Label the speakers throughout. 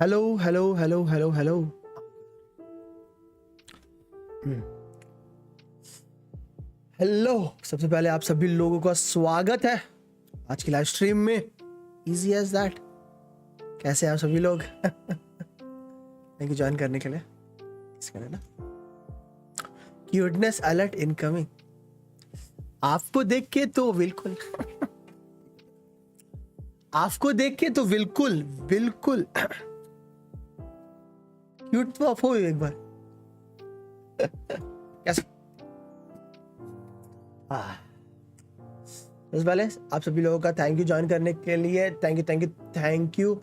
Speaker 1: Hello hello hello hello hello. Hello, सबसे पहले आप सभी लोगों का स्वागत है आज की लाइव स्ट्रीम में। Easy as that. कैसे हैं आप सभी लोग? थैंक यू ज्वाइन करने के लिए। इसका ना क्यूटनेस अलर्ट इनकमिंग। आपको देख के तो बिल्कुल आपको देख के तो बिल्कुल बिल्कुल क्यूट तो आप हो एक बार। कैसे सबसे पहले आप सभी लोगों का थैंक यू ज्वाइन करने के लिए। Thank you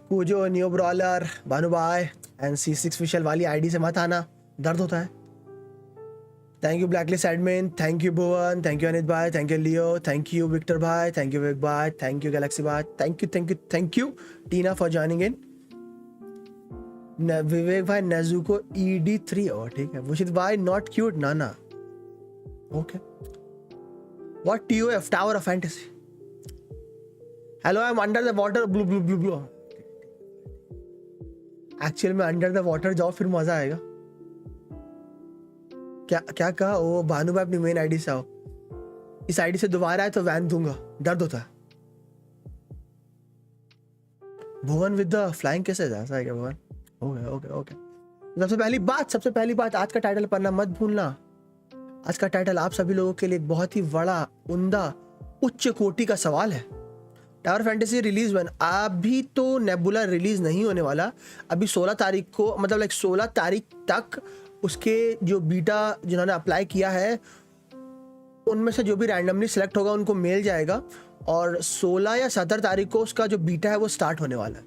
Speaker 1: Kujo, new brawler, Bhanubhai and C6 Fischl वाली आईडी से मत आना, दर्द होता है। Thank you blacklist admin, thank you Bhuvan, thank you Anit bhai, thank you Leo, thank you Victor bhai, thank you Vivek bhai, thank you galaxy bhai, thank you Tina for joining in. Vivek bhai Nezuko ED3 और ठीक है। बुशित भाई नॉट क्यूट नाना। Okay what TOF tower of fantasy. Hello I am under the water blue blue blue blue. Actual में under the water जाओ फिर मजा आएगा। क्या क्या कहा? ओ भानु भाई अपनी मेन आईडी से आओ। इस आईडी से दोबारा आए तो वैन दूंगा, दर्द होता है। भुवन विद द फ्लाइंग कैसे जा ऐसा है क्या भुवन? Okay okay okay. सबसे पहली बात आज का टाइटल पढ़ना मत भूलना। आज का टाइटल आप सभी लोगों के लिए एक बहुत ही बड़ा, उम्दा, उच्च कोटि का सवाल है। टावर फैंटेसी रिलीज वन अभी तो नेबुला रिलीज नहीं होने वाला। अभी 16 तारीख को, मतलब लाइक 16 तारीख तक उसके जो बीटा जिन्होंने अप्लाई किया है उनमें से जो भी रैंडमली सिलेक्ट होगा उनको मिल जाएगा। और 16 या 17 तारीख को उसका जो बीटा है वो स्टार्ट होने वाला है।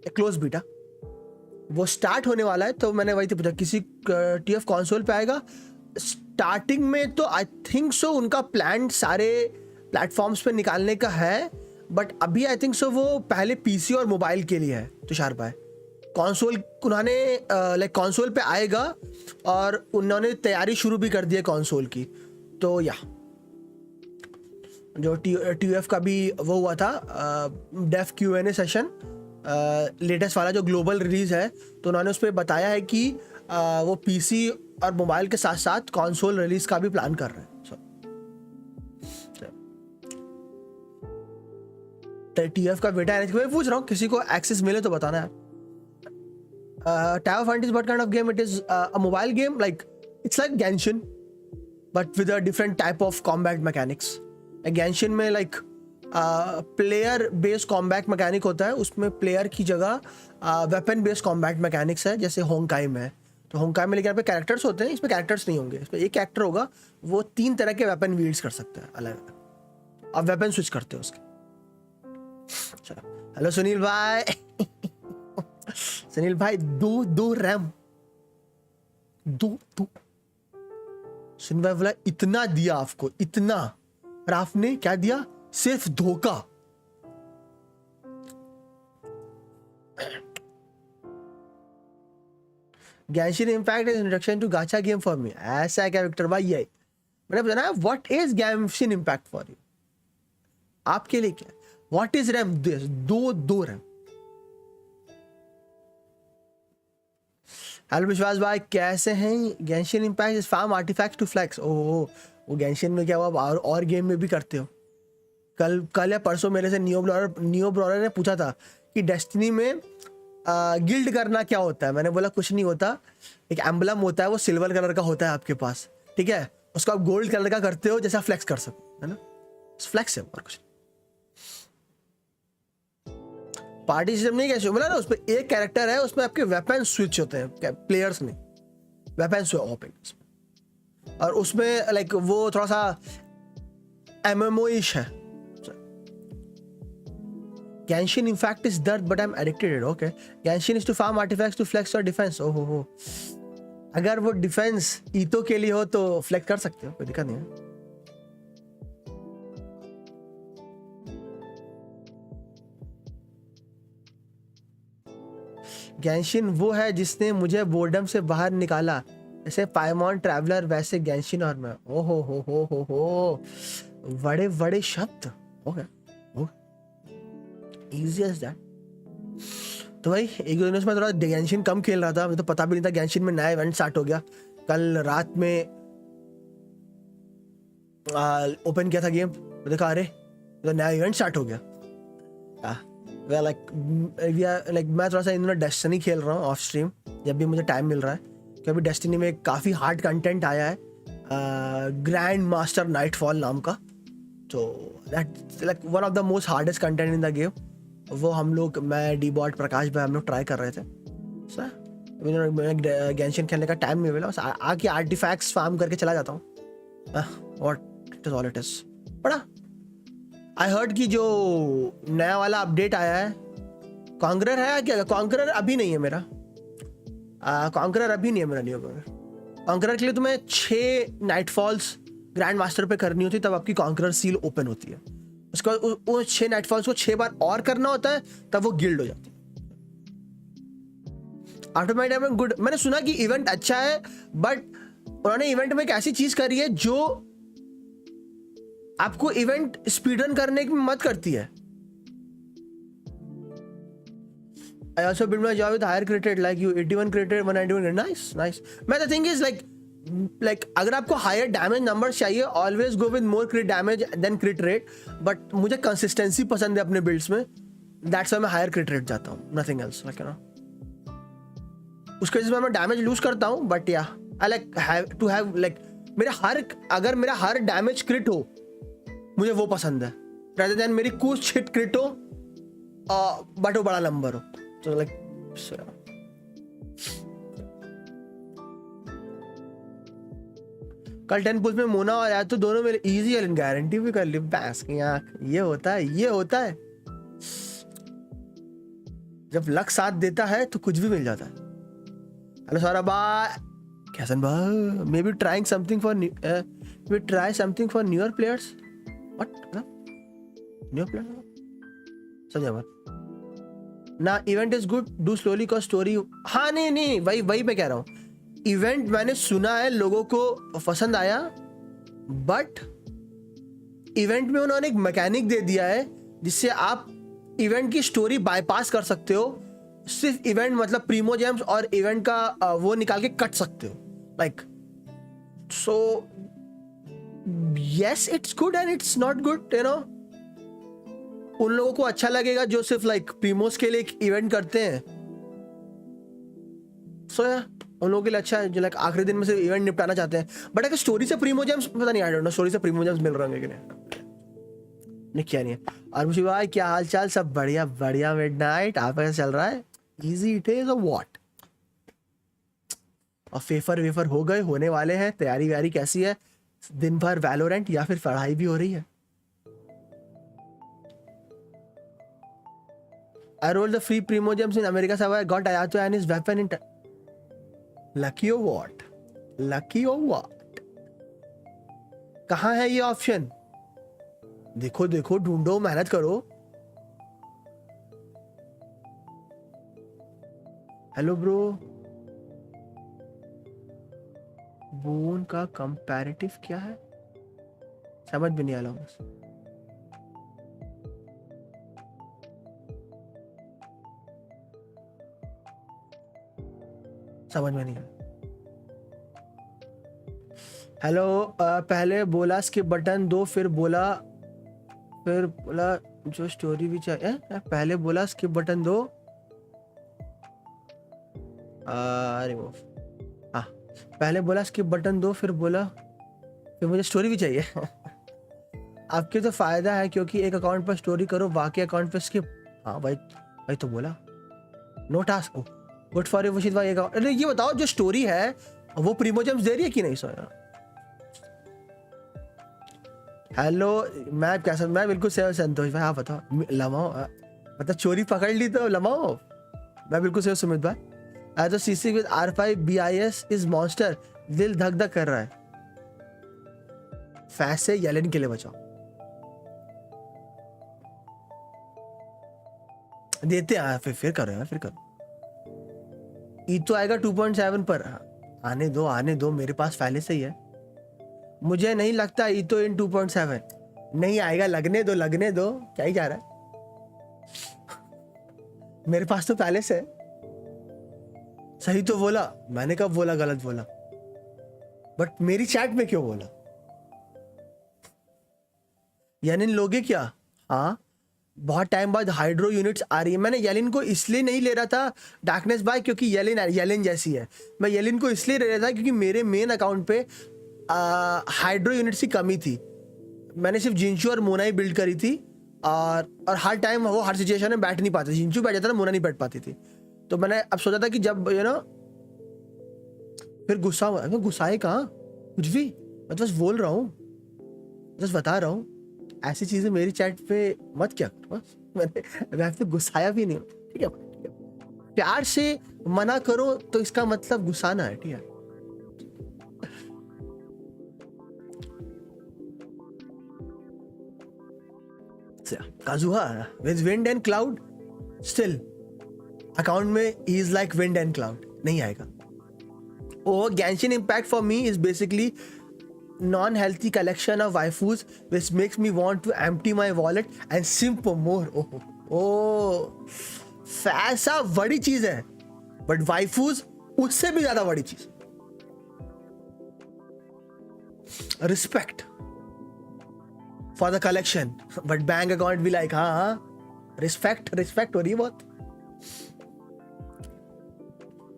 Speaker 1: क्लोज बीटा वो स्टार्ट होने वाला है। तो मैंने वही तो पूछा किसी TF कंसोल पे आएगा स्टार्टिंग में। तो आई थिंक सो उनका प्लान सारे प्लेटफॉर्म्स पे निकालने का है, बट अभी आई थिंक सो वो पहले PC और मोबाइल के लिए है। तुषार भाई कंसोल उन्होंने लाइक कंसोल पे आएगा और उन्होंने तैयारी शुरू भी कर दी है कंसोल की। तो या जो TOF का भी वो हुआ था डेफ Q&A सेशन लेटेस्ट वाला जो ग्लोबल रिलीज है, तो उन्होंने उस पर बताया है कि वो PC और मोबाइल के साथ साथ कंसोल रिलीज का भी प्लान कर रहे हैं। TF का बेटा है, मैं पूछ रहा हूँ किसी को एक्सेस मिले तो बताना है। Tower Fant is what kind of game? It is a mobile game, like it's like Genshin, but with a different type of combat mechanics. Genshin में like player based combat mechanic होता है, उसमें player की जगह weapon based combat mechanics है, जैसे होंकाई में है। तो होंकाई में लेकिन यहाँ पे कैरेक्टर्स होते हैं, इसमें कैरेक्टर्स नहीं होंगे। इसमें एक कैरेक्टर होगा, वो 3 तरह के वेपन वील्ड्स कर सकता है अलग अलग। आप वेपन स्विच करते हो उसके। चलो हेलो सुनील भाई सुनील भाई दो रैम दो सुनील भाई बोला इतना दिया आपको, इतना, और आपने क्या दिया? सिर्फ धोखा। Genshin Impact is introduction to gacha game for me. ऐसा है क्या विक्टर भाई? ये मैंने बताया what is Genshin Impact for you, आपके लिए क्या? What is RAM? दो रैम। हेलो विश्वास भाई कैसे हैं? Genshin Impact is farm artifacts to flex। ओह वो Genshin में क्या हुआ? और गेम में भी करते हो? कल या परसों मेरे से नियो ब्रॉलर ने पूछा था कि डेस्टिनी में गिल्ड करना क्या होता है। मैंने बोला कुछ नहीं होता, एक एम्बलम होता है, वो सिल्वर कलर का होता है आपके पास, ठीक है? उसको आप गोल्ड कलर का करते हो जैसा फ्लेक्स कर सको, है ना? फ्लेक्स है और कुछ। पार्टी सिस्टम नहीं, कैसे बोला ना, उसमें एक कैरेक्टर है, उसमें आपके वेपन स्विच होते हैं, प्लेयर्स नहीं, वेपन स्विच। और उसमें लाइक वो थोड़ा सा MMO-ish है। Genshin in fact is dirt but I'm addicted. Okay. Genshin is to farm artifacts to flex your defense. Oh हो। अगर वो डिफेंस ईतो के लिए हो तो फ्लेक्स कर सकते हो, कोई दिक्कत नहीं है। Genshin वो है जिसने मुझे बोर्डम से बाहर निकाला, जैसे पाइमॉन ट्रैवलर वैसे Genshin और मैं। ओ हो बड़े बड़े शब्द। Okay easy as that। तो भाई एक दो दिनों से मैं थोड़ा गेंशिन कम खेल रहा था, मुझे तो पता भी नहीं था गेंशिन में नया इवेंट स्टार्ट हो गया। कल रात में ओपन किया था गेम, देखा अरे तो नया इवेंट स्टार्ट हो गया। लाइक मैं थोड़ा सा इन दिनों डेस्टिनी खेल रहा हूँ ऑफ स्ट्रीम जब भी मुझे टाइम मिल रहा है, क्योंकि डेस्टिनी में काफ़ी हार्ड कंटेंट आया है, ग्रैंड मास्टर नाइटफॉल नाम का। तो that like one of the most hardest content in the game. वो हम लोग, मैं डीबॉट प्रकाश भाई, हम लोग ट्राई कर रहे थे। गेंशिन खेलने का टाइम नहीं मिला, बस आके आर्टिफैक्ट्स फार्म करके चला जाता हूँ। What it is all it is. बड़ा आई हर्ड कि जो नया वाला अपडेट आया है, कॉन्करर है क्या? कॉन्करर अभी नहीं है मेरा, कॉन्करर अभी नहीं है मेरा न्यू कॉन्करर के लिए तुम्हें 6 नाइटफॉल्स ग्रैंड मास्टर पे करनी होती है, तब आपकी कॉन्करर सील ओपन होती है। उसके बाद उस 6 नाइटफॉल्स को 6 बार और करना होता है, तब वो गिल्ड हो जाती है। After my time good. मैंने सुना कि इवेंट अच्छा है, बट उन्होंने इवेंट में एक ऐसी चीज करी है जो आपको इवेंट स्पीड रन करने की मदद करती है। I also built my job with higher crit rate like you, 81 crit rate, 191 nice nice। मैं the thing is like अगर आपको हायर डैमेज नंबर्स चाहिए, always go with more crit damage than crit rate, but मुझे consistency पसंद है अपने builds में, that's why मैं हायर क्रिट रेट जाता हूँ, nothing else like you know. उसके वजह से मैं डैमेज लूज करता हूँ, but yeah I like have to have like अगर मेरा हर डैमेज क्रिट हो, मुझे वो पसंद है, rather than मेरी कुछ हिट क्रिट हो बट वो बड़ा नंबर हो। तो लाइक कल 10 पुल्स में मोना और यार तो दोनों मेरे इजी है, गारंटी भी कर ली बैंस की आंख। ये होता है जब लक साथ देता है तो कुछ भी मिल जाता है। हेलो सारा भाई, कैसन भाई? May be trying something for newer players. What new player समझा बात ना। Event is good, do slowly cause story. हाँ नहीं वही मैं कह रहा हूँ। इवेंट मैंने सुना है लोगों को पसंद आया, बट इवेंट में उन्होंने एक मैकेनिक दे दिया है जिससे आप इवेंट की स्टोरी बाईपास कर सकते हो। सिर्फ इवेंट मतलब प्रीमो जेम्स और इवेंट का वो निकाल के कट सकते हो। Like so yes it's good and it's not good, you know. उन लोगों को अच्छा लगेगा जो सिर्फ लाइक प्रीमोस के लिए एक इवेंट करते हैं। सो उन लोगों के लिए अच्छा है जो लाइक आखिरी दिन में से इवेंट निपटाना चाहते हैं। बट अगर स्टोरी से प्रीमो जेम्स, पता नहीं, आई डोंट नो स्टोरी से प्रीमो जेम्स मिल रहे होंगे कि नहीं क्या नहीं है। और मुझे भाई क्या हाल चाल? सब बढ़िया बढ़िया। मिडनाइट आप कैसे चल रहा है? इजी इट इज और व्हाट? और फेफर वेफर हो गए, होने वाले हैं? तैयारी व्यारी कैसी है? दिन भर वैलोरेंट या फिर पढ़ाई भी हो रही है? I rolled the free primo gems in America, so I got Ayato and his weapon in lucky or what? Lucky or what? कहाँ है ये ऑप्शन? देखो देखो, ढूंढो, मेहनत करो। हेलो ब्रो, बोन का कंपैरेटिव क्या है? समझ भी नहीं आ रहा बस। समझ में नहीं आया। हेलो, पहले बोला स्किप बटन दो, फिर बोला जो स्टोरी भी चाहिए। पहले बोला स्किप बटन दो, अरे वो हाँ, पहले बोला स्किप बटन दो, फिर बोला फिर मुझे स्टोरी भी चाहिए। आपके तो फायदा है क्योंकि एक अकाउंट पर स्टोरी करो, बाकी अकाउंट पर स्किप। हाँ भाई तो बोला no task. Good for you Vashit bhai. अरे ये बताओ, जो स्टोरी है वो प्रीमो जेम्स दे रही है कि नहीं? सोया हेलो, मैं कैसा? मैं बिल्कुल सेव संतोष भाई। हाँ बताओ, लमाओ मतलब चोरी पकड़ ली तो लमाओ। मैं बिल्कुल सेव सुमित भाई। तो CC with R5 BIS is monster. दिल धक धक कर रहा है। फैस से येलेन के लिए बचाओ। देते हैं फिर करो फिर करो। ई तो आएगा 2.7 पर। आने दो, मेरे पास पहले से ही है। मुझे नहीं लगता ई तो इन 2.7 नहीं आएगा। लगने दो, क्या ही जा रहा है। मेरे पास तो पहले से है। सही तो बोला मैंने, कब बोला गलत बोला? बट मेरी चैट में क्यों बोला? यानी लोगे क्या? हाँ, बहुत टाइम बाद हाइड्रो यूनिट्स आ रही है। मैंने येलिन को इसलिए नहीं ले रहा था डार्कनेस बाय, क्योंकि येलिन जैसी है। मैं येलिन को इसलिए ले रहा था क्योंकि मेरे मेन अकाउंट पे हाइड्रो यूनिट्स की कमी थी। मैंने सिर्फ जिंचू और मोना ही बिल्ड करी थी, और हर टाइम वो हर सिचुएशन में बैठ नहीं पाते। जिंचू बैठ जाता था, मोना नहीं बैठ पाती थी। तो मैंने अब सोचा था कि जब फिर गुस्सा हुआ। मैं गुस्साए कहाँ, कुछ भी, मैं तो बस बोल रहा हूँ, बस बता रहा हूँ। ऐसी चीजें मेरी चैट पे मत क्या करो। बस मैं तो गुस्साया भी नहीं हूँ, ठीक है? प्यार से मना करो तो इसका मतलब गुस्साना है, ठीक है? Kazuha with wind and cloud, still account में is like wind and cloud, नहीं आएगा। Oh, Genshin Impact for me is basically non-healthy collection of waifus which makes me want to empty my wallet and simp for more. ऐसा बड़ी चीज है, but waifus उससे भी ज्यादा बड़ी चीज। Respect for the collection, but bank account भी लाइक हाँ रिस्पेक्ट हो रही है बहुत।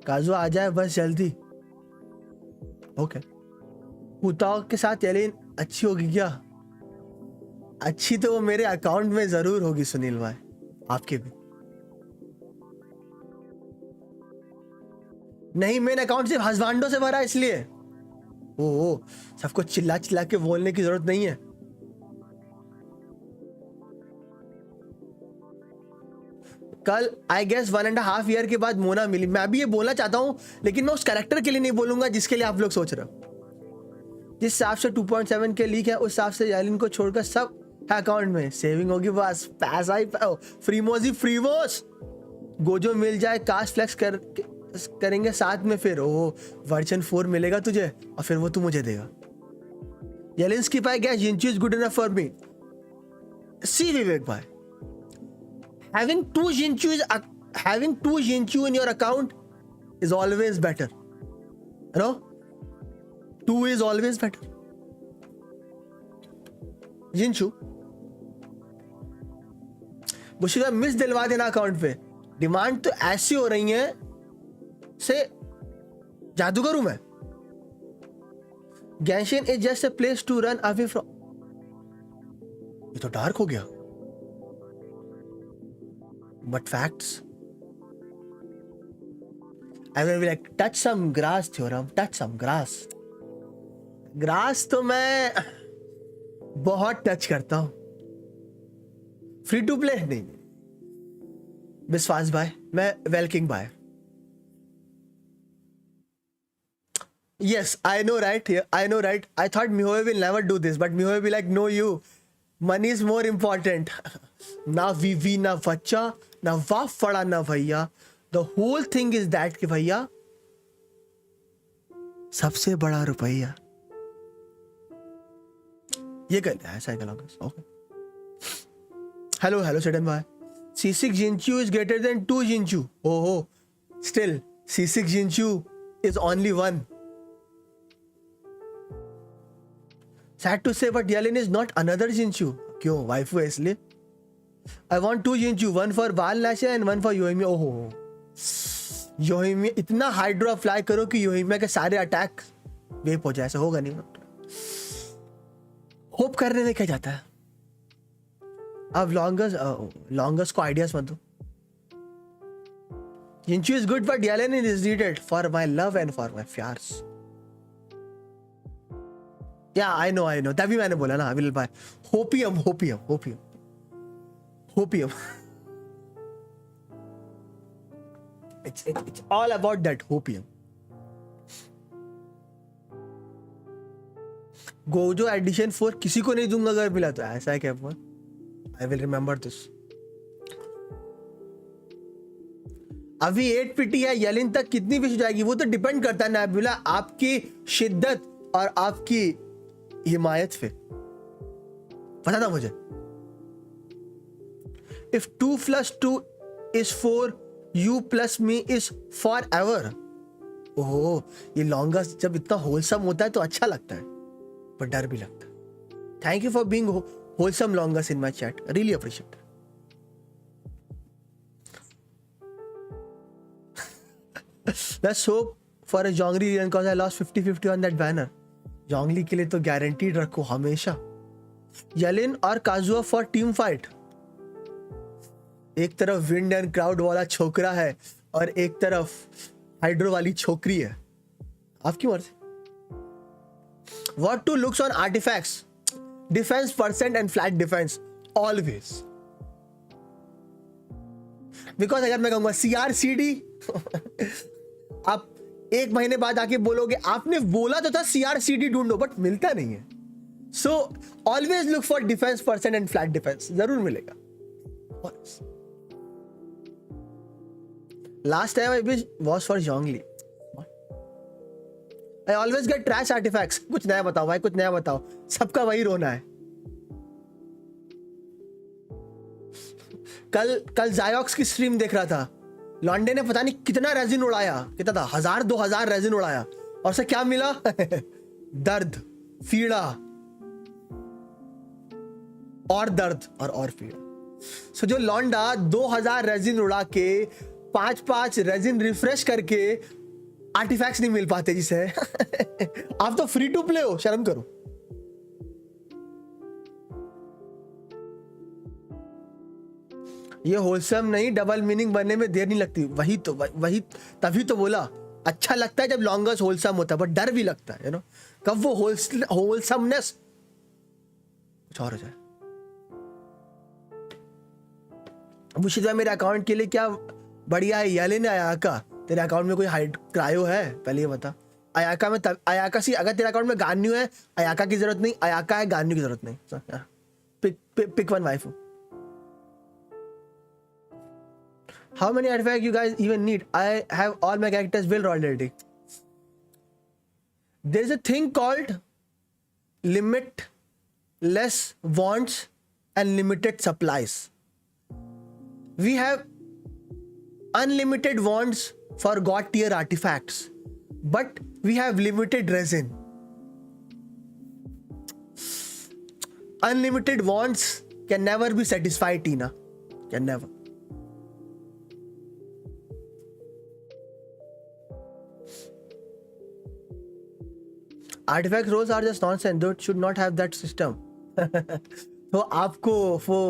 Speaker 1: काजू आ जाए बस जल्दी। ओके, उताव के साथ येलिन अच्छी होगी क्या? अच्छी तो वो मेरे अकाउंट में जरूर होगी सुनील भाई, आपके भी नहीं। मेन अकाउंट सिर्फ हस्बैंडों से भरा इसलिए। ओ सबको चिल्ला चिल्ला के बोलने की जरूरत नहीं है। कल आई गेस 1.5 ईयर के बाद मोना मिली। मैं भी ये बोलना चाहता हूं, लेकिन मैं उस कैरेक्टर के लिए नहीं बोलूंगा जिसके लिए आप लोग सोच रहे हो। जिस हिसाब से 2.7 के लीक है, उस हिसाब से यालिन को छोड़कर सब अकाउंट में सेविंग होगी। बस पैसा ही फ्रीमोजी फ्रीवोस गोजो मिल जाए, कास्ट फ्लेक्स करेंगे साथ में, फिर ओ वर्जन 4 मिलेगा तुझे और फिर वो तू मुझे देगा। Yelan skip I guess Jinchu is good enough for me. See Vivek bhai, having two Jinchu in your account is always better. You know? 2 is always better. Jinchu. बुशिदा मिस दिलवा देना अकाउंट पे। डिमांड तो ऐसी हो रही है से जादूगर हूं मैं। Genshin is just a place to run away from. ये तो डार्क हो गया। But facts. I will be like, touch some grass, Theorem. Touch some grass. Grass तो मैं बहुत टच करता हूं। फ्री टू प्ले नहीं। विश्वास भाई, मैं वेलकिंग भाई। Yes, I know, right? I know, right? I thought Mihoe will never do this, but Mihoe will be like, no, you. Money is more important. ना वीवी, ना बच्चा, ना वाफ फड़ा, ना भैया। The whole thing is that कि भैया सबसे बड़ा रुपया ये कहते हैं साइकोलॉजिस्ट। ओके, हेलो सेडन भाई। C6 Jinchu is greater than 2 Jinchu. Oh, still C6 Jinchu is only 1. Sad to say, but Yelin is not another Jinchu. क्यों? वाइफू है इसलिए। I want 2 Jinchu, one for बाल लाशा and one for योहिमिया। ओहो, योहिमिया इतना hydro apply करो कि योहिमिया के सारे अटैक वेप हो जाए। ऐसा होगा नहीं, होप करने में क्या जाता है। अब लॉन्गर्स को आइडियाज मत दो। Jinchu is good, but Yelin is needed for my love and for my fears. Yeah, I know. तभी मैंने बोला ना, will buy hopium. It's all about that hopium. Gojo edition 4 किसी को नहीं दूंगा अगर मिला तो। ऐसा है क्या? I will remember this. अभी 850 है, येलिन तक कितनी विश हो जाएगी वो तो डिपेंड करता है ना आपकी शिद्दत और आपकी हिमायत पे। पता था मुझे। If 2 + 2 is for you plus me is forever. ओह, ये longest जब इतना wholesome होता है तो अच्छा लगता है, पर डर भी लगता है. Thank you for being wholesome longest in my chat. Really appreciate it. Let's hope for a Zhongli run because I lost 50-50 on that banner. Zhongli के लिए तो guaranteed रखो हमेशा. Yelin और Kazuha for team fight. एक तरफ wind and crowd वाला छोकरा है और एक तरफ हाइड्रो वाली छोकरी है. आपकी मर्जी. What to looks on artifacts? Defense percent and flat defense always. Because अगर मैं कहूंगा CRCD आप एक महीने बाद आके बोलोगे आपने बोला तो था CRCD ढूंढो, बट मिलता नहीं है. So always look for defense percent and flat defense. जरूर मिलेगा. Last time I was for Zhongli. I always get trash artifacts. कुछ नया बताओ भाई, कुछ नया बताओ. सबका वही रोना है. कल जायोक्स की स्ट्रीम देख रहा था. लॉन्डे ने पता नहीं कितना रेजिन उड़ाया, कितना था 1000-2000 रेजिन उड़ाया और उसे क्या मिला? दर्द, पीड़ा और दर्द और पीड़ा. सो जो लॉन्डा 2000 रेजिन उड़ा के 5-5 रेजिन रिफ्रेश करके आर्टिफैक्ट्स नहीं मिल पाते जिसे. आप तो फ्री टू प्ले हो, शर्म करो. ये होलसम नहीं, डबल मीनिंग बनने में देर नहीं लगती. वही तभी तो बोला अच्छा लगता है जब लॉन्गेस्ट होलसम होता है, बट डर भी लगता है, यू नो, कब वो होलसमनेस कुछ और हो जाए. बुशिदा मेरे अकाउंट के लिए क्या बढ़िया है. येलिन अयाका, तेरे अकाउंट में कोई हाइड क्रायो है? पहले ये बता. अयाका में अयाका सी, अगर तेरे अकाउंट में गान्यू है, अयाका की जरूरत नहीं. अयाका है, गान्यू की जरूरत नहीं. Pick one wife. How many artifacts you guys even need? I have all my characters built already. There is a thing called limitless wants and limited supplies. We have unlimited wants for god tier artifacts, but we have limited resin. Unlimited wants can never be satisfied, Tina. Can never. Artifact roles are just nonsense. They should not have that system. तो आपको वो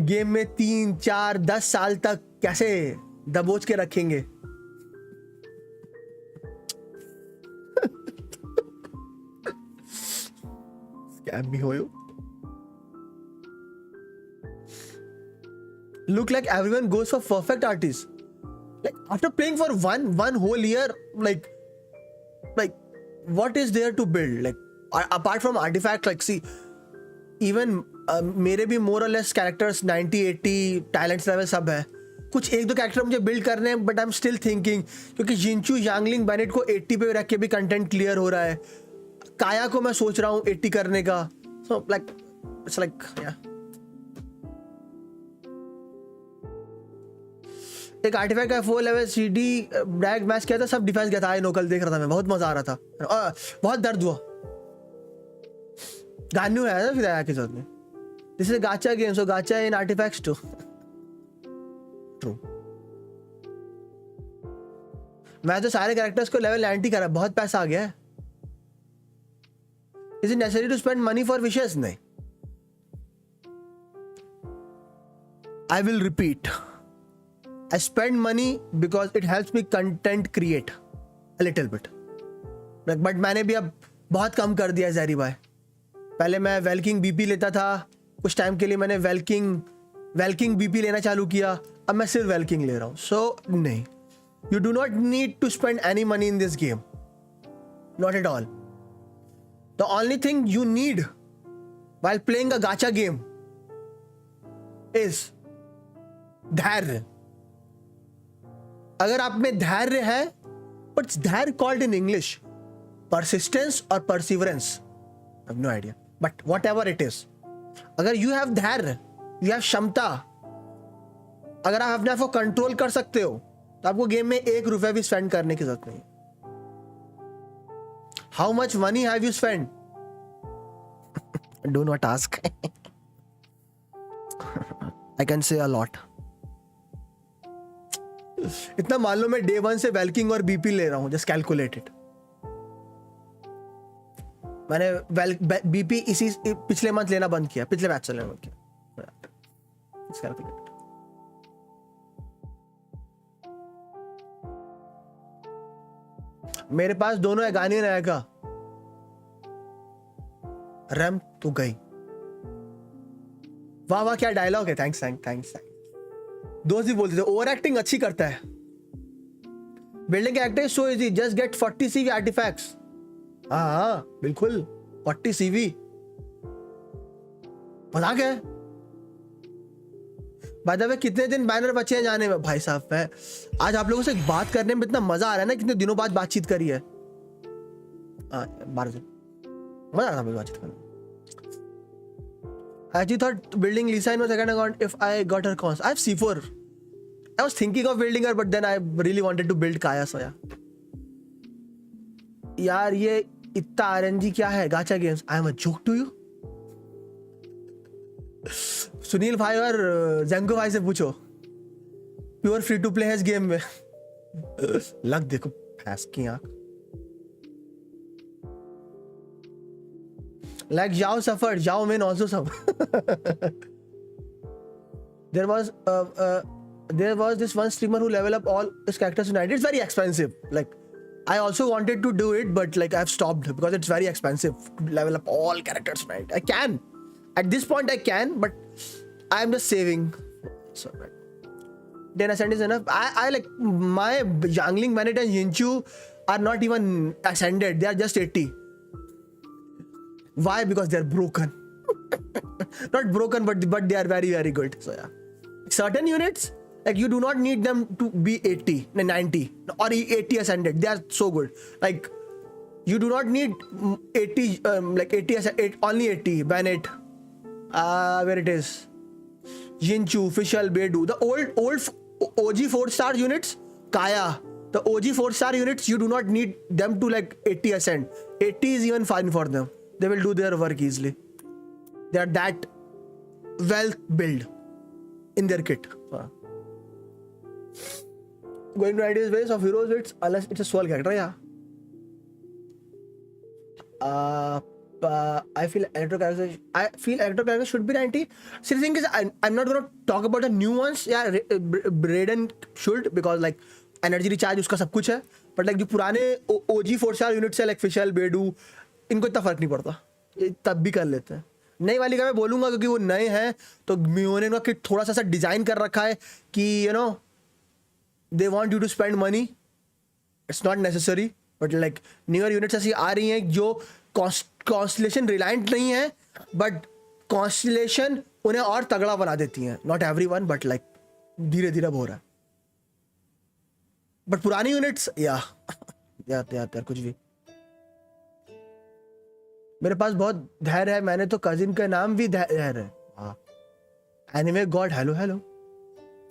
Speaker 1: game में 3, 4, 10 साल तक कैसे दबोच के रखेंगे? Scam भी हो. Look like everyone goes for perfect artists. Like after playing for one whole year, like what is there to build? Like apart from artifacts, like see, even मेरे भी more or less characters 90-80 talents level सब है. कुछ एक दो character मुझे build करने हैं, but I am still thinking, क्योंकि जिंचू यांगलिंग बेनेट को 80 पे रख के भी कंटेंट क्लियर हो रहा है. काया को मैं सोच रहा हूँ 80 करने का. सो लाइक इट्स लाइक एक आर्टिफैक्ट का 4 लेवल CD ब्रैग मैच किया था, सब डिफेंस गया था. आई नो, कल देख रहा था मैं, बहुत मजा आ रहा था. बहुत दर्द हुआ. गान्यू है ना फिर आया के साथ में. This is gacha game, so gacha in artifacts too. True. मैं तो सारे कैरेक्टर्स को लेवल 90 करा, बहुत पैसा आ गया है. Is it necessary to spend money for wishes? नहीं. I will repeat, I spend money because it helps me content create a little bit. But मैंने भी अब बहुत कम कर दिया ज़हरी भाई. पहले मैं वेल्किंग BP लेता था, कुछ टाइम के लिए मैंने वेल्किंग BP लेना चालू किया. अब मैं सिर्फ वेल्किंग ले रहा हूँ. So नहीं, you do not need to spend any money in this game. Not at all. The only thing you need while playing a gacha game is धैर्य. अगर आप में धैर्य है, what's धैर्य called in English? Persistence or perseverance? I have no idea. But whatever it is, अगर you have धैर्य, you have क्षमता, अगर आप अपने आप को कंट्रोल कर सकते हो तो आपको गेम में 1 रुपया भी स्पेंड करने की जरूरत नहीं। How much money have you spend? Do not ask. I can say a lot. इतना मान लो मैं डे 1 से वेल्किंग और बीपी ले रहा हूं, जस्ट कैलकुलेटेड। मैंने बीपी इसी पिछले मंथ लेना बंद किया, पिछले मैच से लेना बंद किया। मेरे पास दोनों है, गानी रहेगा। रैम तो गई। वाह वाह क्या डायलॉग है। Thanks thanks thanks. दोस्त भी बोलते थे ओवर एक्टिंग अच्छी करता है। Building acting so easy, just get 40 CV artifacts. हाँ बिल्कुल 40 CV मजाक है। बाय द वे कितने दिन बैनर बचे हैं जाने में? भाई साहब मैं आज आप लोगों से बात करने में इतना मजा आ रहा है ना, कितने दिनों बाद बातचीत करी है। 12 दिन मजा आ रहा था बातचीत करने। I actually thought building Lisa in my second account if I got her cons. I have C4. I was thinking of building her, but then I really wanted to build Kaya Soya. यार ये इतना RNG क्या है? Gacha games. I am a joke to you. Sunil bhai और Django भाई से पूछो, pure free to play है इस गेम में। लग देखो भैंस की आंख। Like Zhao suffered, Zhao Min also suffered. There was this one streamer who leveled up all his characters tonight. It's very expensive. Like I also wanted to do it, but like I've stopped because it's very expensive to level up all characters tonight. I can, at this point I can, but I'm just saving. So right. 10% is enough. I like my Yangling, Bennett and Yinchu are not even ascended. They are just 80. Why? Because they're broken. Not broken, but they are very, very good. So yeah. Certain units, like you do not need them to be 80, 90, or 80 ascended. They are so good. Like you do not need 80, like 80, only 80. Bennett, where it is, Jinchu, Fischl, Beidou. The old OG 4-star units, Kaya. The OG 4-star units, you do not need them to like 80 ascend. 80 is even fine for them. They will do their work easily. They are that well built in their kit. Going to ideas ways of heroes, it's unless it's a sole character, yeah. I feel electro characters should be 90. See, the thing is, I'm not going to talk about the new ones. Yeah, Raiden should, because like energy recharge उसका सब कुछ है. But like जो पुराने OG 4-star units है, like Fischl, Beidou, इनको इतना फर्क नहीं पड़ता, तब भी कर लेते हैं। नई वाली का मैं बोलूंगा क्योंकि वो नए हैं, तो म्यूने उनका किट थोड़ा सा डिजाइन कर रखा है कि you know they want you to spend money, it's not necessary, but like newer units ऐसी आ रही हैं जो कॉन्स्टलेशन रिलायंट नहीं है, बट कॉन्स्टलेशन उन्हें और तगड़ा बना देती हैं। नॉट एवरीवन, बट लाइक धीरे धीरे हो रहा है। बट पुरानी यूनिट्स यार कुछ भी। मेरे पास बहुत धैर्य है, मैंने तो कजिन का नाम भी धैर्य है। हाँ, anime god, hello.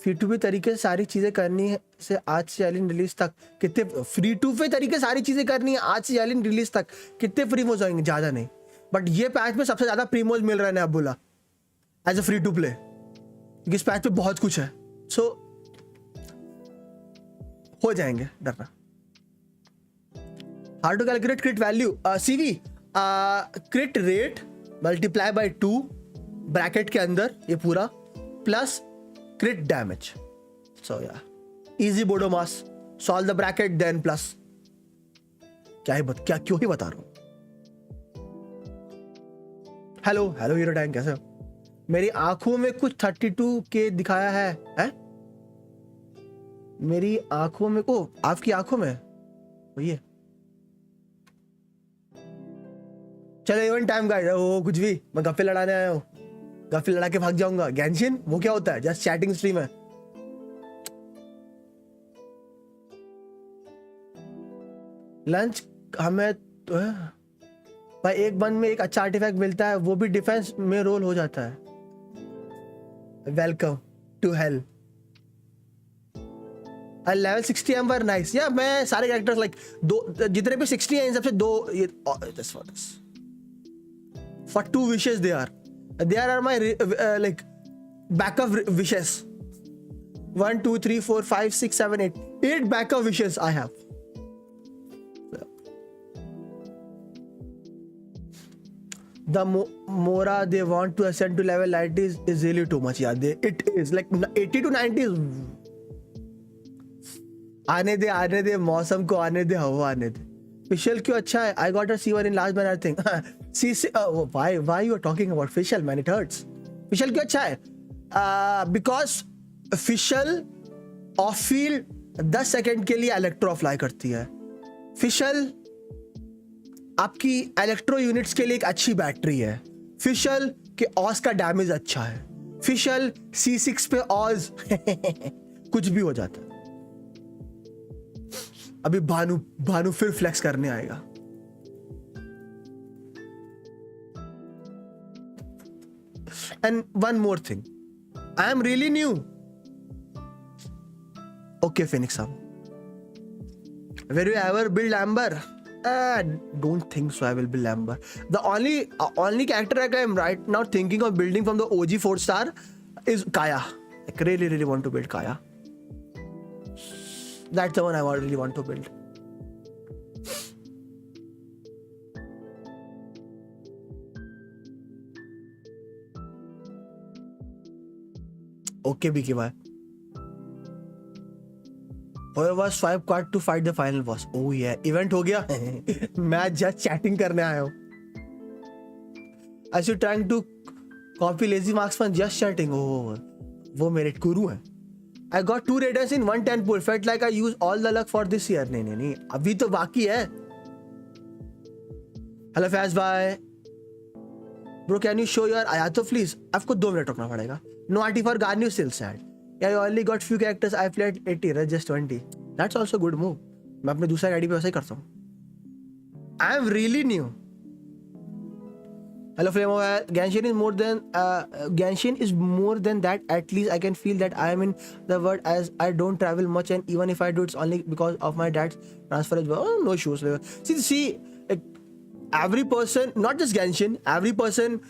Speaker 1: Free to play तरीके से सारी चीजें करनी है से आज से एलिन रिलीज तक कितने फ्री टू प्ले तरीके सारी चीजें करनी है आज से एलिन रिलीज तक कितने प्रीमोज आएंगे? ज्यादा नहीं, बट ये पैच में सबसे ज्यादा प्रीमोज मिल रहा है Abdullah as a free to play, क्योंकि इस पैच में बहुत कुछ है। सो हो जाएंगे, डरना। How to calculate crit value? CV crit rate multiply by 2 bracket के अंदर ये पूरा plus crit damage. So yeah easy BODMAS, solve the bracket then plus. क्यों ही बता रहा हूं। हेलो हीरो टैंक, कैसे हो? मेरी आंखों में कुछ 32K दिखाया है? मेरी आंखों में, ओ आपकी आंखों में वही है। चलो इवेंट टाइम गाइस, वो कुछ भी, मैं गप्पे लड़ाने आया हूँ, गप्पे लड़ा के भाग जाऊंगा। गेंशिन वो क्या होता है? जस्ट चैटिंग स्ट्रीम है। लंच हमें तो भाई एक बंद में एक अच्छा आर्टिफैक्ट मिलता है, वो भी डिफेंस में रोल हो जाता है। Welcome to hell. Level 60M very nice. या मैं सारे कैरेक्टर्स लाइक दो जितने भी 60 हैं इन सबसे दो ये this for 2 wishes they are my like backup wishes 1 2 3 4 5 6 7 8 backup wishes I have. The more they want to ascend to level 90 is really too much. Yeah, it is like 80 to 90 is आने दे मौसम को आने दे, हवा आने दे। Fischl क्यों अच्छा है? I got a C1 in last man I think. Why you are talking about Fischl man? It hurts. Fischl क्यों अच्छा है? Because Fischl off field 10 second के लिए इलेक्ट्रो अप्लाई करती है। Fischl आपकी इलेक्ट्रो यूनिट्स के लिए एक अच्छी बैटरी है। Fischl के ऑस का डैमेज अच्छा है। Fischl C6 पे ऑस कुछ भी हो जाता है। अभी भानु फिर फ्लेक्स करने आएगा। And one more thing, I am really new. Okay Phoenix साहब, will you ever build Amber? Don't think so. I will build Amber. The only character I am right now thinking of building from the OG 4-star is Kaya. I really want to build Kaya. That's the one I really want to build. Okay, BK bye. was 5 quad to fight the final boss. Oh yeah, event हो गया। मैं just chatting करने आया हूँ। As you trying to copy lazy marks from just chatting. Oh, वो मेरे गुरु हैं। I got 2 raiders in 110 pool. Felt like I used all the luck for this year. नहीं, अभी तो बाकी है। Hello Faz bhai. Bro, can you show your Ayato please? आपको 2 minute रुकना पड़ेगा। No RT for Garnu still sad. Yeah, I only got few characters. I played 80, right? Just 20. That's also good move. मैं अपने दूसरे ID पे वैसे ही करता हूँ। I am really new. Hello Flamo, Genshin is more than that. At least I can feel that I am in the world as I don't travel much, and even if I do, it's only because of my dad's transfer as well. Oh, no shoes. See, like, every person, not just Genshin, every person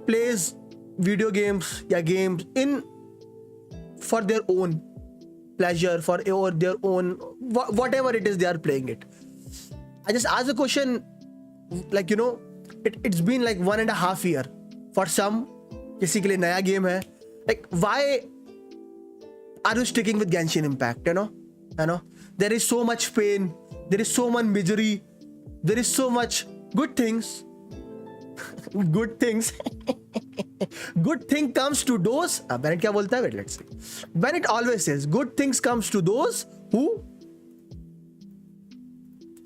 Speaker 1: plays video games, games for their own pleasure, or their own whatever it is they are playing it. I just asked the question, like, you know, it's been like 1.5 years for some. किसी के लिए नया game है, like why are you sticking with Genshin Impact? You know there is so much pain, there is so much misery, there is so much good things. Good things. Good thing comes to those. Bennett क्या बोलता है? Wait, let's see. Bennett always says good things comes to those who.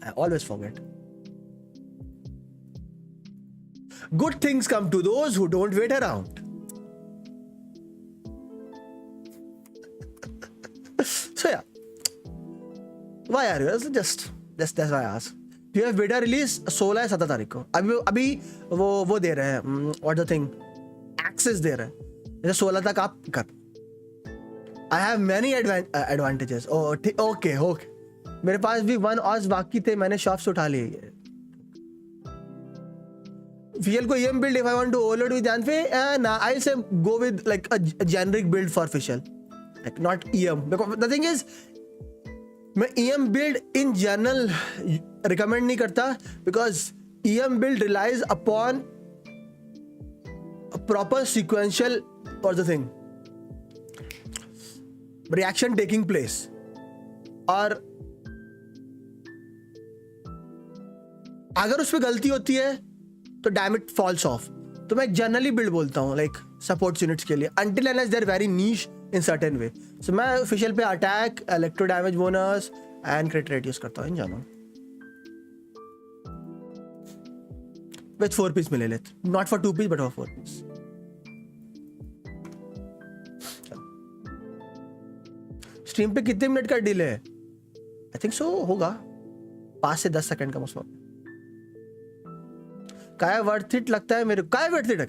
Speaker 1: I always forget. Good things come to those who don't wait around. So yeah, why are you? Just that's why I asked. Do you have beta release 16 या 17 तारीख को? अभी वो दे रहे हैं, what the thing, access दे रहे हैं। जैसे 16 तक आप कर। I have many advantages. Oh, okay. मेरे पास भी 1 hours बाकी थे, मैंने शॉप से उठा लिए। Fischl को EM build if I want to overload with Janfe, nah, I'll say go with like a generic build for Fischl, like not EM. Because the thing is, मैं EM build in general recommend नहीं करता, because EM build relies upon a proper sequential or the thing reaction taking place, और अगर उसमें गलती होती है तो डैम इट फॉल्स ऑफ। तो मैं जनरली बिल्ड बोलता हूँ लाइक सपोर्ट यूनिट्स के लिए, until unless they are very niche in certain way. So मैं Fischl पे attack, electro damage bonus and crit rate use करता हूँ इन जनरल। विद 4 पीस में ले लेते, not for 2 piece but for 4 piece. Stream पे कितने मिनट का डिले है? आई थिंक सो होगा 5 से 10 सेकंड का मसला। काया वर्थ इट लगता है मेरे। काया वर्थ इट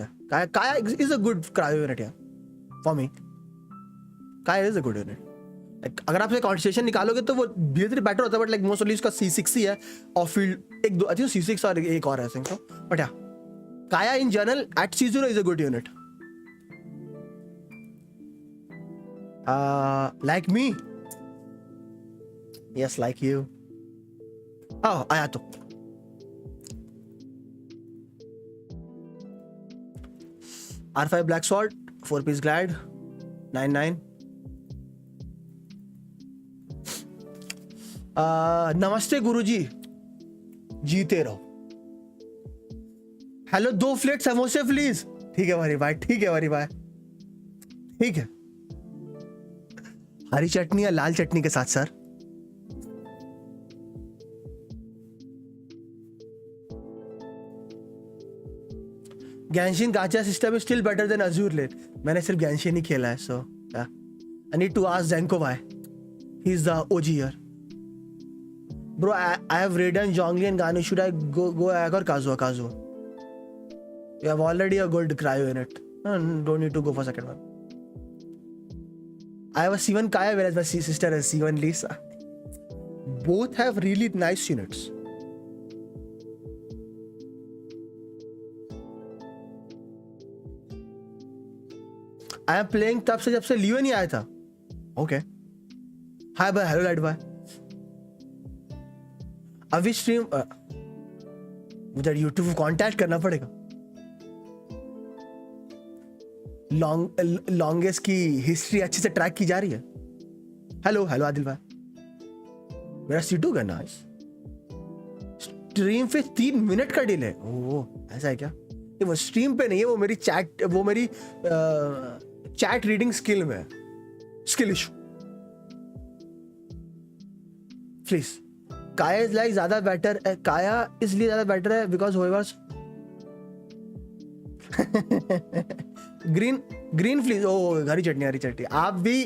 Speaker 1: है। काया is a good cryo unit यार फॉर मी। काया इज अ गुड यूनिट। अगर आप कॉन्सेशन निकालोगे तो वो धीरे धीरे बेटर होता है, बट लाइक मोस्ट उसका C6 ही है और फील्ड एक दो आई थिंक C6 और एक और है आई think so, but yeah Kaeya in general at C0 is a good unit like me, yes like you. आया तो R5 Black Salt 4-piece Glide 99। नमस्ते गुरुजी, जीते रहो। हेलो 2 प्लेट समोसे प्लीज। ठीक है भाई भाई, ठीक है भाई भाई, ठीक है। हरी चटनी या लाल चटनी के साथ sir? Genshin gacha system is still better than Azure Lite. मैंने सिर्फ Genshin ही खेला है, so yeah. I need to ask Zenko why. He's the OG here. Bro, I have Raiden, Zhongli and Ganu. Should I go Egg or Kazuha? Kazuha. You have already a gold cryo in it. No, don't need to go for second one. I have a C1 Kaya whereas my sister has C1 Lisa. Both have really nice units. I am playing तब से जब से लियो नहीं आया था। Okay, हाय भाई, hello light भाई। अभी स्ट्रीम उधर यूट्यूब को कांटेक्ट करना पड़ेगा। लॉन्गेस्ट की हिस्ट्री अच्छे से ट्रैक की जा रही है। हेलो हेलो आदिल भाई, मेरा C2 का नाइस। स्ट्रीम पे 3 मिनट का डिले। ओह ऐसा है क्या? ये वो स्ट्रीम पे नहीं है, वो मेरी चैट रीडिंग स्किल में, skill issue. Please, Kaeya is like ज्यादा बेटर। काया इसलिए ज्यादा बेटर है because whoever's green please. Oh हरी चटनी, हरी चटनी। आप भी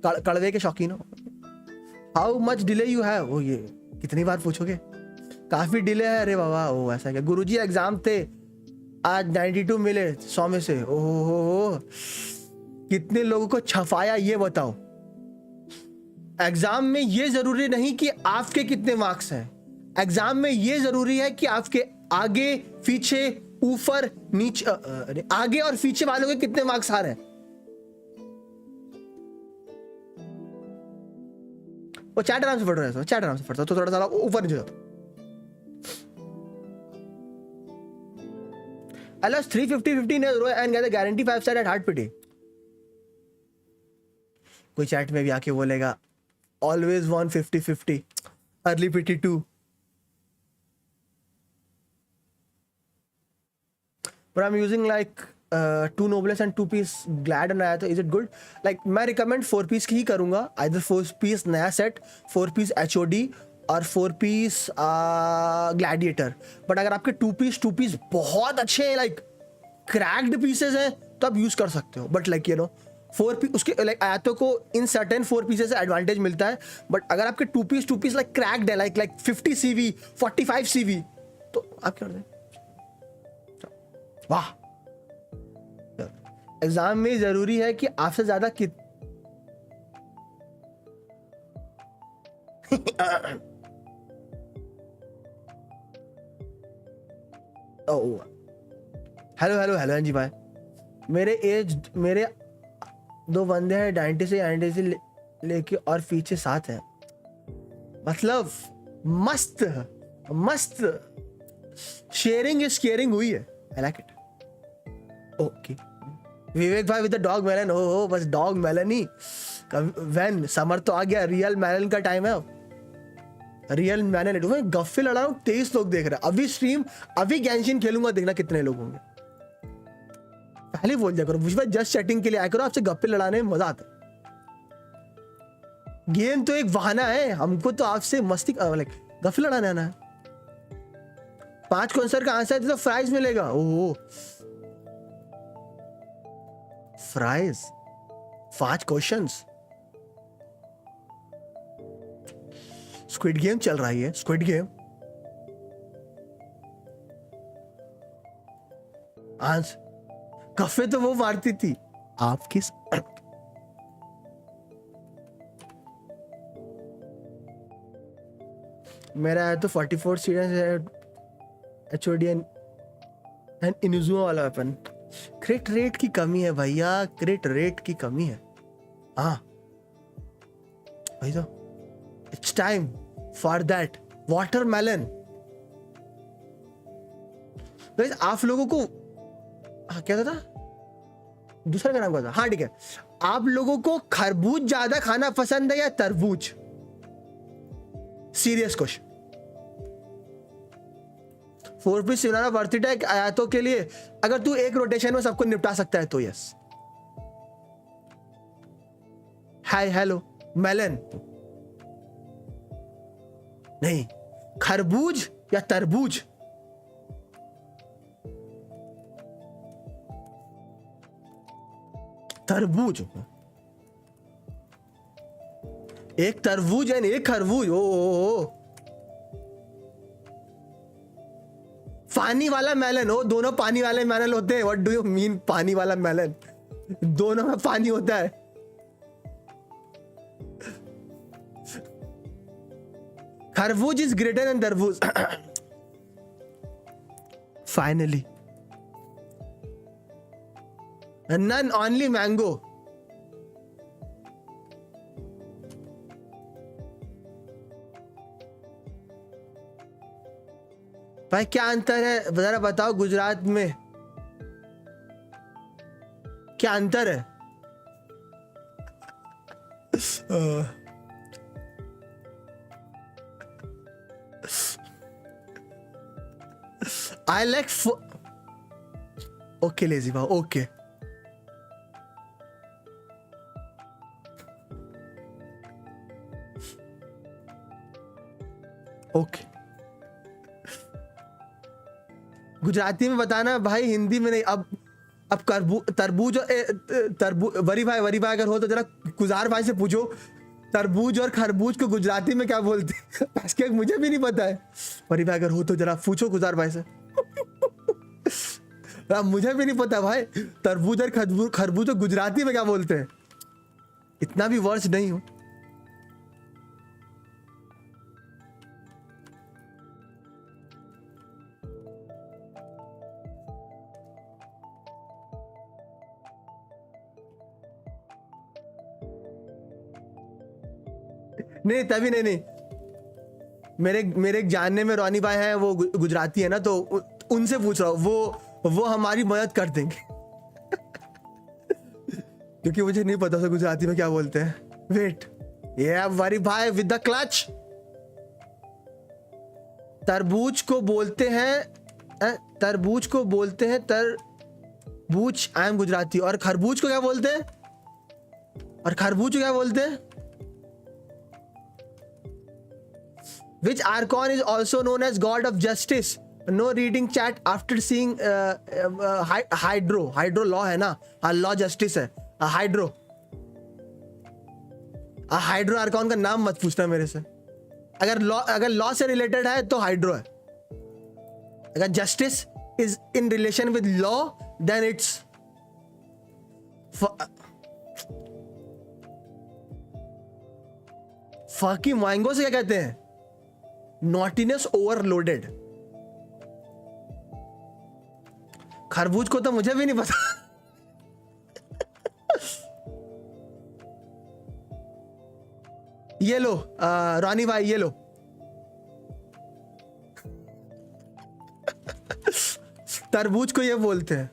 Speaker 1: कड़वे के शौकीन हो। How much delay you have? Oh ये कितनी बार पूछोगे? काफी डिले है। अरे बाबा, ओ ऐसा क्या? गुरुजी एग्जाम थे आज, 92 मिले 100 में से। ओहो, कितने लोगों को छफाया ये बताओ। एग्जाम में ये जरूरी नहीं कि आपके कितने मार्क्स हैं, एग्जाम में ये जरूरी है कि आपके आगे पीछे ऊपर नीचे आगे और पीछे वालों के कितने मार्क्स आ रहे हैं। वो चैट आराम से पढ़ रहे हो, चैट आराम से पढ़ता तो थोड़ा सा ऊपर नीचे जाता। I lost 350 in a row and get a guarantee 5 star at hard pity. कोई चैट में भी आके बोलेगा always won 50-50 early pity 2. But I'm using like 2 noblesse and 2-piece glad and आया तो is it good? Like मैं recommend 4-piece की ही करूँगा, either 4-piece नया set, 4-piece HOD और 4-piece ग्लैडिएटर। बट अगर आपके 2-piece बहुत अच्छे लाइक क्रैक्ड पीसेस हैं तो आप यूज कर सकते हो। But like you no 4-piece उसके लाइक आयतों को इन सर्टेन 4-pieces से एडवांटेज मिलता है। बट अगर आपके 2-piece लाइक क्रैक्ड है लाइक 50 CV 45 CV तो आप क्या करते हैं? वाह, एग्जाम में जरूरी है कि आपसे ज्यादा हेलो हेलो हेलो जी भाई। मेरे 2 बंदे हैं 90 से लेके और पीछे 7 हैं। मतलब मस्त मस्त शेयरिंग इज केयरिंग हुई है। I like it. ओके विवेक भाई विद द डॉग मेलन। हो बस डॉग मेलन ही। वैन समर तो आ गया, रियल मेलन का टाइम है। रियल मैंने गफ्फे लड़ा रहा हूँ, 23 लोग देख रहे हैं अभी स्ट्रीम। अभी गैंशिन खेलूंगा, देखना कितने लोग होंगे। पहले बोल दिया करो भाई जस्ट चैटिंग के लिए आया करो, आपसे गप्पे लड़ाने में मजा आता है। गेम तो एक बहाना है, हमको तो आपसे मस्ती लाइक गप्पे लड़ाने आना है। 5 क्वेश्चन का आंसर तो प्राइज मिलेगा। ओह प्राइज 5 क्वेश्चंस। स्क्विड गेम चल रही है, स्क्विड गेम। आंसर गफ्फे तो वो मारती थी, आप किस मेरा है तो 44 सीरीज है, HOD एंड इनुजुआ वाला वेपन। क्रिट रेट की कमी है भैया, क्रिट रेट की कमी है। हाँ भाई, तो it's time for that watermelon. आप लोगों को, हाँ क्या था, दूसरा का नाम क्या था, हाँ ठीक है, आप लोगों को खरबूज ज्यादा खाना पसंद है या तरबूज? Serious question. 4 पीस सिनारा वर्थ इट है आयातों के लिए? अगर तू एक रोटेशन में सबको निपटा सकता है तो यस। हाय हेलो मेलन, नहीं खरबूज या तरबूज? तरबूज, एक तरबूज है एक खरबूज। ओ पानी वाला मेलन हो, दोनों पानी वाले मेलन होते हैं। व्हाट डू यू मीन पानी वाला मेलन? दोनों में पानी होता है। खरबूज इज ग्रेटर देन तरबूज। Finally none, only mango. भाई क्या अंतर है जरा बताओ, गुजरात में क्या अंतर है? आई लाइक ओके लेजी भाव, ओके ओके। गुजराती में बताना भाई, हिंदी में नहीं। अब तरबूज वरी भाई अगर हो तो जरा गुजार भाई से पूछो तरबूज और खरबूज को गुजराती में क्या बोलते हैं। मुझे भी नहीं पता है। वरी भाई अगर हो तो जरा पूछो गुजार भाई से। मुझे भी नहीं पता भाई, तरबूज और खरबूज को गुजराती में क्या बोलते हैं। इतना भी वर्ष नहीं हूं। नहीं तभी नहीं, मेरे एक जानने में रोनी भाई है, वो गुजराती है ना, तो उनसे पूछ रहा हूँ, वो हमारी मदद कर देंगे। क्योंकि मुझे नहीं पता था गुजराती में क्या बोलते हैं। वेट, ये वरी भाई विद द क्लच। तरबूज को बोलते हैं तरबूज, आई एम गुजराती। और खरबूज को क्या बोलते हैं? Which archon is also known as God of Justice? No reading chat after seeing Hydro law है ना, law justice है, Hydro archon का नाम मत पूछना मेरे से। अगर लॉ से रिलेटेड है तो हाइड्रो है। अगर justice is in relation with law then it's फकी मैंगो से क्या कहते हैं? Naughtiness overloaded. खरबूज को तो मुझे भी नहीं पता। ये लो रानी भाई, ये लो। तरबूज को ये बोलते हैं।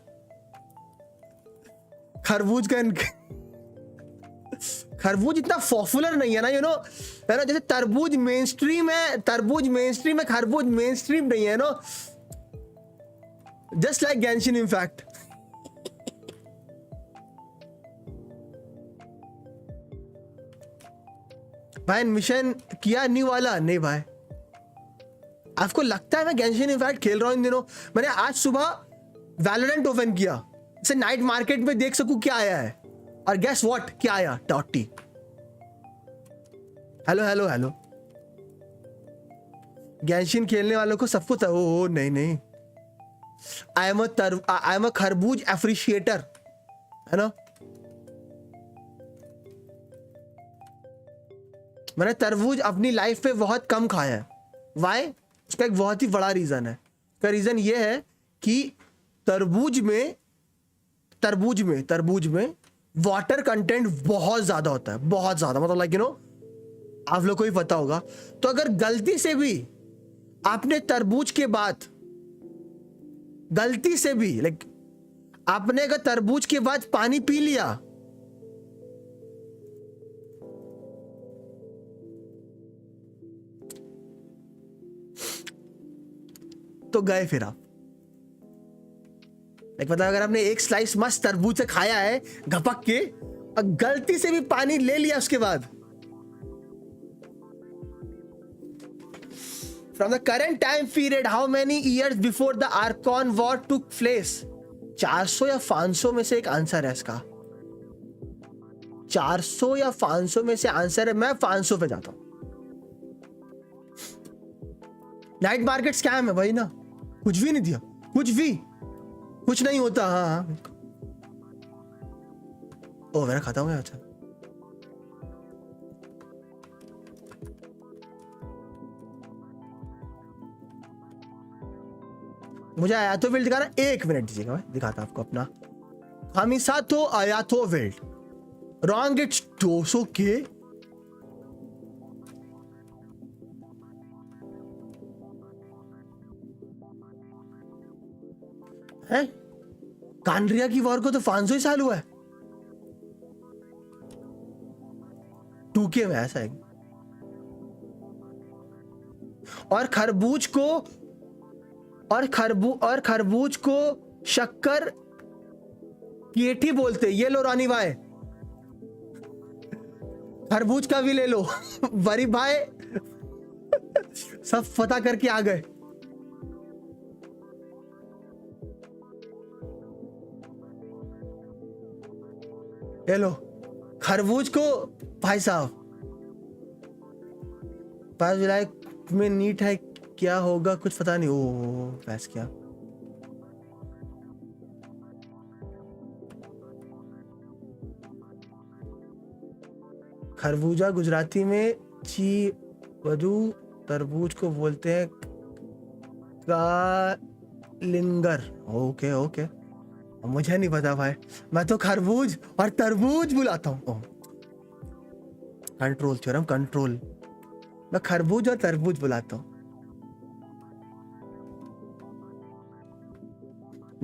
Speaker 1: खरबूज इतना पॉपुलर नहीं है ना, यू नो, जैसे तरबूज मेन स्ट्रीम है, खरबूज मेन स्ट्रीम नहीं है, no, just like Genshin Impact. भाई मिशन किया न्यू वाला? नहीं भाई, आपको लगता है मैं गेंशिन इम्पैक्ट खेल रहा हूं इन दिनों? मैंने आज सुबह वैलोरेंट ओपन किया, इसे नाइट मार्केट में देख सकूं क्या आया है, और गेस व्हाट, क्या आया? टॉटी। हेलो गेंशिन खेलने वालों को सबको ओ नहीं, आई एम अ खरबूज एप्रिशिएटर, है ना। मैंने तरबूज अपनी लाइफ पे बहुत कम खाया है, वाई? उसका एक बहुत ही बड़ा रीजन है। का रीजन ये है कि तरबूज में वाटर कंटेंट बहुत ज्यादा होता है, बहुत ज्यादा, मतलब लाइक आप लोग को भी पता होगा। तो अगर गलती से भी आपने तरबूज के बाद आपने अगर तरबूज के बाद पानी पी लिया तो गए फिर आप। मतलब अगर आपने एक स्लाइस मस्त तरबूज से खाया है घपक के और गलती से भी पानी ले लिया उसके बाद, from the current time period how many years before the Archon war took place? 400 या 500 में से एक आंसर है इसका। 400 या 500 में से आंसर है। मैं 500 पे जाता हूं। नाइट मार्केट स्कैम है भाई ना, कुछ भी नहीं दिया, कुछ नहीं होता। हाँ ओ मेरा खाता हो गया। अच्छा मुझे आयातो विल्ड दिखाना, 1 मिनट दीजिएगा, मैं दिखाता आपको अपना। हमीसातो आयातो विल्ड रॉन्ग, इट्स 200 के। है कानरिया की वॉर को तो 500 ही साल हुआ है। 2K में ऐसा है। और खरबूज को शक्कर केठी बोलते। ये लो रानी भाई, खरबूज का भी ले लो। वरी भाई सब पता करके आ गए। ये लो खरबूज को भाई साहब। 5 जुलाई में नीट है, क्या होगा कुछ पता नहीं। ओ वैस क्या खरबूजा गुजराती में ची वधु, तरबूज को बोलते हैं कालिंगर। ओके मुझे नहीं पता भाई, मैं तो खरबूज और तरबूज बुलाता हूं। कंट्रोल थ्योरम कंट्रोल, मैं खरबूज और तरबूज बुलाता हूं।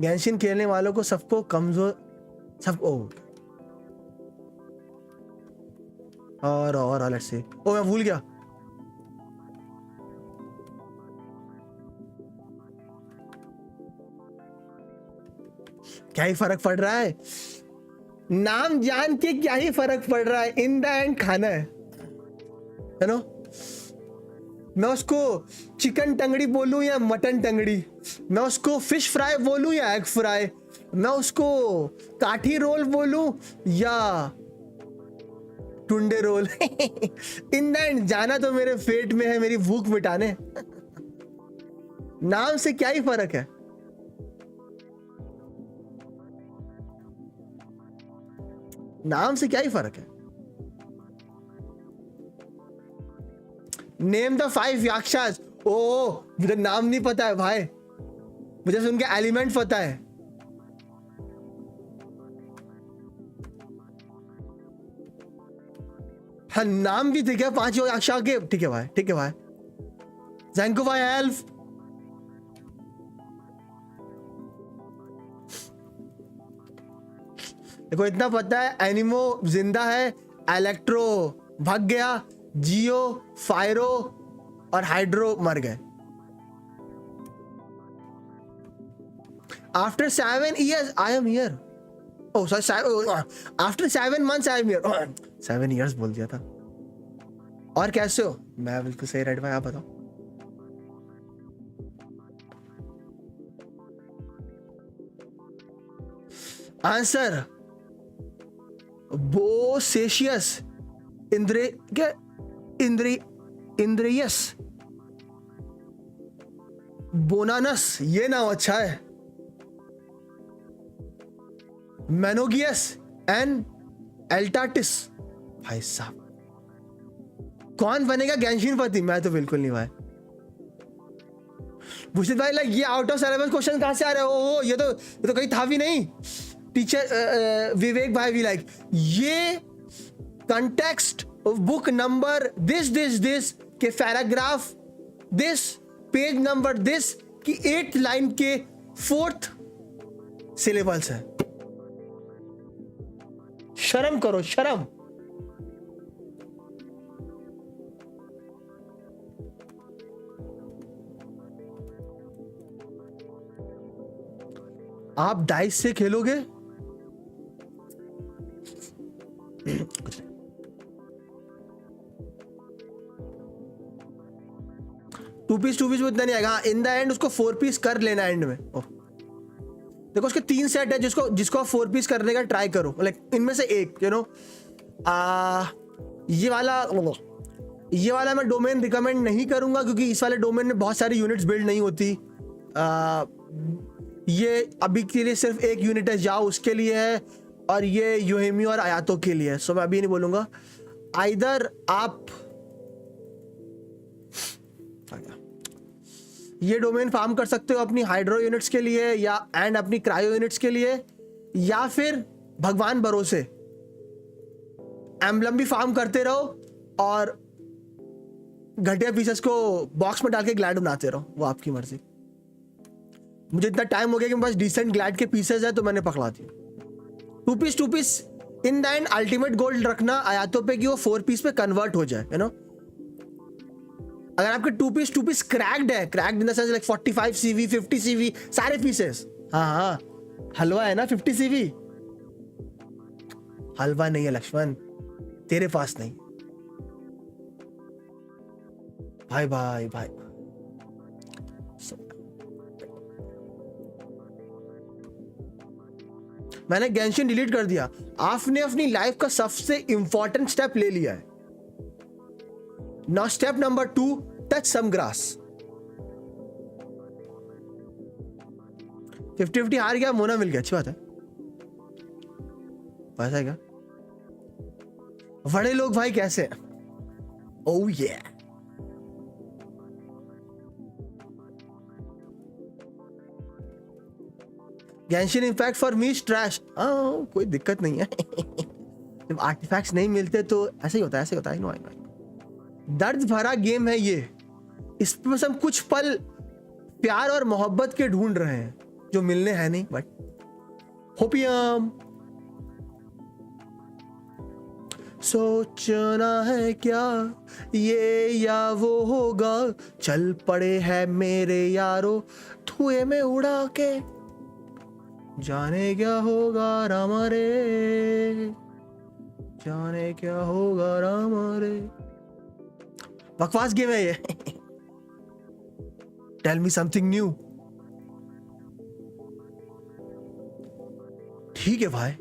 Speaker 1: गेंशिन खेलने वालों को सबको कमजोर और लेट्स सी। ओ मैं भूल गया। क्या ही फर्क पड़ रहा है, नाम जान के क्या ही फर्क पड़ रहा है। इन द एंड खाना है नो। मैं उसको चिकन टंगड़ी बोलूं या मटन टंगड़ी, मैं उसको फिश फ्राई बोलूं या एग फ्राई, मैं उसको काठी रोल बोलूं या Tunday roll. In the end जाना तो मेरे पेट में है, मेरी भूख मिटाने। नाम से क्या ही फर्क है। नाम से क्या ही फर्क है। Name the 5 याक्षास। ओ मुझे नाम नहीं पता है भाई, मुझे सिर्फ उनके एलिमेंट पता है। हाँ नाम भी ठीक है 5 याक्षा के। ठीक है भाई जैंको भाई हेल्प। देखो इतना पता है, एनिमो जिंदा है, इलेक्ट्रो भाग गया, जियो, फायरो और हाइड्रो मर गए। After 7 years I am here. Oh sorry, after 7 months I am here. 7 years बोल दिया था। और कैसे हो? मैं बिल्कुल सही रेड भाई, आप बताओ। आंसर बोसेशियस इंद्रियस बोनानस, ये नाम अच्छा है। मेनोगियस एंड एल्टाटिस। भाई साहब कौन बनेगा गेंशिन पति? मैं तो बिल्कुल नहीं भाई, भूषित भाई लाइक ये आउट ऑफ सिलेबस क्वेश्चन कहाँ से आ रहे हो? ओ ये तो कहीं था भी नहीं। टीचर विवेक भाई भी लाइक ये कंटेक्स्ट बुक नंबर दिस के paragraph this page number this की 8th लाइन के 4th सिलेबस है। शर्म करो शर्म। आप डाइस से खेलोगे? टू पीस में इतना नहीं आएगा। इन द एंड उसको 4 पीस कर लेना एंड में। देखो उसके 3 सेट है जिसको आप 4 पीस करने का ट्राई करो। लाइक इनमें से एक ये वाला मैं डोमेन रिकमेंड नहीं करूंगा क्योंकि इस वाले डोमेन में बहुत सारी यूनिट्स बिल्ड नहीं होती। ये अभी के लिए सिर्फ एक यूनिट है, जाओ उसके लिए है, और ये यूहेमी और आयातों के लिए है। सो मैं अभी नहीं बोलूंगा। आइदर आप ये डोमेन फार्म कर सकते हो अपनी हाइड्रो यूनिट्स के लिए या एंड अपनी क्रायो यूनिट्स के लिए, या फिर भगवान भरोसे एम्बलम भी फार्म करते रहो और घटिया पीसेस को बॉक्स में डाल के ग्लैड बनाते रहो। वो आपकी मर्जी। मुझे इतना टाइम हो गया कि मेरे पास डिसेंट ग्लैड के पीसेस है तो मैंने पकड़ा दिया। Two piece in the end ultimate goal रखना आयातों पे कि वो 4 पीस पे कन्वर्ट हो जाए। अगर आपके two piece cracked in the sense like 45 CV 50 CV सारे पीसेस, हाँ हलवा है ना 50 CV। हलवा नहीं है लक्ष्मण, तेरे पास नहीं। भाई मैंने गेंशिन डिलीट कर दिया। आपने अपनी लाइफ का सबसे इंपॉर्टेंट स्टेप ले लिया है। नाउ स्टेप नंबर 2, टच सम ग्रास। 50-50 हार गया, मोना मिल गया, अच्छी बात है। ऐसा है क्या? बड़े लोग भाई कैसे? ओह ये Genshin impact for me trash. कोई दिक्कत नहीं है। जब आर्टिफैक्ट्स नहीं मिलते तो ऐसे ही होता है। नो दर्द भरा गेम है ये। इस पर बस हम कुछ पल प्यार और मोहब्बत के ढूंढ रहे हैं जो मिलने हैं नहीं। बट होपियम सोचना है क्या ये या वो होगा, चल पड़े हैं मेरे यारो धुएं में उड़ा के, जाने क्या होगा रामा रे, जाने क्या होगा रामा रे। बकवास गेम है ये। Tell me something new. ठीक है भाई,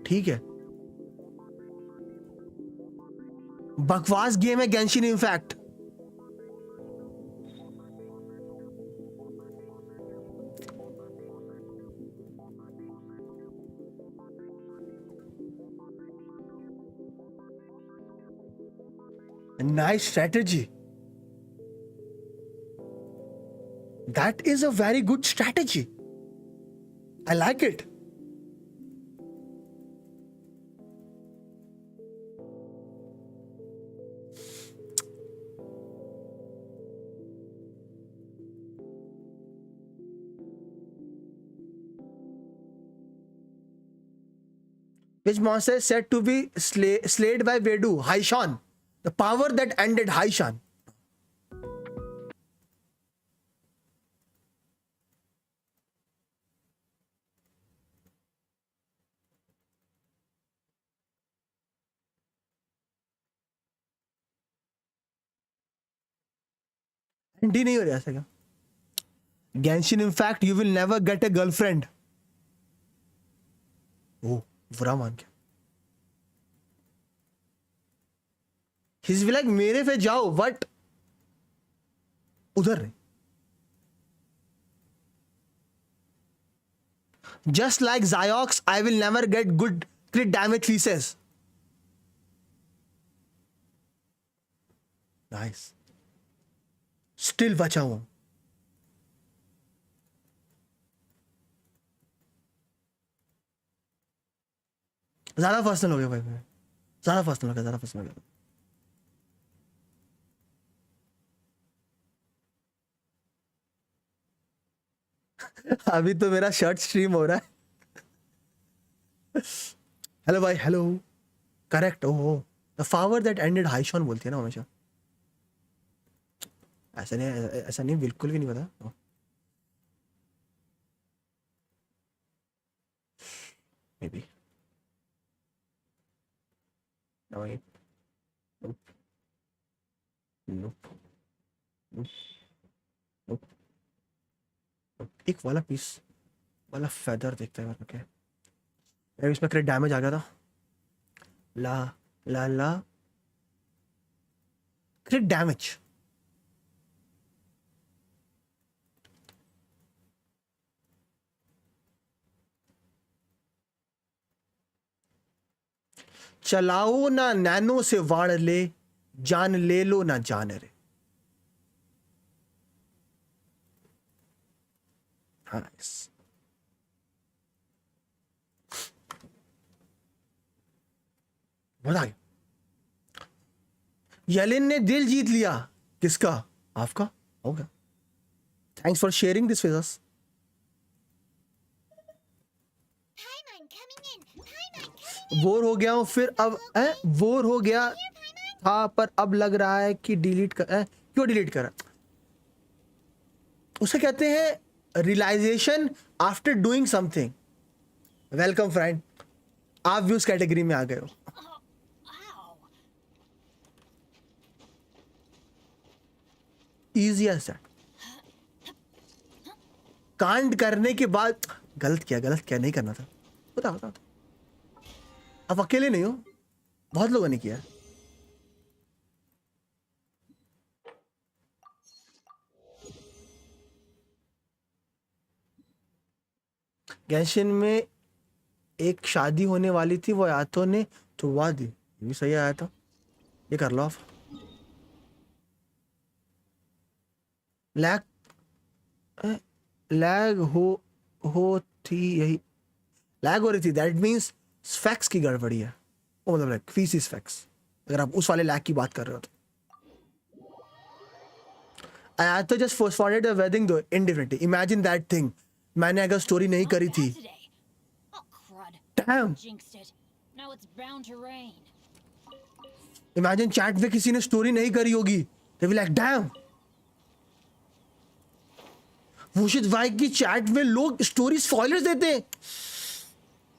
Speaker 1: ठीक है। बकवास गेम है Genshin Impact. Nice strategy. That is a very good strategy. I like it. Which monster is said to be slayed by Vedu? Haishan. The power that ended Haishan. Hindi नहीं हो रहा ऐसा क्या? Genshin impact you will never get a girlfriend. Oh, बुरा मान के। He's like मेरे पे जाओ, बट उधर नहीं। Just like Ziox, I will never get good crit damage pieces. Nice. Still बचा हूं। ज्यादा पर्सनल हो गया भाई, ज्यादा पर्सनल हो गया, ज्यादा पर्सनल हो गया। अभी तो मेरा शर्ट स्ट्रीम हो रहा है। Hello bhai, hello. Correct. Oh, the flower that ended हाइशॉन बोलती है ना हमेशा। ऐसा नहीं, ऐसा नहीं, बिल्कुल भी नहीं पता। May be. एक वाला पीस वाला फेदर देखता है मेरे को, क्या इसमें क्रिट डैमेज आ गया था। ला ला ला क्रिट डैमेज। चलाओ ना नैनो से वाड़ ले, जान ले लो ना जान रे। हाँ, मजा आ गया। यलिन ने दिल जीत लिया। किसका? आपका? हो गया। Thanks for sharing this with us. Bore हो गया हूं फिर अब बोर हो गया था, पर अब लग रहा है कि डिलीट कर। क्यों डिलीट करा? उसे कहते हैं realization after doing something. Welcome friend, आप भी उस कैटेगरी में आ गए हो। Easy as that. कांड करने के बाद गलत किया, गलत किया, नहीं करना था। बता बता, आप अकेले नहीं हो, बहुत लोगों ने किया। गैशिन में एक शादी होने वाली थी, वो आयातों ने छुड़वा दी। ये भी सही आया था, ये कर लो आप। लैग लैग हो थी, यही लैग हो रही थी। दैट मीन्स स्पेक्स की गड़बड़ी है। वो मतलब लाइक फीसी स्पेक्स, अगर आप उस वाले लैग की बात कर रहे हो तो। आयातो जस्ट पोस्टपोन्ड द वेडिंग दो इंडिफरेंटली। इमेजिन दैट थिंग, मैंने अगर स्टोरी नहीं करी थी। डैम, इमेजिन चैट में किसी ने स्टोरी नहीं करी होगी, दे विल लाइक डैम। भूषित भाई की चैट में लोग स्टोरी स्पॉयलर्स देते हैं।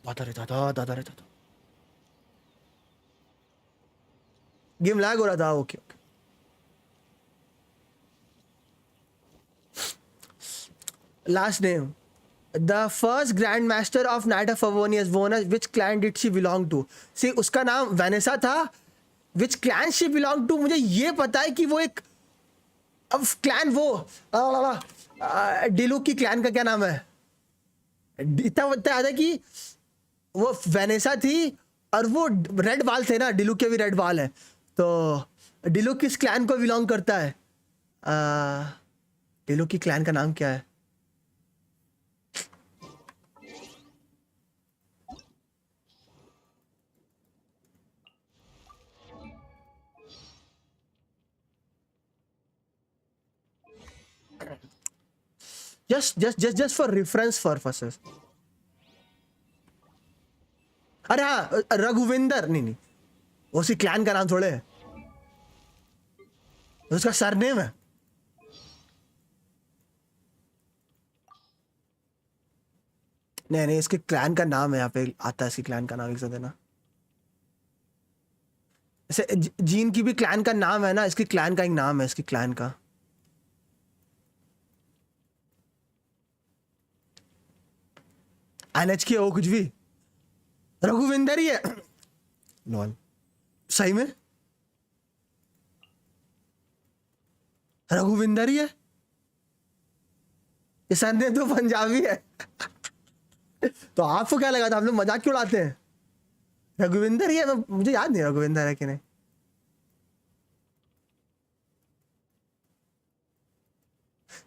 Speaker 1: दादा रे दादा, दादा रे दादा। गेम लैग हो रहा था। Okay okay. Last name, the first grand master of knight of Favonius वोनस, which clan did she belong to? See, उसका नाम वेनेसा था। Which clan she belong to, मुझे ये पता है कि वो एक, अब क्लैन वो डिलू की क्लैन का क्या नाम है, इतना याद है कि वो वेनेसा थी और वो रेड बाल थे ना, डिलू के भी रेड बाल है। तो डिलू किस क्लैन को बिलोंग करता है? डिलू की क्लैन का नाम क्या है? just for reference purposes. अरे हाँ, रघुविंदर। नहीं, उसी क्लैन का नाम थोड़े है, उसका सरनेम है। नहीं, इसके क्लैन का नाम है, यहाँ पे आता है, इसकी क्लैन का नाम लिख सकते ना। ऐसे जीन की भी क्लैन का नाम है ना, इसकी क्लैन का एक नाम है, इसकी क्लैन का। NHK हो कुछ भी, रघुविंदर ही है। लॉल, सही में रघुविंदर ही है। ये सरनेम तो पंजाबी है। तो आपको क्या लगा था, हम लोग मजाक क्यों उड़ाते हैं? रघुविंदर ही है, मुझे याद नहीं रघुविंदर है कि नहीं।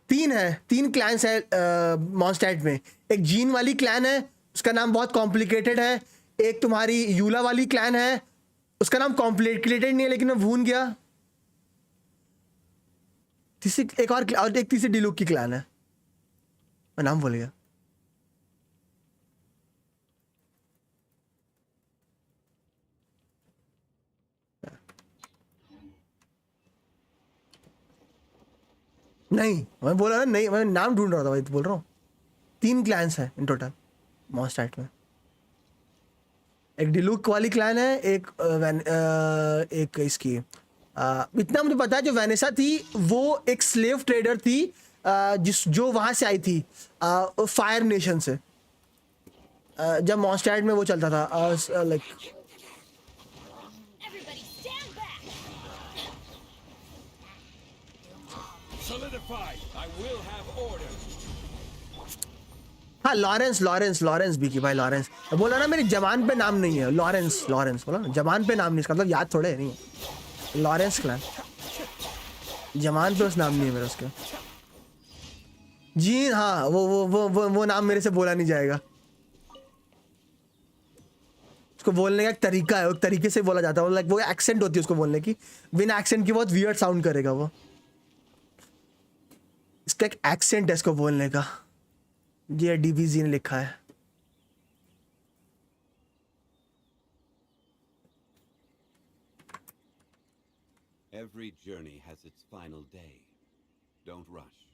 Speaker 1: तीन क्लैन्स है मॉन्स्टैट में। एक जीन वाली क्लैन है, उसका नाम बहुत कॉम्प्लिकेटेड है। एक तुम्हारी यूला वाली क्लैन है, उसका नाम कॉम्प्लिकेटेड नहीं है लेकिन मैं भूल गया। तीसरी एक और एक तीसरी डिलुक की क्लैन है, मैं नाम भूल गया। नहीं मैं बोला ना, नहीं मैं नाम ढूंढ रहा था भाई, तो बोल रहा हूँ 3 क्लैंस हैं इन टोटल मॉन्स्टैट में। एक डिलुक वाली क्लैन है, एक इसकी इतना मुझे पता है, जो वेनेसा थी वो एक स्लेव ट्रेडर थी, जो वहां से आई थी फायर नेशन से, जब मॉन्स्टैट में वो चलता था लाइक। हाँ लॉरेंस भी की भाई, लॉरेंस बोला ना, मेरी जबान पे नाम नहीं है। लॉरेंस बोला ना, जबान पे नाम नहीं, इसका मतलब याद थोड़े नहीं है। लॉरेंस क्लैन जबान पे उस नाम नहीं है मेरा उसका जी। हाँ वो नाम मेरे से बोला नहीं जाएगा, उसको बोलने का एक तरीका है, एक तरीके से बोला जाता है, लाइक वो एक्सेंट होती है उसको बोलने की, बिना एक्सेंट की बहुत वियर्ड साउंड करेगा वो, इसका एक एक्सेंट है इसको बोलने का। ये डीबीजी ने लिखा है।
Speaker 2: Every journey has its final day. Don't rush.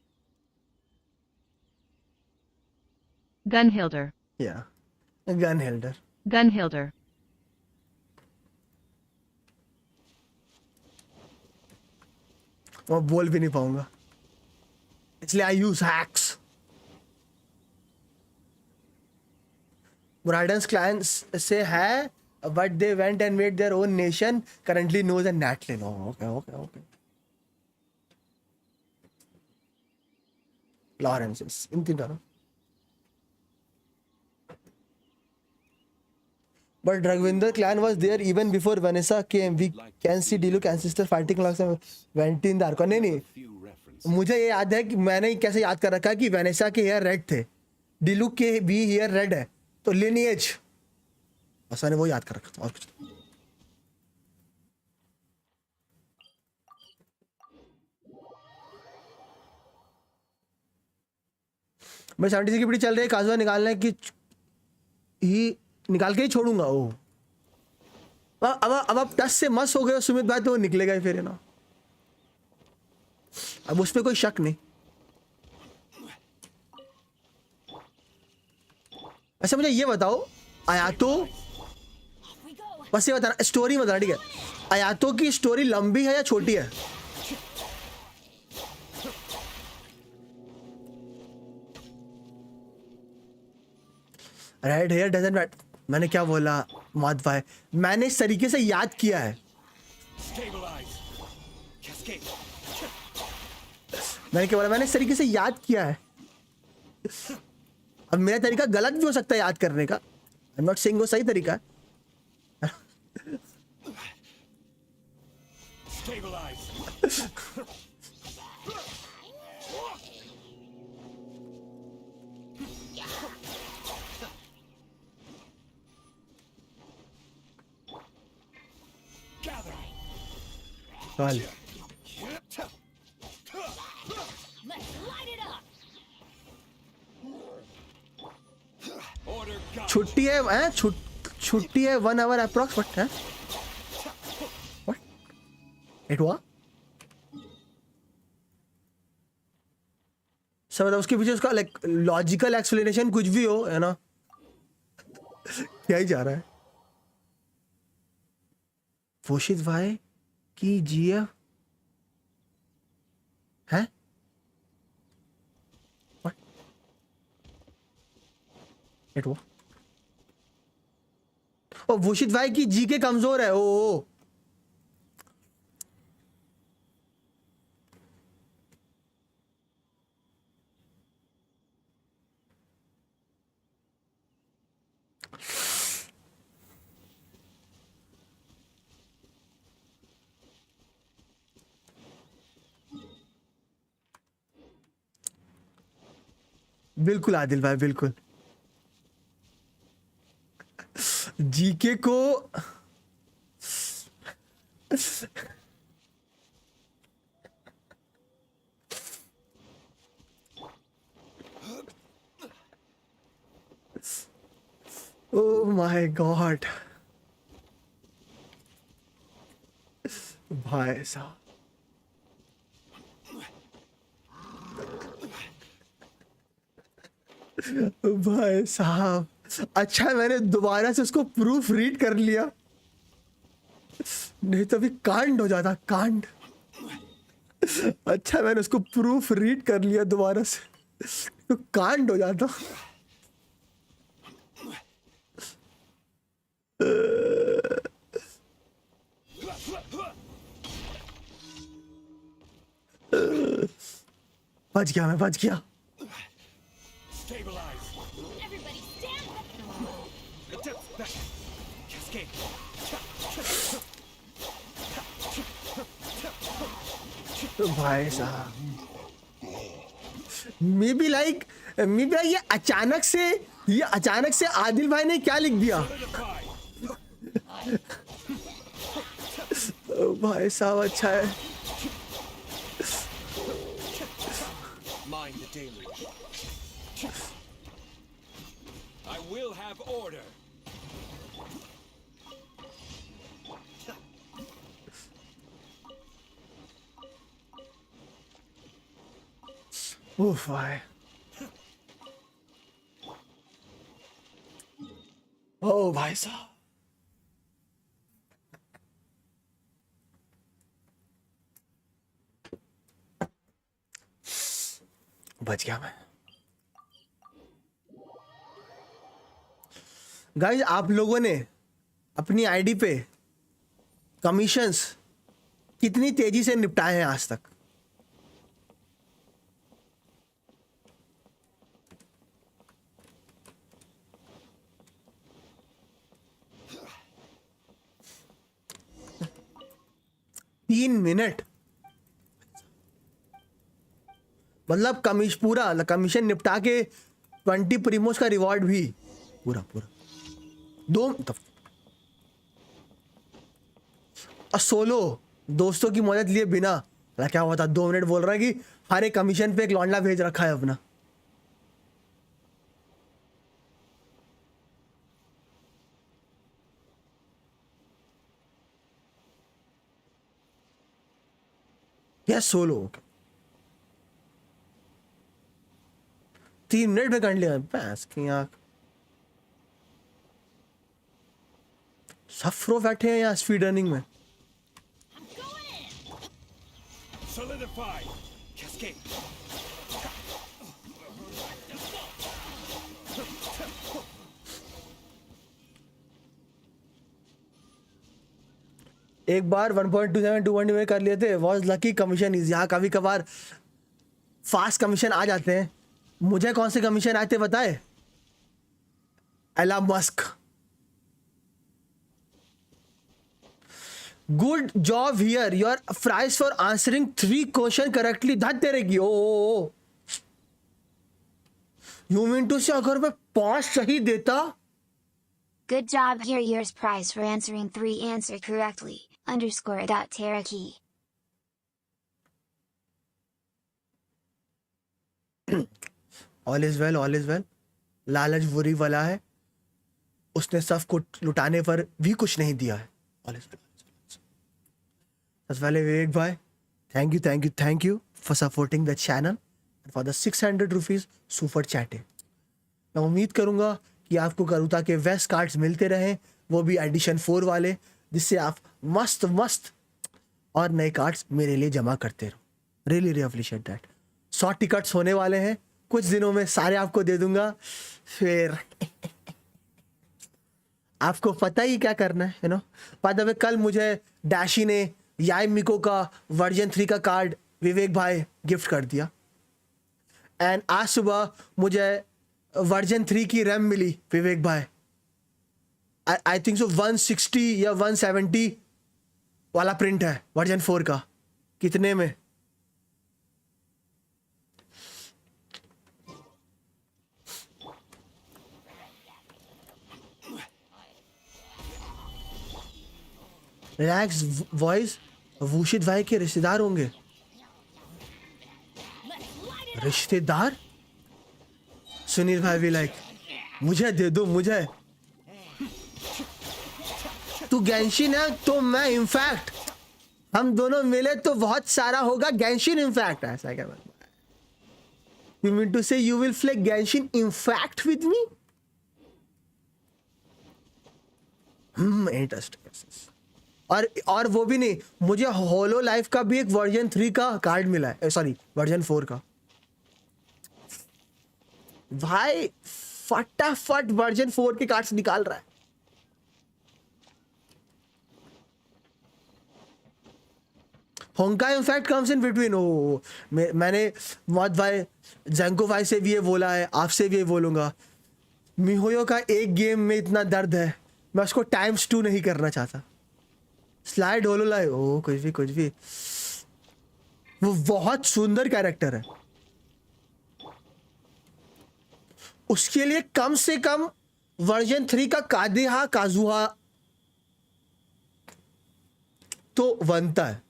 Speaker 3: Gunhilder.
Speaker 1: Yeah, Gunhilder.
Speaker 3: Gunhilder.
Speaker 1: मैं बोल भी नहीं पाऊंगा, इसलिए आई यूज हैक्स। ब्राइडन्स क्लाइंट्स से है, but they went and made their own nation, currently knows and नैटलिन। ओके लॉरेंस इन तीनों। But Raghuvinder clan was there even before Vanessa came. We can see Diluc ancestor fighting alongside went in the Archon. नहीं मुझे ये याद है कि मैंने कैसे याद कर रखा है कि वेनेसा के हेयर रेड थे, डिलुक के भी हेयर रेड है, तो लिनिएज बस मैंने वो याद कर रखा था और कुछ। मैं 76 की पीढ़ी चल रही है, काजुआ निकालने की ही निकाल के ही छोड़ूंगा। ओ अब आप 10 से मस हो गए सुमित भाई, तो वो निकलेगा ही फिर, है ना, अब उस पर कोई शक नहीं। अच्छा मुझे ये बताओ, आयातो, बस ये बताना, स्टोरी बताना, ठीक है, आयातो की स्टोरी लंबी है या छोटी है? Red hair doesn't matter. मैंने क्या बोला मौत भाई, मैंने इस तरीके से याद किया है, मैंने क्या बोला, मैंने इस तरीके से याद किया है। अब मेरा तरीका गलत भी हो सकता है याद करने का, आई एम नॉट सेइंग वो सही तरीका है। चल छुट्टी है, छुट्टी है 1 आवर अप्रॉक्स। व्हाट है, व्हाट इट हुआ सब, मतलब उसके पीछे उसका लाइक लॉजिकल एक्सप्लेनेशन कुछ भी हो, है ना, क्या ही जा रहा है। पोषित भाई की जीएफ है, व्हाट इट हुआ। ओ भूषित भाई की जी के कमजोर है। ओ बिल्कुल आदिल भाई, बिल्कुल लड़के को ओह माय गॉड भाई साहब, भाई साहब, अच्छा मैंने दोबारा से उसको प्रूफ रीड कर लिया, नहीं तो अभी कांड हो जाता, कांड। अच्छा मैंने उसको प्रूफ रीड कर लिया दोबारा से, तो कांड हो जाता। बच गया, मैं बच गया। भाई साहब, मे बी लाइक ये अचानक से आदिल भाई ने क्या लिख दिया। भाई साहब अच्छा है।
Speaker 2: I will have order.
Speaker 1: Oof, भाई। ओ भाई साहब, बच गया मैं। गाइस, आप लोगों ने अपनी आईडी पे कमीशंस कितनी तेजी से निपटाए हैं आज तक? तीन मिनट, मतलब पूरा कमीशन निपटा के 20 प्रीमोस का रिवॉर्ड भी पूरा दो, मतलब और सोलो दोस्तों की मदद लिए बिना, क्या हुआ था, 2 मिनट बोल रहा है कि हर एक कमीशन पे एक लौंडा भेज रखा है अपना। यस सोलो 3 मिनट में कर लिया। भैंस की आंख, सब फ्रो बैठे हैं यहाँ स्पीड रनिंग में।
Speaker 2: Solidify. Cascade.
Speaker 1: एक बार 1.27 2.2 में कर लिए थे, वॉज लकी। कमीशन इज, यहाँ कभी कभार फास्ट कमीशन आ जाते हैं। मुझे कौन से कमीशन आए थे बताए? Elon Musk. Good job here, your prize for answering 3 question correctly. धत तेरे की, ओ यू मीन टू से अगर मैं 5 सही देता?
Speaker 3: Good job here, yours prize for answering 3 answer correctly, underscore dot Teraki.
Speaker 1: All is well, all is well. लालच बुरी वाला है, उसने सब को लुटाने पर भी कुछ नहीं दिया है। All is well. सबसे पहले Vivek bhai, thank you for supporting the channel, for the 600 rupees super चैटे। मैं उम्मीद करूंगा कि आपको करूता के वेस्ट कार्ड्स मिलते रहें, वो भी एडिशन 4 वाले, जिससे आप मस्त और नए कार्ड्स मेरे लिए जमा करते रहो। Really appreciate that. 100 टिकट्स होने वाले हैं कुछ दिनों में, सारे आपको दे दूंगा। फिर आपको पता ही क्या करना है, बाय द वे, कल मुझे डैशी ने याई मिको का वर्जन 3 का कार्ड विवेक भाई गिफ्ट कर दिया, एंड आज सुबह मुझे वर्जन 3 की रैम मिली विवेक भाई। आई थिंक सो 160 या 170 वाला प्रिंट है वर्जन 4 का। कितने में? रिलैक्स वॉइस भूषित भाई के रिश्तेदार होंगे। रिश्तेदार? सुनील भाई भी लाइक मुझे दे दो मुझे। तू गेंशिन है तो मैं इनफैक्ट, हम दोनों मिले तो बहुत सारा होगा गेंशिन इनफैक्ट। ऐसा क्या मतलब? You mean to say you will play Genshin Impact with me? Interesting। और वो भी नहीं, मुझे होलो लाइफ का भी एक वर्जन 3 का कार्ड मिला है, सॉरी वर्जन 4 का। भाई फटाफट वर्जन 4 के कार्ड्स निकाल रहा है। होंका इनफैक्ट कम्स इन बिटवीन। ओ मैंने मौत भाई जैंको भाई से भी ये बोला है, आपसे भी ये बोलूंगा। मिहोयो का एक गेम में इतना दर्द है, मैं उसको टाइम्स 2 नहीं करना चाहता। स्लाइड होलो लाइव, ओ कुछ भी वो बहुत सुंदर कैरेक्टर है। उसके लिए कम से कम वर्जन 3 का कादेहा काजुहा तो बनता है।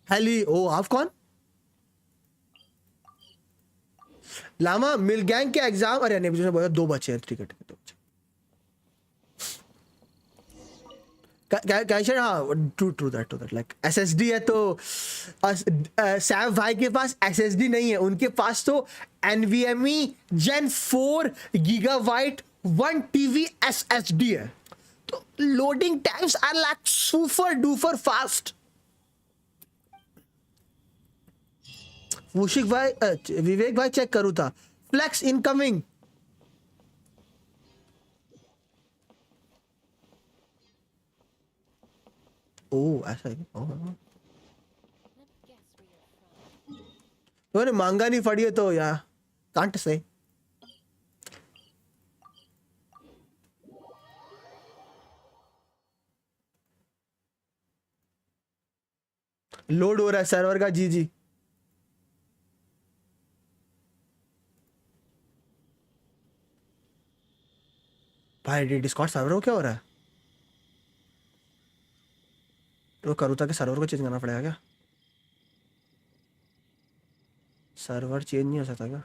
Speaker 1: हेली ओ आप कौन? लामा मिल गैंग के एग्जाम, अरे नहीं मुझे बोला 2 बच्चे हैं, टिकट 2 बच्चे। कैंशन हाँ ट्रू दैट लाइक एसएसडी है तो सैफ भाई के पास एसएसडी नहीं है, उनके पास तो NVMe Gen 4 gigabyte 1 TB SSD है। तो loading times are like super duper fast. Mushik bhai Vivek भाई चेक करूँ था, फ्लेक्स इनकमिंग। ओह ऐसा है। तो मांगा नहीं पड़ी है तो या कांट से लोड हो रहा है सर्वर का। जी भाई डिस्कॉर्ड सर्वर को क्या हो रहा है? तो करूँ था कि सर्वर को चेंज करना पड़ेगा क्या? सर्वर चेंज नहीं हो सकता क्या?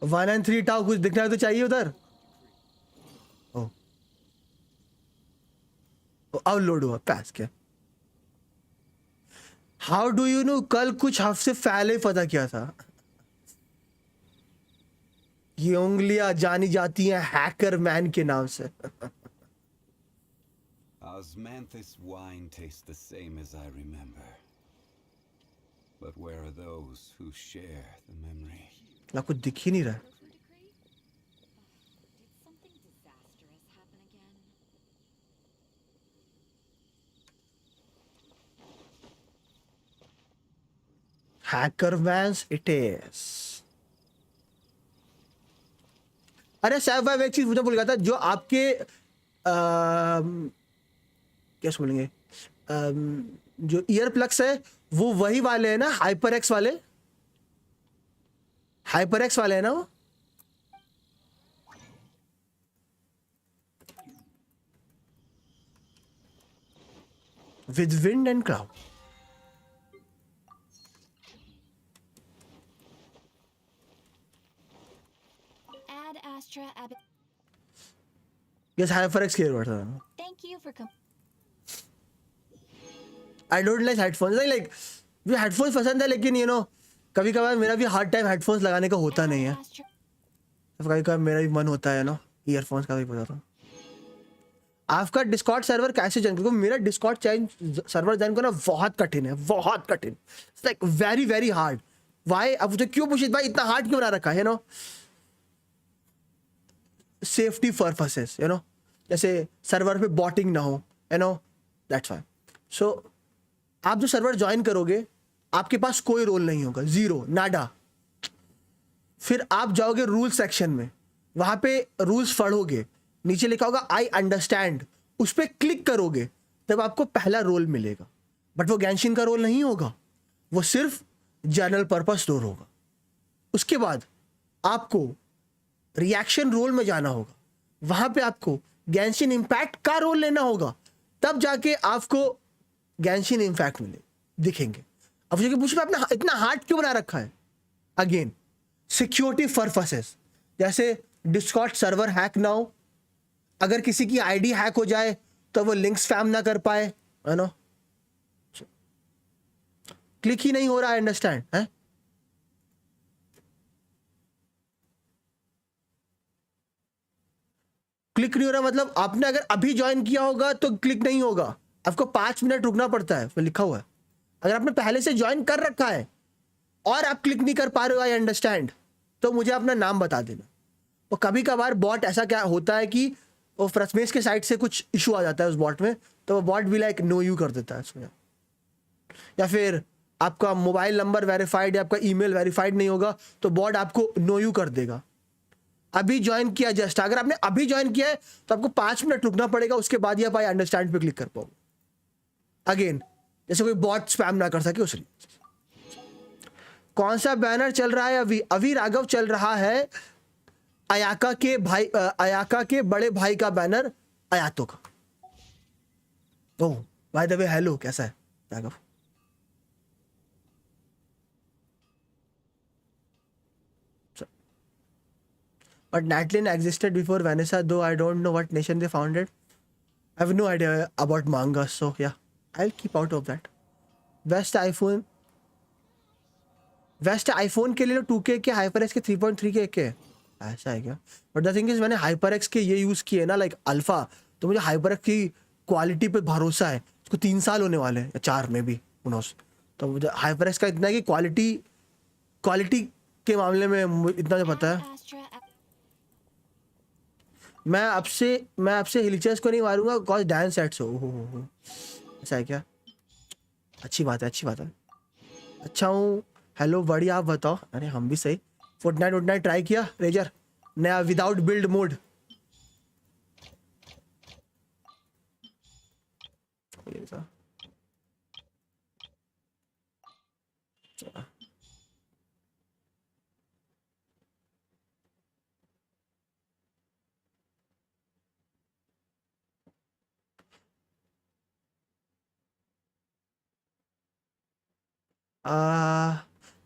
Speaker 1: वन एंड 3 टाउ कुछ दिखना तो चाहिए उधर। ओ अब लोड हुआ पैस क्या? How do you know? कल कुछ हफ्ते पहले पता किया था। ये उंगलियां जानी जाती हैं हैकर मैन के नाम से।
Speaker 2: Osmanthus wine tastes the same as I remember. But where are those who share the memory?
Speaker 1: ना कुछ दिख ही नहीं रहा। Hacker mans it is. अरे सैफ भाई एक चीज मुझे भूल गया था, जो आपके क्या बोलेंगे जो ईयर प्लग्स है वो वही वाले हैं ना, HyperX वाले? HyperX वाले है ना वो? With wind and cloud. Yes, HyperX clear word था।
Speaker 3: Thank you for
Speaker 1: I don't like headphones. Like मुझे हेडफोन्स पसंद है, लेकिन यू नो कभी कभार मेरा भी हार्ड टाइम हेडफोन्स लगाने का होता नहीं है। कभी कभार मेरा भी मन होता है ना ईयरफोन्स का भी बता रहा हूँ। आपका डिस्कॉर्ड सर्वर कैसे ज्वाइन? क्योंकि मेरा डिस्कॉर्ड सर्वर ज्वाइन करना बहुत कठिन है, बहुत कठिन। It's like very very hard. Why? अब मुझे क्यों पूछित भाई इतना हार्ड क्यों बना रखा है? No safety purposes, you know, जैसे सर्वर पे बॉटिंग ना हो, you know, that's why. So आप जो सर्वर ज्वाइन करोगे आपके पास कोई रोल नहीं होगा, जीरो नाडा। फिर आप जाओगे रूल सेक्शन में, वहां पे रूल्स पढ़ोगे, नीचे लिखा होगा आई अंडरस्टैंड, उस पर क्लिक करोगे तब आपको पहला रोल मिलेगा। बट वो गैंशिन का रोल नहीं होगा, वो सिर्फ जनरल पर्पस रोल होगा। उसके बाद आपको रिएक्शन रोल में जाना होगा, वहां पे आपको गैंशिन इम्पैक्ट का रोल लेना होगा, तब जाके आपको गैंशिन इम्पैक्ट मिले दिखेंगे। अब जो पूछ आपने इतना हार्ड क्यों बना रखा है? अगेन सिक्योरिटी पर्पसेस, जैसे डिस्कॉर्ड सर्वर हैक ना हो, अगर किसी की आईडी हैक हो जाए तो वो लिंक स्पैम ना कर पाए, है ना? क्लिक ही नहीं हो रहा है, अंडरस्टैंड है? क्लिक नहीं हो रहा मतलब आपने अगर अभी ज्वाइन किया होगा तो क्लिक नहीं होगा, आपको 5 मिनट रुकना पड़ता है, फिर लिखा हुआ है। अगर आपने पहले से ज्वाइन कर रखा है और आप क्लिक नहीं कर पा रहे हो, आई अंडरस्टैंड, तो मुझे अपना नाम बता देना। और कभी कभार बॉट ऐसा क्या होता है कि वो फ्रस्मेस के साइड से कुछ इशू आ जाता है उस बॉट में, तो वो बॉट भी लाइक नो यू कर देता है उसमें। या फिर आपका मोबाइल नंबर वेरीफाइड या आपका ईमेल वेरीफाइड नहीं होगा तो बॉट आपको नो यू कर देगा। अभी ज्वाइन किया जस्ट, अगर आपने अभी ज्वाइन किया है तो आपको 5 मिनट रुकना पड़ेगा, उसके बाद ही आप आई अंडरस्टैंड पे क्लिक कर पाओगे। अगेन जैसे कोई बॉट स्पैम ना कर सके उस लिए। कौन सा बैनर चल रहा है अभी? अभी राघव चल रहा है अयाका के भाई, अयाका के बड़े भाई का बैनर, अयातो का। ओह बाय द वे हेलो, कैसा है Raghav? But Natlin existed before Vanessa, though I don't know what nation they founded. I have no idea about manga, so yeah, I'll keep out of that. Best iPhone के लिए 2K के HyperX के 3.3 के ऐसा है क्या? बट द थिंग इज मैंने HyperX के ये यूज़ किए ना लाइक अल्फा, तो मुझे HyperX की क्वालिटी पे भरोसा है। इसको 3 साल होने वाले हैं, 4 में भी उनोस, तो मुझे HyperX का इतना है कि क्वालिटी के मामले में इतना जो पता है। मैं आपसे हिलचर्स को नहीं मारूंगा कॉज डांस सेट्स हो। ऐसा है क्या? अच्छी बात है। अच्छा हूँ, हेलो बढ़िया, आप बताओ। अरे हम भी सही। फोर्टनाइट ट्राई किया रेजर नया without build mode?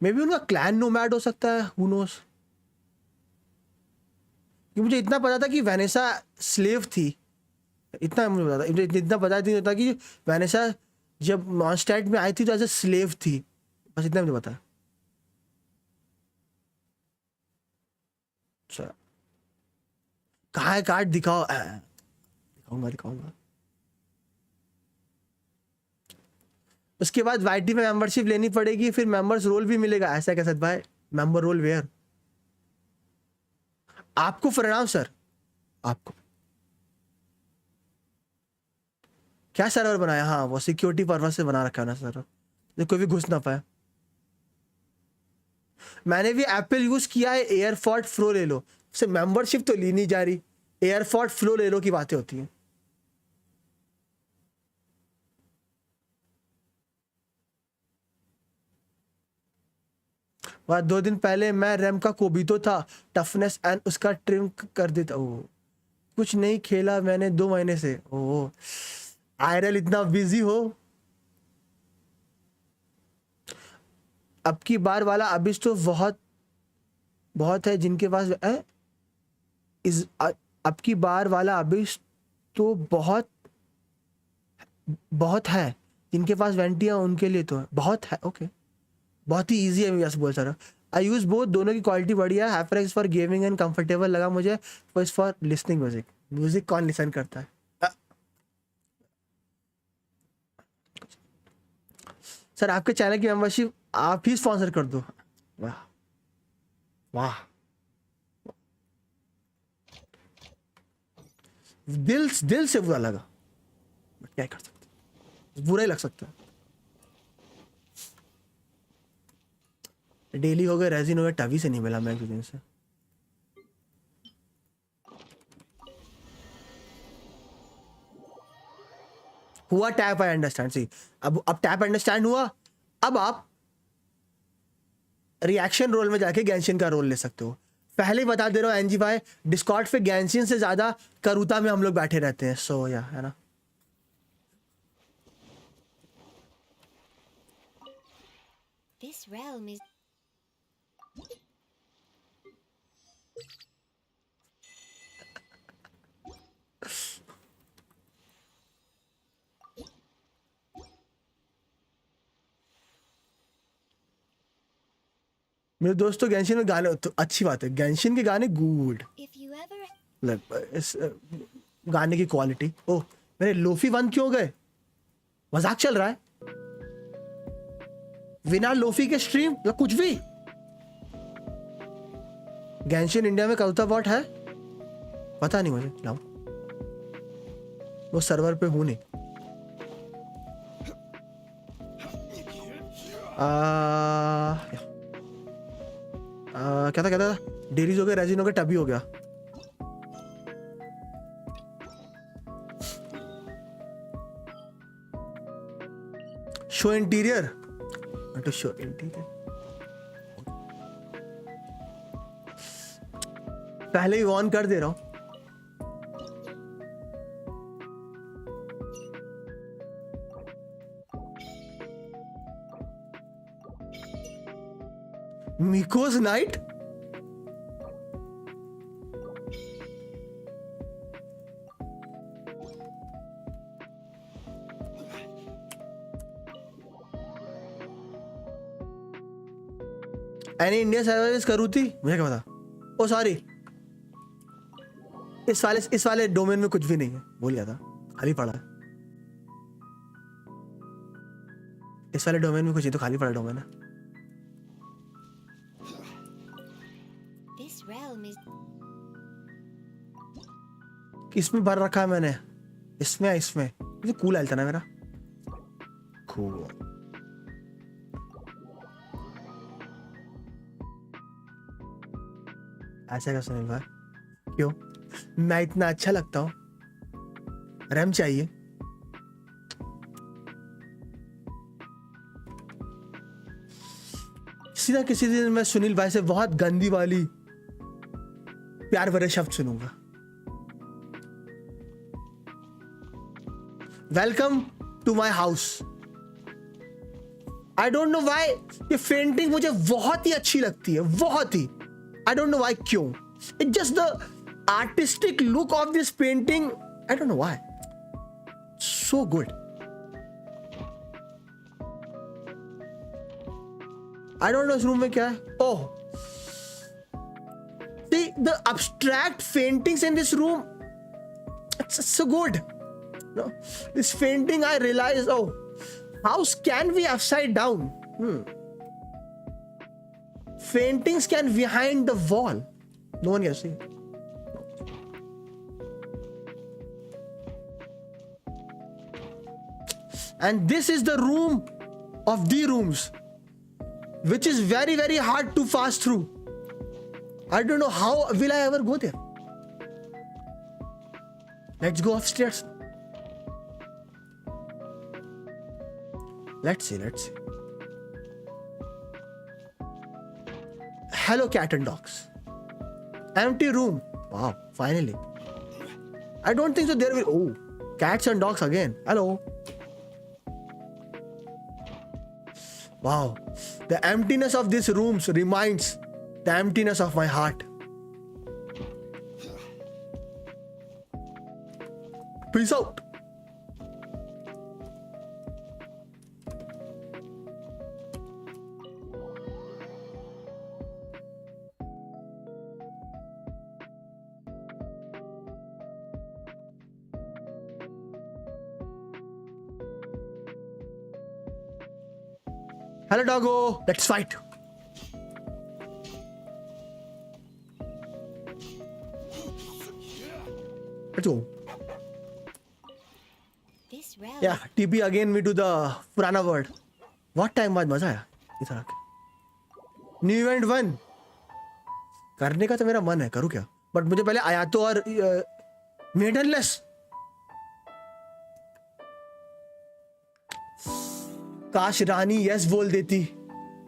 Speaker 1: May be उनका क्लैन नोमैड हो सकता है, हु नोस। कि मुझे इतना पता था कि वैनेसा स्लेव थी, इतना मुझे पता था। इतना पता नहीं होता कि वैनेसा जब मॉन्स्टैट में आई थी तो एज ए स्लेव थी, बस इतना मुझे पता है। अच्छा कहाँ है कार्ड? दिखाओ। दिखाऊंगा। उसके बाद वाईटी में मेंबरशिप लेनी पड़ेगी, फिर मेंबर्स रोल भी मिलेगा। ऐसा कैसे भाई? Member role where? आपको प्रणाम सर। आपको क्या सर्वर बनाया? हाँ वो सिक्योरिटी पर्पस से बना रखा है ना सर्वर, जो कोई भी घुस ना पाए। मैंने भी एप्पल यूज किया है। एयरफॉर्ट फ्लो ले लो, उससे मेंबरशिप तो ली नहीं जा रही, एयरफॉर्ट फ्लो ले लो की बातें होती हैं। वह 2 दिन पहले मैं रैम का कोबितो था, टफनेस एंड उसका ट्रिम कर देता। ओ कुछ नहीं खेला मैंने 2 महीने से। ओ आयरल इतना बिजी हो। अब की बार वाला अबिस तो बहुत है जिनके पास अब की बार वाला अबिस तो बहुत है जिनके पास वेंटियां, उनके लिए तो बहुत है। ओके बहुत ही इजी है, मैं बोल सकता। आई यूज बोथ, दोनों की क्वालिटी बढ़िया है। HyperX for gaming and comfortable लगा मुझे, फॉर लिसनिंग म्यूजिक कौन लिसन करता है? सर आपके चैनल की मेंबरशिप आप ही स्पॉन्सर कर दो। वाह दिल से बुरा लगा, क्या कर सकते, बुरा ही लग सकता है। डेली हो गए, रेजिन हो गए, टवी से नहीं मिला मैं कुछ दिन से। हुआ टैप आई अंडरस्टैंड। सी अब टैप अंडरस्टैंड हुआ, अब आप रिएक्शन रोल में जाके गेंशिन का रोल ले सकते हो। पहले ही बता दे रहा हूँ एनजी भाई, डिस्कॉर्ड पे गैंशिन से ज्यादा करूता में हम लोग बैठे रहते हैं, सो या है ना।
Speaker 3: This realm is
Speaker 1: मेरे दोस्तों गैंशिन में गाने तो अच्छी बात है, गैंशिन के गाने गुड,
Speaker 3: if you ever
Speaker 1: इस गाने की क्वालिटी। ओह मेरे लोफी वन क्यों गए, मजाक चल रहा है? बिना लोफी के स्ट्रीम या कुछ भी? गैंशिन इंडिया में कलता बॉट है? पता नहीं मुझे, लाओ वो सर्वर पे हूं नहीं। क्या था डेरीज हो गया, रेजिन हो गया, टबी हो गया। Show interior, to show interior पहले ही ऑन कर दे रहा हूं। Miko's night? Any India service करूँ थी, मुझे क्या पता। ओ सॉरी, इस वाले डोमेन में कुछ भी नहीं है, भूल गया था, खाली पड़ा है। इस वाले डोमेन में कुछ ही तो खाली पड़ा डोमेन है।
Speaker 3: this realm is
Speaker 1: इसमें भर रखा है मैंने, इसमें मुझे कूल आया था ना मेरा, कूल। ऐसा क्या सुनील भाई, क्यों मैं इतना अच्छा लगता हूँ? रैम चाहिए। किसी ना किसी दिन मैं सुनील भाई से बहुत गंदी वाली प्यार भरे शब्द सुनूंगा। Welcome to my house. I don't know why ये पेंटिंग मुझे बहुत ही अच्छी लगती है, बहुत ही। आई डोंट नो वाई क्यों, it just the artistic look of this painting, I don't know why, so good. I don't know इस रूम में क्या है। Oh see the abstract paintings in this room, it's so good. No, this painting I realized, oh, house can be upside down. Paintings can be behind the wall, no one can see. And this is the room of the rooms, which is very very hard to pass through. I don't know how will I ever go there. Let's go upstairs. Let's see. Hello cat and dogs. Empty room. Wow, finally. I don't think so there will, oh, cats and dogs again. Hello. Wow, the emptiness of these rooms reminds the emptiness of my heart. Peace out. Hello doggo, let's fight. Let's go.
Speaker 3: this realm.
Speaker 1: Yeah, TP again me to the पुराना world. What time बाद मजा आया इधर आके। New event 1 करने का तो मेरा मन है, करूँ क्या? बट मुझे पहले आयातो और मेडनलेस काश रानी यस बोल देती,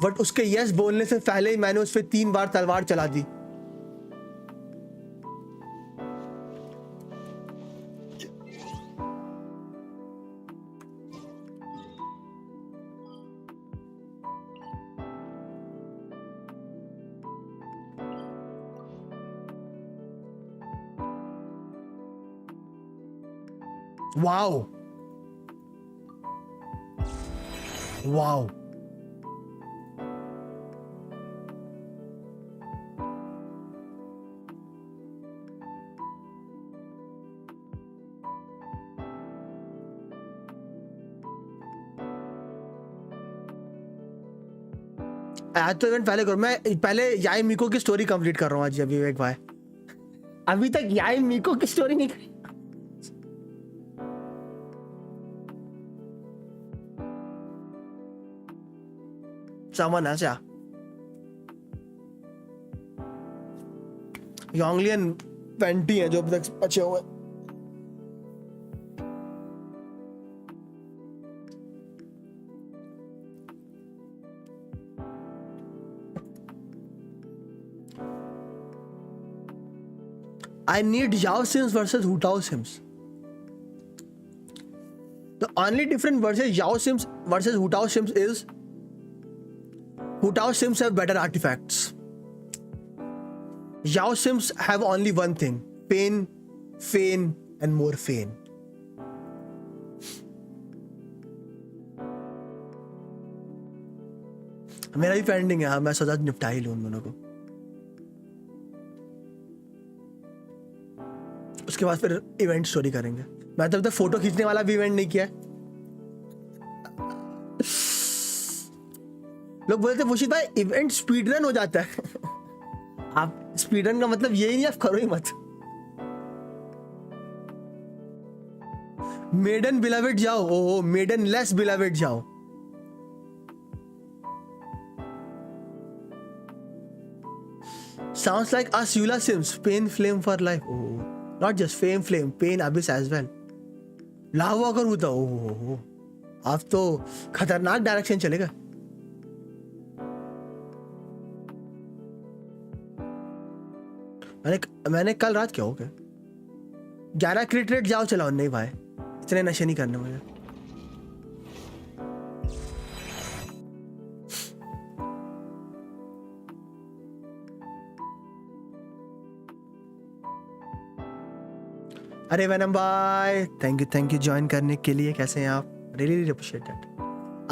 Speaker 1: बट उसके यस बोलने से पहले ही मैंने उस पर 3 बार तलवार चला दी। वाओ वाओ आज तो इवेंट पहले करो। मैं पहले याई मीको की स्टोरी कंप्लीट कर रहा हूँ आज अभी विवेक भाई। अभी तक याई मीको की स्टोरी नहीं करी। सामान ऐसा योंगलियन पेंटी है जो अभी तक अच्छे हुए। I need Yao Sims versus Hutao Sims. The only difference versus Yao Sims versus Hutao Sims is Hutao Sims have better artifacts. Yao Sims have only one thing: pain, fane, and more fane. मेरा भी pending है। हाँ, मैं सोचा निपटा ही लूं उन दोनों को। उसके बाद फिर इवेंट स्टोरी करेंगे। मैं तब तक फोटो खींचने वाला भी इवेंट नहीं किया है। लोग बोलते भूषित भाई इवेंट स्पीड रन हो जाता है। आप स्पीड रन का मतलब यही नहीं, आप करो ही मत। मेडन बिलावेड जाओ, ओ मेडन लेस बिलावेड जाओ। Sounds like us Eula Sims, pain flame for life. Oh, not just fame flame, pain abyss as well. लावा कर होता, ओह आप तो खतरनाक डायरेक्शन चलेगा। मैंने कल रात क्या हो गया 11 क्रिट रेट जाओ चलाओ। नहीं भाई इतने नशे नहीं करने मुझे। अरे वैनम भाई थैंक यू ज्वाइन करने के लिए। कैसे हैं आप? Really appreciate that.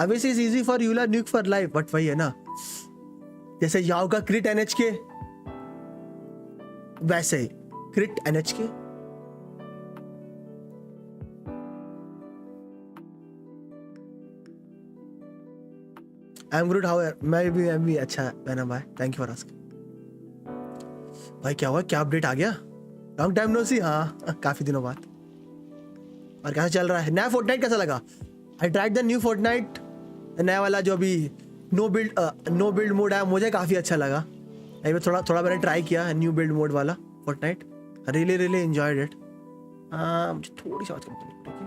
Speaker 1: Obviously is easy for Eula nuke for life, but वही है ना, जैसे याओ का क्रिट एनएचके वैसे ही क्रिट एनएचके। I am good, how are? मैं भी अच्छा वैनम भाई, थैंक यू फॉर आस्किंग। भाई क्या हुआ, क्या अपडेट आ गया? लॉन्ग टाइम नो सी। हाँ काफी दिनों बाद। और कैसा चल रहा है? नया फोर्टनाइट कैसा लगा? I tried the new Fortnite, नया वाला जो अभी नो बिल्ड मोड है, मुझे काफी अच्छा लगा। अभी थोड़ा मैंने ट्राई किया है न्यू बिल्ड मोड वाला फोर्टनाइट। Really enjoyed it. मुझे थोड़ी सी आवाज कम करनी पड़ेगी।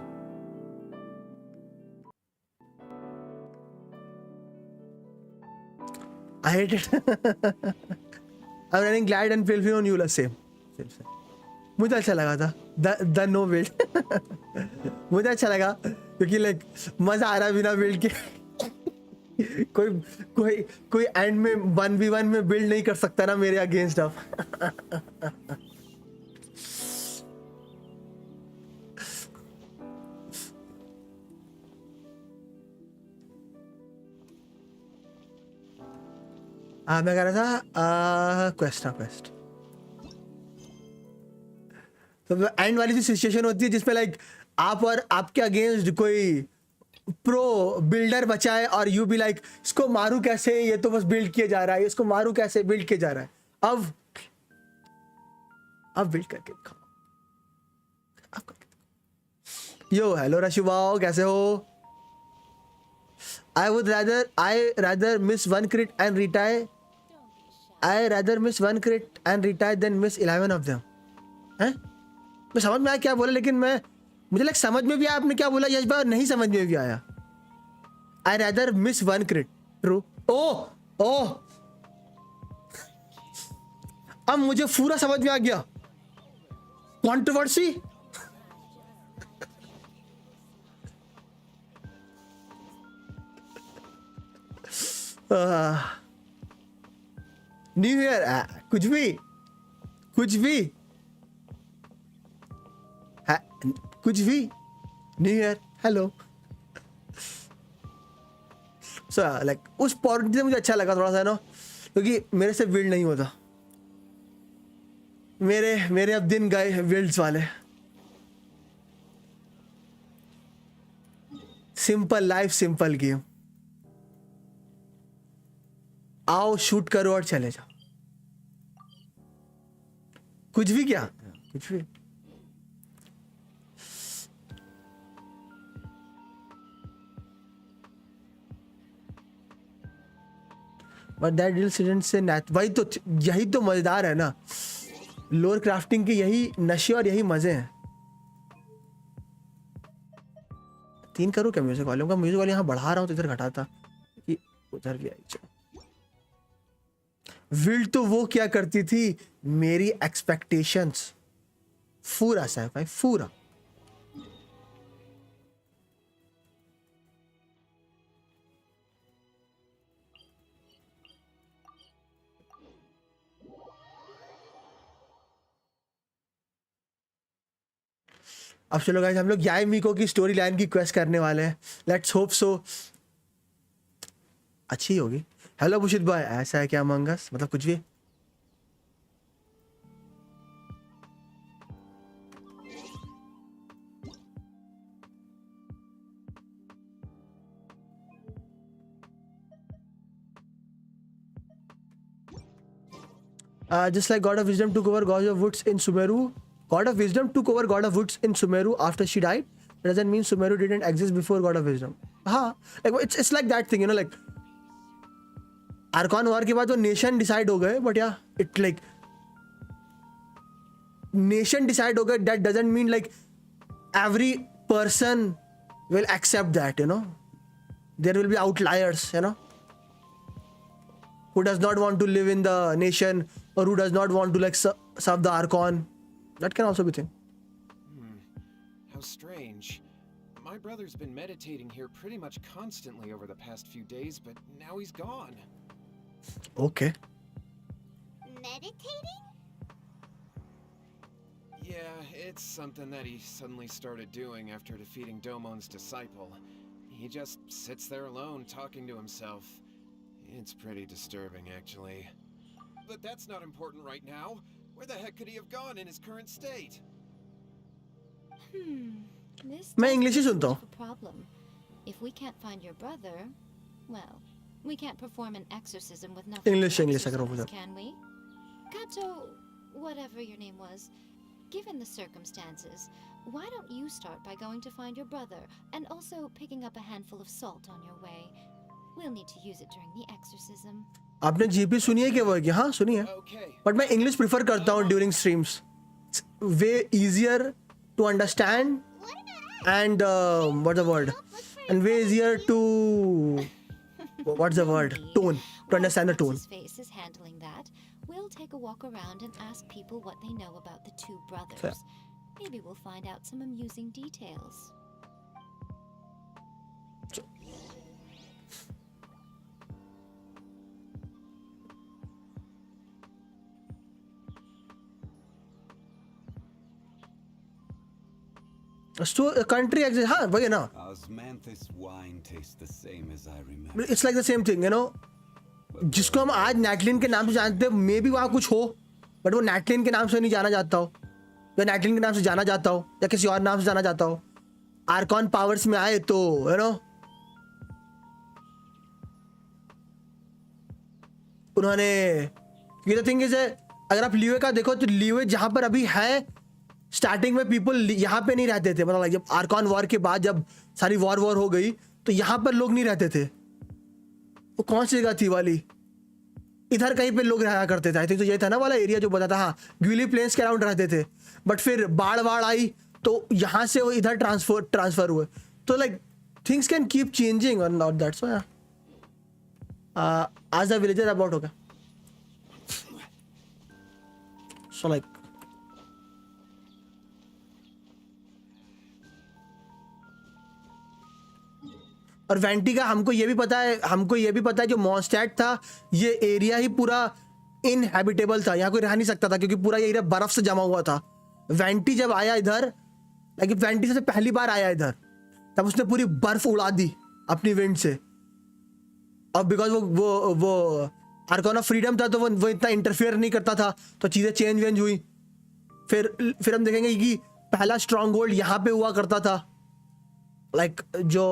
Speaker 1: I hate it. I am running Glide and Filthy on Eula same. मुझे अच्छा लगा था द नो बिल्ड। मुझे अच्छा लगा क्योंकि लाइक मजा आ रहा बिना बिल्ड के। कोई एंड में 1v1 में बिल्ड नहीं कर सकता ना मेरे अगेंस्ट अब। मैं कह रहा था क्वेस्ट। तो एंड वाली जो सिचुएशन होती है जिसमें लाइक आप और आपके अगेंस्ट कोई प्रो बिल्डर बचा है और यू भी लाइक इसको मारू कैसे, ये तो बस बिल्ड किया जा रहा है, इसको मारू कैसे, बिल्ड किया जा रहा है। अब बिल्ड करके दिखाओ। यो हेलो रशिवाओ, कैसे हो? I rather miss one crit and retire. I rather miss one crit and retire than miss 11 of them. हैं? मैं समझ में आया क्या बोला, लेकिन मुझे लग समझ में भी आया आपने क्या बोला यश भाई, और नहीं समझ में भी आया। I rather miss one crit. True. ओह अब मुझे पूरा समझ में आ गया। कंट्रोवर्सी। न्यू ईयर कुछ भी कुछ भी new year, hello. So like उस पॉइंट से मुझे अच्छा लगा थोड़ा सा ना, क्योंकि मेरे से बिल्ड नहीं होता, मेरे अब दिन गए बिल्ड्स वाले। सिंपल लाइफ, सिंपल गेम, आओ शूट करो और चले जाओ, कुछ भी क्या, कुछ भी। बट दैट डील सीजन से वही तो, यही तो मजेदार है ना, लोअर क्राफ्टिंग के यही नशे और यही मजे हैं। 3 करूँ क्या म्यूजिक वॉल्यूम का? म्यूजिक वॉल्यूम यहाँ बढ़ा रहा हूँ तो इधर घटाता कि उधर भी आई। चलो, विल्ड तो वो क्या करती थी, मेरी एक्सपेक्टेशंस पूरा सा भाई, पूरा। अब चलो गाइस, हम लोग याई मीको की स्टोरी लाइन की क्वेस्ट करने वाले हैं। लेट्स होप सो अच्छी होगी। हेलो बुशित भाई, ऐसा है क्या मंगस, मतलब कुछ भी? Just like God of Wisdom took over God of Woods in Sumeru, God of Wisdom took over God of Woods in Sumeru after she died. That doesn't mean Sumeru didn't exist before God of Wisdom. हाँ, like it's like that thing, you know, like Archon War के बाद वो nation decide हो गए, but yeah, it like nation decide हो गए. That doesn't mean like every person will accept that, you know. There will be outliers, you know, who does not want to live in the nation or who does not want to like serve the Archon. That can also be thing.
Speaker 4: How strange. My brother's been meditating here pretty much constantly over the past few days, but now he's gone.
Speaker 1: Okay.
Speaker 3: Meditating?
Speaker 4: Yeah, it's something that he suddenly started doing after defeating Domon's disciple. He just sits there alone, talking to himself. It's pretty disturbing, actually. But that's not important right now. Where the heck could he have gone in his current state?
Speaker 3: This
Speaker 1: मैं
Speaker 3: does
Speaker 1: English he
Speaker 3: seem
Speaker 1: सुनता
Speaker 3: to
Speaker 1: हूँ.
Speaker 3: have a problem. If we can't find your brother, well, we can't perform an exorcism with nothing.
Speaker 1: English,
Speaker 3: but
Speaker 1: English, I
Speaker 3: exorcisms,
Speaker 1: can
Speaker 3: can we? Kato, whatever your name was, given the circumstances, why don't you start by going to find your brother and also picking up a handful of salt on your way? We'll need to use it during the exorcism.
Speaker 1: आपने GP सुनी है क्या वो की? हाँ सुनी है,
Speaker 4: Okay.
Speaker 1: But मैं इंग्लिश प्रिफर करता हूँ during streams. Way easier to understand and what's the word, and way easier to what's the word, tone, to understand the tone.
Speaker 3: Max's face is handling that. We'll take a walk around and ask people what they know about the two brothers.
Speaker 1: Fair.
Speaker 3: Maybe we'll find out some amusing details.
Speaker 1: Country exist, हाँ वही है ना.
Speaker 2: Osmanthus wine tastes the same as I remember.
Speaker 1: It's like the same thing, you know. जिसको हम आज नैटलिन के नाम से जानते हैं, मे बी वहाँ कुछ हो, बट वो नैटलिन के नाम से नहीं जाना जाता हो, या नैटलिन के नाम से जाना जाता हो, या किसी और नाम से जाना जाता हो. आर्कॉन पावर्स में आए तो यू नो उन्होंने, ये द थिंग इज, अगर आप लीवे का देखो तो लीवे जहाँ पर अभी है, स्टार्टिंग में पीपल यहाँ पे नहीं रहते थे. मतलब जब आर्कॉन वॉर के बाद जब सारी वॉर हो गई तो यहाँ पर लोग नहीं रहते थे. वो कौन सी जगह थी वाली, इधर कहीं पे लोग रहा करते थे. आई थिंक तो ये था ना वाला एरिया जो बताता, हाँ ग्यूली प्लेन्स के अराउंड रहते थे. बट फिर बाढ़ आई तो यहाँ से वो इधर ट्रांसफर हुए. तो like things can keep changing और नॉट दैट. सो आज द विलेजर अबाउट होगा. सो लाइक और वेंटी का हमको ये भी पता है, जो मॉन्स्टैट था ये एरिया ही पूरा इनहैबिटेबल था, यहाँ कोई रह नहीं सकता था क्योंकि पूरा ये एरिया बर्फ से जमा हुआ था. वेंटी जब आया इधर, लेकिन वेंटी से पहली बार आया इधर तब उसने पूरी बर्फ उड़ा दी अपनी विंड से, और बिकॉज वो आर्कन ऑफ फ्रीडम था तो वो इतना इंटरफियर नहीं करता था, तो चीज़ें चेंज हुई। फिर हम देखेंगे कि पहला स्ट्रॉन्ग होल्ड यहाँ पे हुआ करता था, लाइक जो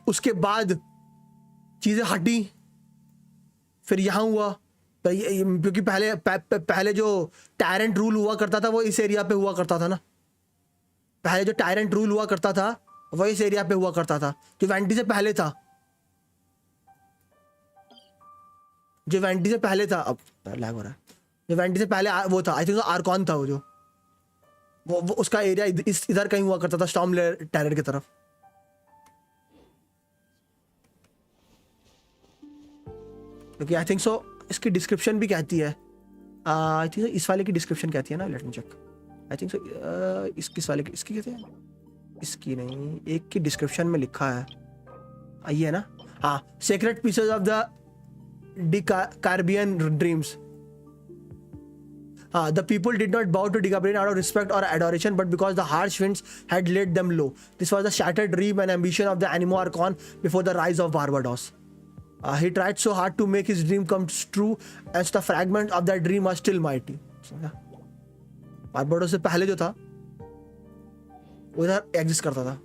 Speaker 1: उसके बाद चीज़ें हटी, फिर यहाँ हुआ, क्योंकि पहले जो टायरेंट रूल हुआ करता था वो इस एरिया पे हुआ करता था ना, पहले जो टायरेंट रूल हुआ करता था वो इस एरिया पे हुआ करता था, जो वेंटी से पहले था, जो वेंटी से पहले था। अब लैग हो रहा है, जो वेंटी से पहले वो था, आई थिंक आर्कॉन था वो उसका एरिया इधर कहीं हुआ करता था, स्टॉर्म टेरर की तरफ। क्योंकि आई थिंक सो इसकी डिस्क्रिप्शन भी कहती है, आई थिंक इस वाले की डिस्क्रिप्शन कहती है ना, let me check, I think so किस वाले की, इसकी कहती है, इसकी नहीं, एक की डिस्क्रिप्शन में लिखा है, ये है ना, हाँ, secret pieces of the Caribbean dreams. The people did not bow to Gigabyte out of respect or adoration, but because the harsh winds had laid them low. This was the shattered dream and ambition of the Animo Archon before the rise of Barbados. He tried so hard to make his dream come true, as the fragments of that dream are still mighty. So, yeah. Barbados से पहले जो था वो इधर exist करता था।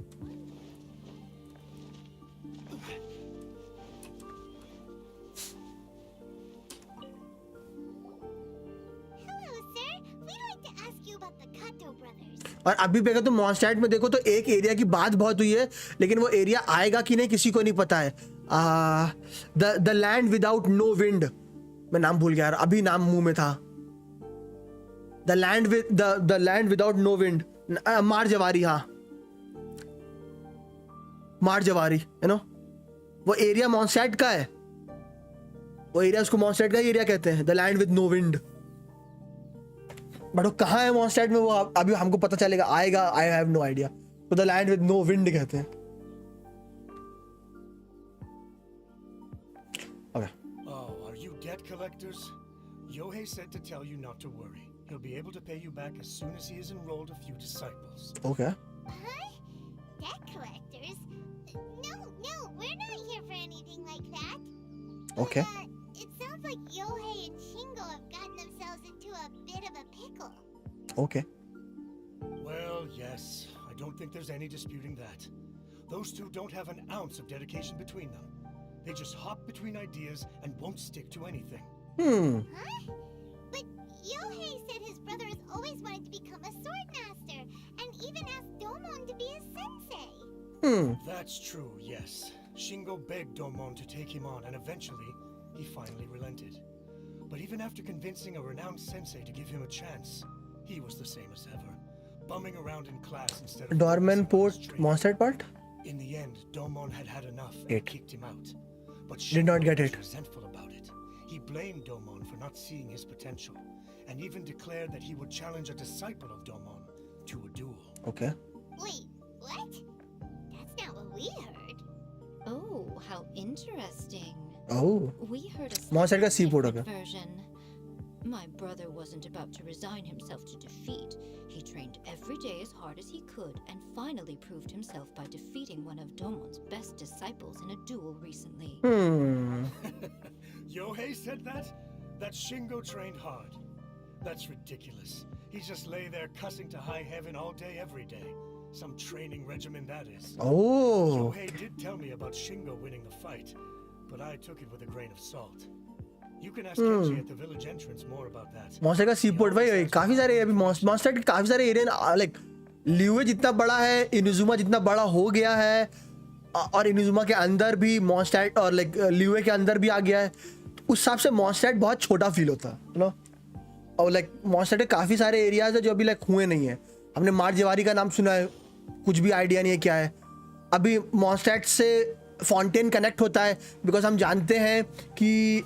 Speaker 1: और अभी भी अगर तुम मॉन्स्टैट में देखो तो एक एरिया की बात बहुत हुई है, लेकिन वो एरिया आएगा कि नहीं किसी को नहीं पता है। The land without no wind, मैं नाम भूल गया यार, अभी नाम मुंह में था। The land without no wind, मारजवारी, हाँ मारजवारी, यू नो, वो एरिया मॉन्स्टैट का है, वो एरिया उसको मॉन्स्टैट का एरिया कहते हैं, the land with no wind. But वो कहाँ है मॉन्स्टैट में, वो अभी हमको पता चलेगा, आएगा, आई हैव नो आइडिया। तो the land with no wind कहते हैं। Okay.
Speaker 5: Oh, are you debt collectors? Yohei said to tell you not to worry. He'll be able to pay you back as soon as he has enrolled a few disciples.
Speaker 1: Okay.
Speaker 6: Huh? Debt collectors? No, we're not here for anything like that.
Speaker 1: Okay.
Speaker 6: It sounds like Yohei and Shingo have gotten themselves into a bit of a pickle.
Speaker 1: Okay.
Speaker 5: Well, yes. I don't think there's any disputing that. Those two don't have an ounce of dedication between them. They just hop between ideas and won't stick to anything.
Speaker 6: Huh? But Yohei said his brother has always wanted to become a sword master, and even asked Domon to be his sensei.
Speaker 5: That's true, yes. Shingo begged Domon to take him on, and eventually, he finally relented. But even after convincing a renowned sensei to give him a chance, he was the same as ever, bumming around in class instead of...
Speaker 1: Dorman Port Monster part?
Speaker 5: In the end, Domon had enough and kicked him out. But
Speaker 1: Did not get
Speaker 5: was
Speaker 1: it.
Speaker 5: resentful about it. He blamed Domon for not seeing his potential, and even declared that he would challenge a disciple of Domon to a duel.
Speaker 1: Okay.
Speaker 6: Wait, what? That's not what we heard.
Speaker 3: Oh, how interesting.
Speaker 1: Oh.
Speaker 3: We heard a
Speaker 1: Monster का
Speaker 3: slightly
Speaker 1: seaport
Speaker 3: different
Speaker 1: होगा।
Speaker 3: version. My brother wasn't about to resign himself to defeat. He trained every day as hard as he could and finally proved himself by defeating one of Domon's best disciples in a duel recently.
Speaker 5: Yohei said that? That Shingo trained hard. That's ridiculous. He just lay there cussing to high heaven all day, every day. Some training regimen, that is.
Speaker 1: Oh.
Speaker 5: Yohei did tell me about Shingo winning the fight, but I took it with a grain of salt. You can ask Kenji at the village entrance more about that.
Speaker 1: Monster का C port भाई काफी सारे अभी monster के काफी सारे area, like ल्यूए जितना बड़ा है, इनुजुमा जितना बड़ा हो गया है, और इनुजुमा के अंदर भी मॉन्स्टर, और लाइक ल्यूए के अंदर भी आ गया है, उस हिसाब से मॉन्स्टर बहुत छोटा फील होता है, यू नो। और लाइक मॉन्स्टर के काफी सारे एरियाज है जो अभी लाइक हुए नहीं है। हमने मार्जवारी का नाम सुना है, कुछ भी आइडिया नहीं है क्या है। अभी मॉन्स्टर से फाउंटेन कनेक्ट होता है, बिकॉज हम जानते हैं कि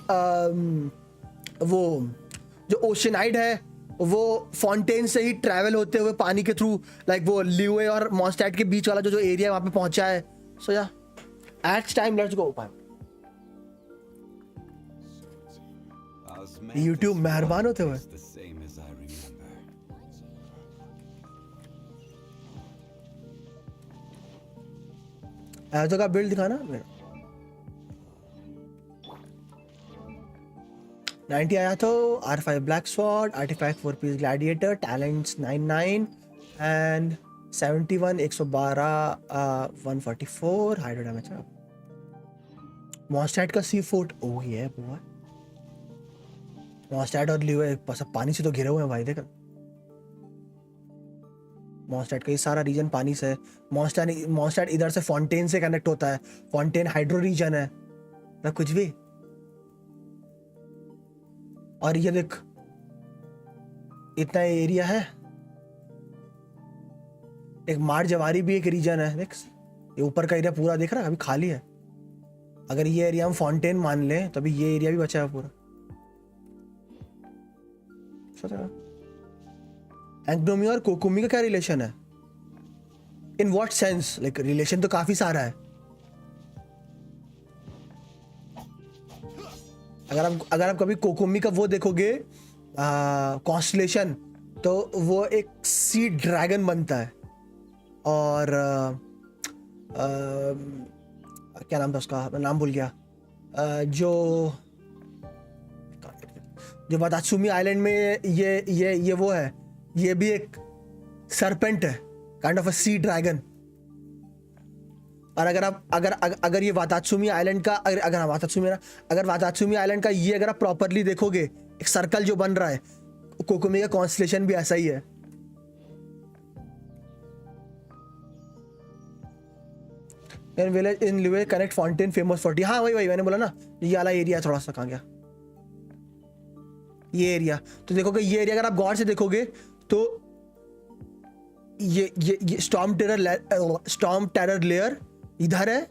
Speaker 1: वो जो ओशनाइड है वो फाउंटेन से ही ट्रैवल होते हुए पानी के थ्रू, लाइक वो ल्यूए और मॉन्स्टैट के बीच वाला जो एरिया वहाँ पे पहुंचा है। सो या at time let's go. YouTube मेहरबान होते हुए।
Speaker 2: The same as I remember.
Speaker 1: एजो का बिल्ड दिखाना मेरा 90 आया तो R5 black sword, artifact 4 piece gladiator, talents 99 and 71 112 144 hydro damage. Mondstadt का C4 ओह ये बॉय, मॉन्स्टैट और लियो सब पानी से तो घिरे हुए हैं भाई। देख मॉन्स्टैट का ये सारा रीजन पानी से है। मॉन्स्टैट इधर से फाउंटेन से कनेक्ट होता है, फाउंटेन हाइड्रो रीजन है ना कुछ भी। और ये देख इतना एरिया है, एक मार जवारी भी एक रीजन है। देख ये ऊपर का एरिया पूरा देख रहा है अभी खाली है। अगर ये एरिया हम फाउंटेन मान लें तो अभी ये एरिया भी बचा है पूरा। एंग्नोमी और कोकुमी का क्या रिलेशन है? In what sense? Like relation तो काफी सारा है। अगर आप कभी कोकुमी का वो देखोगे कॉन्स्टलेशन, तो वो एक सी ड्रैगन बनता है। और क्या नाम था उसका, मैं नाम भूल गया। जो वातात्सुमी आइलैंड में ये वो है, ये भी एक सरपेंट है, kind of a sea dragon. और अगर ये वातात्सुमी आइलैंड का अगर वातात्सुमी आइलैंड का ये अगर आप प्रॉपरली देखोगे, एक सर्कल जो बन रहा है, कोकुमी का कॉन्स्टलेशन भी ऐसा ही है। इन विलेज इन लिवे कनेक्ट फाउंटेन फेमस 40। हाँ वही मैंने बोला ना, ये वाला एरिया थोड़ा सा कहाँ गया ये एरिया। तो देखोगे ये एरिया अगर आप गौर से देखोगे तो ये स्टॉर्म टेरर लेयर इधर है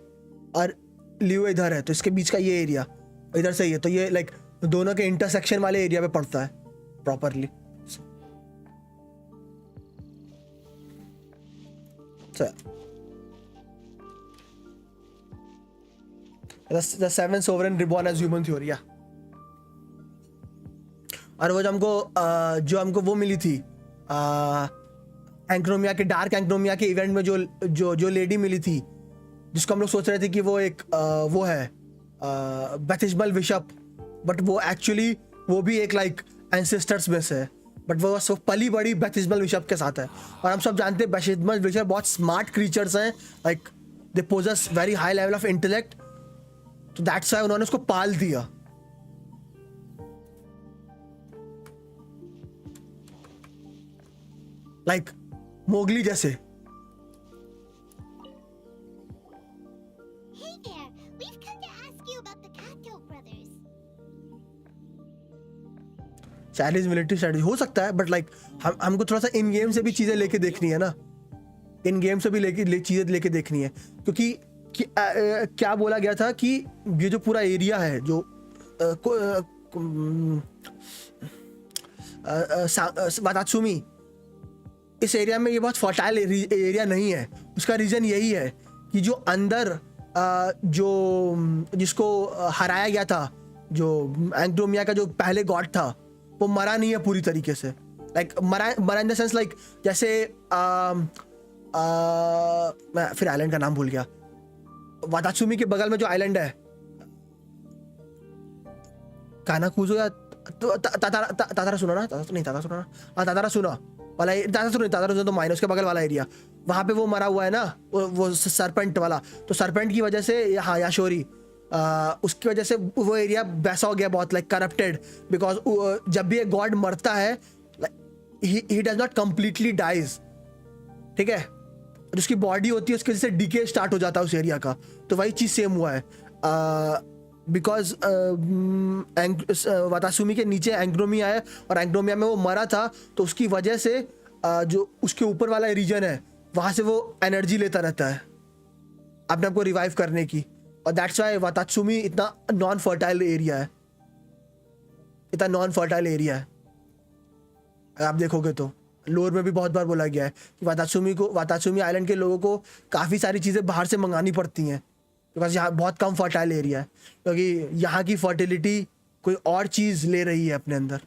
Speaker 1: और लियो इधर है, तो इसके बीच का ये एरिया इधर से ही है। तो ये लाइक दोनों के इंटरसेक्शन वाले एरिया पे पड़ता है properly. The seven sovereign reborn as human theory। और वो जो हमको वो मिली थी एंक्रोमिया के डार्क एंक्रोमिया के इवेंट में जो लेडी मिली थी, जिसको हम लोग सोच रहे थे कि वो एक वो है बैथिस्मल बिशप, बट वो एक्चुअली वो भी एक लाइक एंसेस्टर्स में से है, बट वो सब पली बड़ी बैथिस्मल बिशप के साथ है। और हम सब जानते हैं बैथिस्मल बिशप बहुत स्मार्ट क्रीचर्स हैं, like they possess very high level of intellect, तो दैट्स व्हाई उन्होंने उसको पाल दिया। लाइक मोगली जैसे।
Speaker 6: Hey there, we've come to ask you about the Kato brothers.
Speaker 1: Chinese military strategy हो सकता है, बट लाइक हमको थोड़ा सा इन गेम से भी चीजें लेके देखनी है ना, इन गेम से भी चीजें लेके देखनी है। क्योंकि क्या बोला गया था कि ये जो पूरा एरिया है जो वातात्सुमी, इस एरिया में ये बहुत फर्टाइल एरिया नहीं है। उसका रीजन यही है कि जो अंदर जिसको हराया गया था, जो एंग्रोमिया का जो पहले गॉड था, वो मरा नहीं है पूरी तरीके से। लाइक मरा इन द सेंस लाइक जैसे मैं फिर आइलैंड का नाम भूल गया। वातात्सुमी के बगल में जो आइलैंड है कानाकुजो या तातारा सुना ना, तातारा सुना वाला, तातारा सुना तो माइनस उसके बगल वाला एरिया, वहां पे वो मरा हुआ है ना, वो सरपेंट वाला। तो सरपेंट की वजह से हाँ याशोरी, उसकी वजह से वो एरिया वैसा हो गया बहुत लाइक करप्टेड, बिकॉज जब भी एक गॉड मरता है he does not completely dies, ठीक है, जिसकी बॉडी होती है उसके वजह से डीके स्टार्ट हो जाता है उस एरिया का। तो वही चीज सेम हुआ है, बिकॉज वातासुमी के नीचे एंग्रोमिया है और एंग्रोमिया में वो मरा था, तो उसकी वजह से जो उसके ऊपर वाला रीजन है वहां से वो एनर्जी लेता रहता है अपने आप को रिवाइव करने की, और दैट्स व्हाई वातात्सुमी इतना नॉन फर्टाइल एरिया है, आप देखोगे तो लोर में भी बहुत बार बोला गया है कि वातात्सुमी आइलैंड के लोगों को काफ़ी सारी चीज़ें बाहर से मंगानी पड़ती हैं, बिकॉज यहाँ बहुत कम फर्टाइल एरिया है, क्योंकि यहाँ की फर्टिलिटी कोई और चीज़ ले रही है अपने अंदर।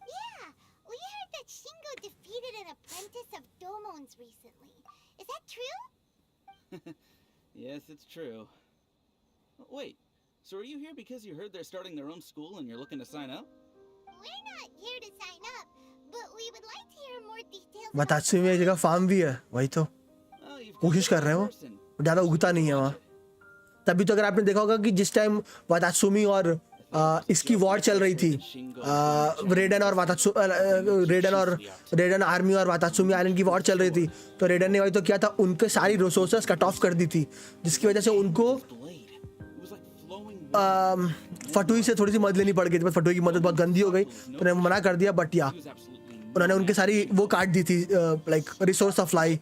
Speaker 6: Yeah, we heard that Shingo defeated an apprentice of Domon's recently. Is that true?
Speaker 7: Yes, it's true. Wait, so are you here because you heard they're starting their own school and you're looking to sign up?
Speaker 6: We're not here to sign up, but we would like to hear more details.
Speaker 1: वातात्सु में एक जगह farm भी है, वही तो
Speaker 7: Oh, you've
Speaker 1: कोशिश कर रहे हैं वो, ज़्यादा उगता नहीं है वहाँ। तभी तो अगर आपने देखा होगा कि जिस टाइम वातात्सुमी और इसकी वॉर चल रही थी, रेडन और रेडन आर्मी और वातात्सुमी आइलैंड की वॉर चल रही थी, तो रेडन ने वही तो किया था, उनके सारी रिसोर्सेस कट ऑफ कर दी थी, जिसकी वजह से उनको फटुई से थोड़ी सी मदद लेनी पड़ गई थी। बट फटुई की मदद बहुत गंदी हो गई तो उन्होंने मना कर दिया, बट या उन्होंने उनके सारी वो काट दी थी, लाइक रिसोर्स सप्लाई।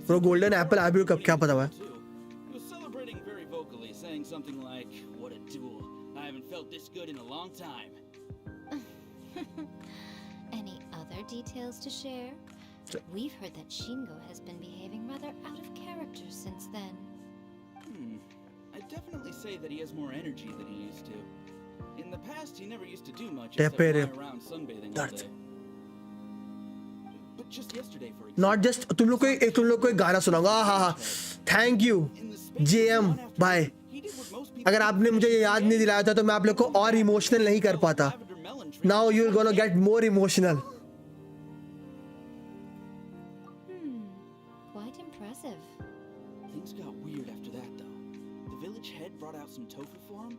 Speaker 1: तो गोल्डन एप्पल आबी कब क्या पता हुआ है।
Speaker 7: Something like, what a duel. I haven't felt this good in a long time.
Speaker 3: Any other details to share? We've heard that Shingo has been behaving rather out of character since then.
Speaker 7: I'd definitely say that he has more energy than he used to. In the past, he never used to do much except lie around sunbathing all day. But just yesterday, for example.
Speaker 1: Not just तुम लोग को एक गाना सुनाऊंगा। हाँ, thank you JM bye. अगर आपने मुझे ये याद नहीं दिलाया था तो मैं आप लोग को और इमोशनल नहीं कर पाता। Now you're gonna get more emotional.
Speaker 3: Quite impressive.
Speaker 7: Things got weird after that, though. The village head brought out some tofu for him,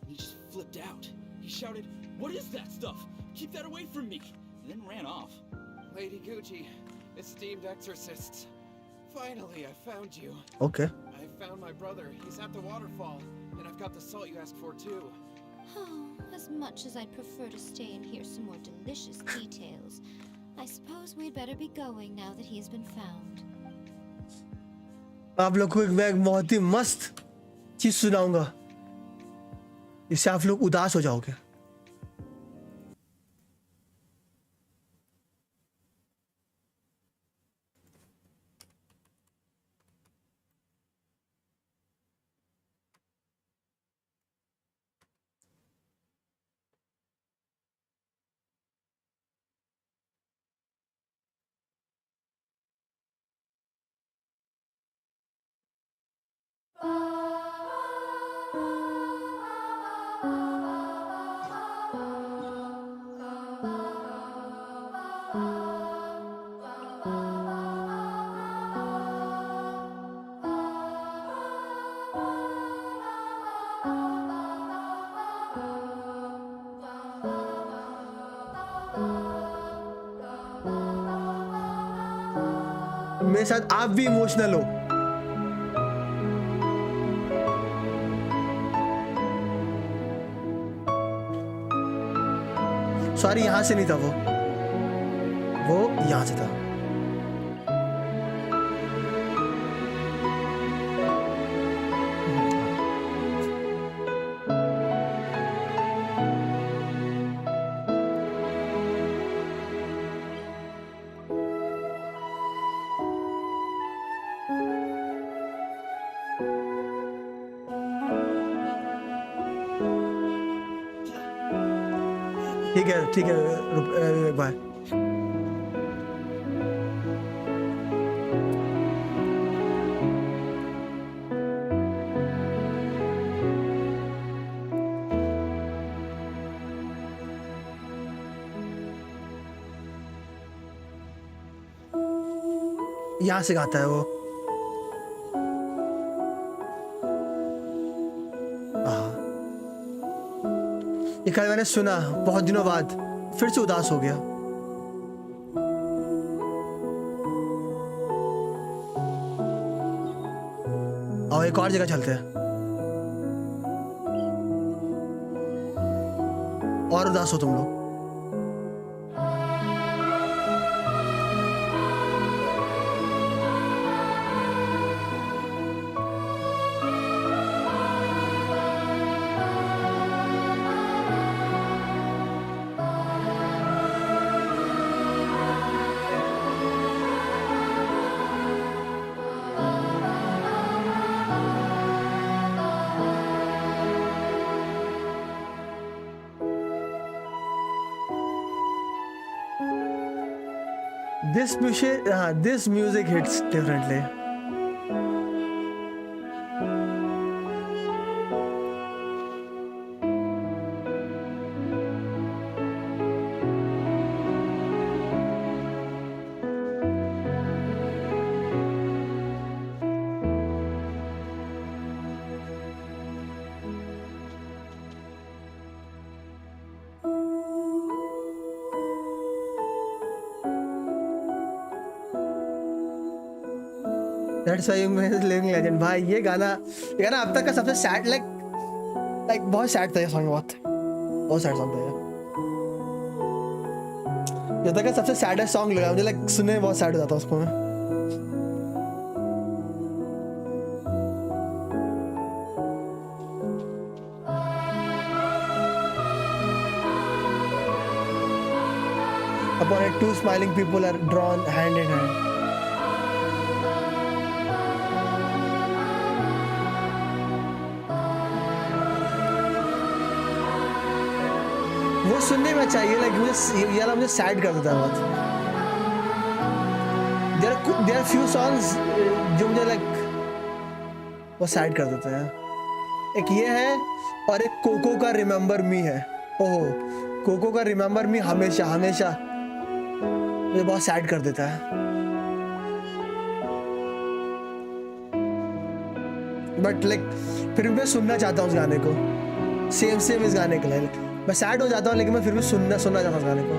Speaker 7: and he just flipped out. He shouted, "What is that stuff? Keep that away from me!" And then ran off.
Speaker 4: Lady Gucci, esteemed exorcists. Finally, I found you.
Speaker 1: Okay.
Speaker 4: I found my brother. He's at the waterfall. And I've got the salt you asked for, too.
Speaker 3: Oh, as much as I'd prefer to stay and hear some more delicious details, I suppose we'd better be going now that he's been found.
Speaker 1: आप लोग को एक बहुत ही मस्त चीज सुनाऊंगा, इससे आप लोग उदास हो जाओगे। मेरे साथ आप भी इमोशनल हो। सॉरी, यहां से नहीं था वो यहां से था। ठीक है, बाय। यहाँ से गाता है वो। ये कल मैंने सुना बहुत दिनों बाद, फिर से उदास हो गया। और एक और जगह चलते हैं, और उदास हो तुम लोग। this music hits differently. That's why you made living legend. भाई ये गाना अब तक का सबसे सैड लाइक बहुत सैड था ये सॉन्ग, बहुत सैड सॉन्ग था ये तक का सबसे सैडेस्ट सॉन्ग लगा मुझे, लाइक सुनने बहुत सैड हो जाता उसको मैं. Upon it, two smiling people are drawn hand in hand. वो सुनने में चाहिए, लाइक मुझे सैड कर देता है बहुत. There are few songs जो मुझे लाइक वो सैड कर देते हैं. एक ये है और एक कोको का रिमेम्बर मी है. ओहो, कोको का रिमेम्बर मी हमेशा हमेशा मुझे बहुत सैड कर देता है. बट लाइक फिर मैं सुनना चाहता हूँ उस गाने को, सेम इस गाने के लिए. मैं सैड हो जाता हूँ लेकिन मैं फिर भी सुनना चाहता हूँ उस गाने को.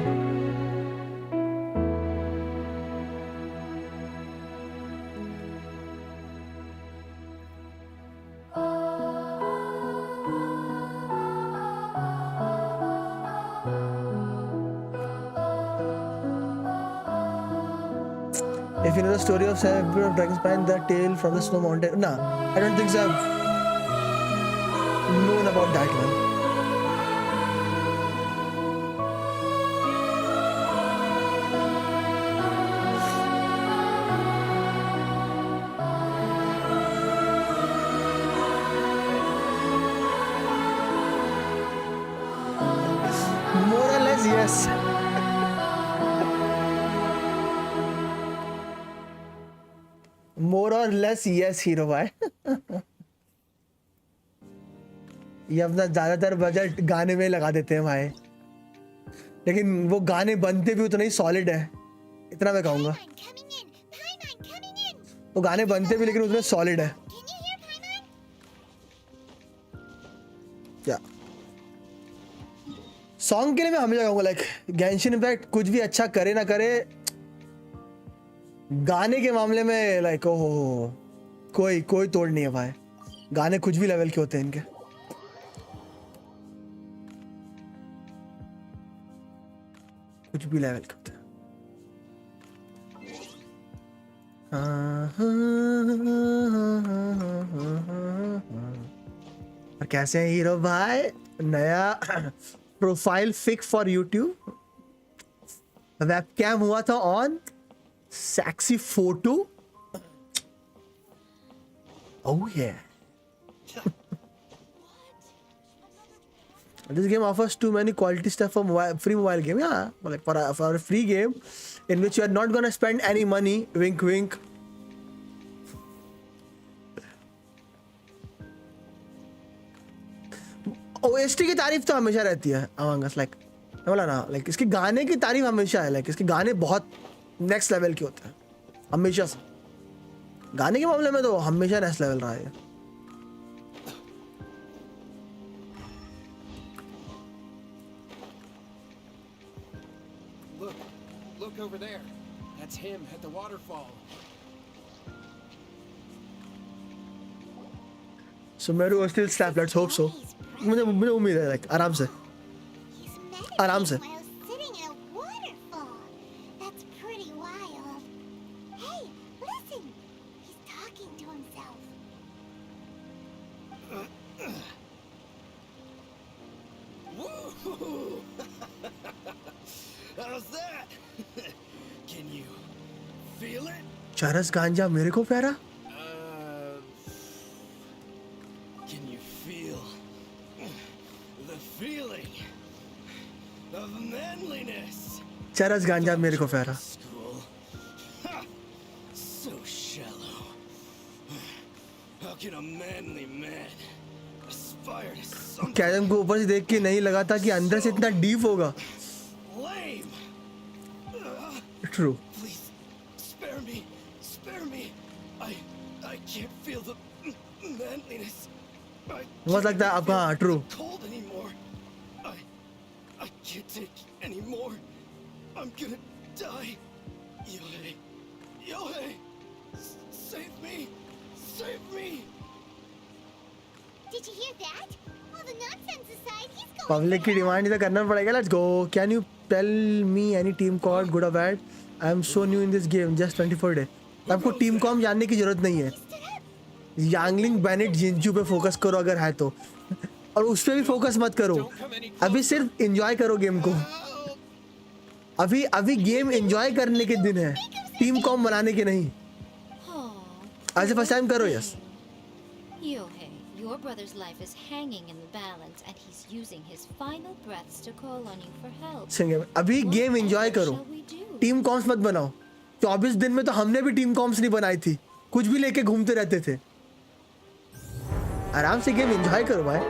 Speaker 1: If you know the story of Saber of Dragonspine, the tale from the snow mountain. Nah, I don't think so. I've known about that one. More or less, yes. More or less, yes, hero भाई. ये अपना ज्यादातर budget गाने में लगा देते हैं भाई, लेकिन वो गाने बनते भी उतना ही सॉलिड है, इतना मैं कहूँगा. वो गाने बनते भी लेकिन उतने सॉलिड है. क्या सॉन्ग के लिए मैं हमेशा कहूँगा, लाइक गेंशिन इम्पैक्ट कुछ भी अच्छा करे ना करे, गाने के मामले में लाइक ओहो कोई तोड़ नहीं है भाई. गाने कुछ भी लेवल के होते हैं इनके. कुछ भी लेवल के होते हैं. और कैसे हैं हीरो भाई? नया प्रोफाइल फिक फॉर यूट्यूब, वेबकैम हुआ था on, sexy photo. Oh yeah. This game offers too many quality stuff for free mobile game. Yeah, like for a free game in which you are not gonna spend any money. Wink, wink. OST की तारीफ तो हमेशा रहती है Among Us, like बोला ना, like इसके गाने की तारीफ हमेशा है. like इसके गाने बहुत नेक्स्ट लेवल के होते हैं हमेशा से. गाने के मामले में तो हमेशा नेक्स्ट लेवल रहा है.
Speaker 4: Look over there. That's him at the waterfall.
Speaker 1: So Meru will still snap. Let's hope so. मुझे उम्मीद है, like आराम से. चरस गांजा मेरे को प्यारा.
Speaker 7: Can you feel the feeling of manliness?
Speaker 1: चरस गांजा मेरे को प्यारा.
Speaker 7: School.
Speaker 5: fucking a manly man. Aspire to something
Speaker 1: carrom को ऊपर से देख के नहीं लगा था कि अंदर से इतना डीप होगा.
Speaker 5: lame.
Speaker 1: True.
Speaker 5: Please, spare me. Spare me. I can't feel the manliness.
Speaker 1: मुझे लगता है आपका हाँ true.
Speaker 5: Cold anymore. I can't take any more. I'm gonna die. Yohei. Yohei. Save me. Save me.
Speaker 6: Did you hear that? All the nonsense aside, he's going
Speaker 1: public की demand ही तो करना पड़ेगा. Let's go. Can you tell me any team कॉड good और bad? I am so new in this game, just 24 day. आपको team comp जानने की जरूरत नहीं है. यांगलिंग बेनेट जिंजू पे फोकस करो अगर है तो, और उस पर भी फोकस मत करो. अभी सिर्फ एंजॉय करो गेम को. अभी गेम एंजॉय करने के दिन है, टीम कॉम बनाने के नहीं. आज फर्स्ट टाइम करो. Yes
Speaker 3: Yohei, your brother's life is hanging in the balance and he's using his final breaths to call on you for help.
Speaker 1: अभी गेम एंजॉय करो,
Speaker 3: Shall we do?
Speaker 1: Team comps मत बनाओ. 24 दिन में तो हमने भी टीम कॉम्स नहीं बनाई थी, कुछ भी लेके घूमते रहते थे. आराम से गेम एंजॉय करो भाई.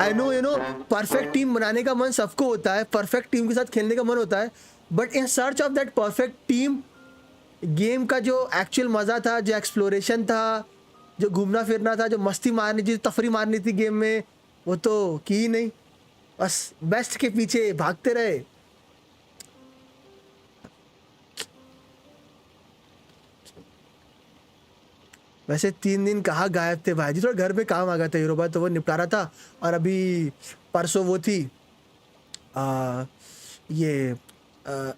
Speaker 1: I know you know perfect team बनाने का मन सबको होता है, परफेक्ट टीम के साथ खेलने का मन होता है, but in search of that perfect team game का जो एक्चुअल मज़ा था, जो एक्सप्लोरेशन था, जो घूमना फिरना था, जो मस्ती मारनी थी, तफरी मारनी थी गेम में, वो तो की ही नहीं. बस बेस्ट के पीछे भागते रहे. वैसे 3 दिन कहाँ गायब थे भाई जी? थोड़ा घर पे काम आ गया था यूरोपा, तो वो निपटा रहा था. और अभी परसों वो थी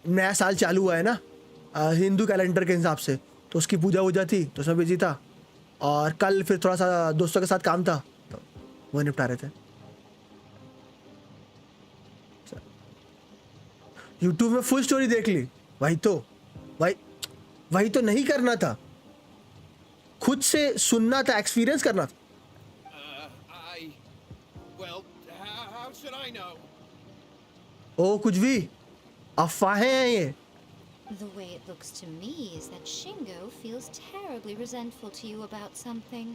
Speaker 1: नया साल चालू हुआ है ना हिंदू कैलेंडर के हिसाब से, तो उसकी पूजा वूजा थी, तो उसमें बिजी था. और कल फिर थोड़ा सा दोस्तों के साथ काम था, तो वो निपटा रहे थे. यूट्यूब में फुल स्टोरी देख ली. वही तो नहीं करना था, खुद से सुनना था, एक्सपीरियंस करना था.
Speaker 4: Well, how should I know?
Speaker 1: ओ कुछ भी अफवाहें हैं ये.
Speaker 3: The way it looks to me is that Shingo feels terribly resentful to you about something.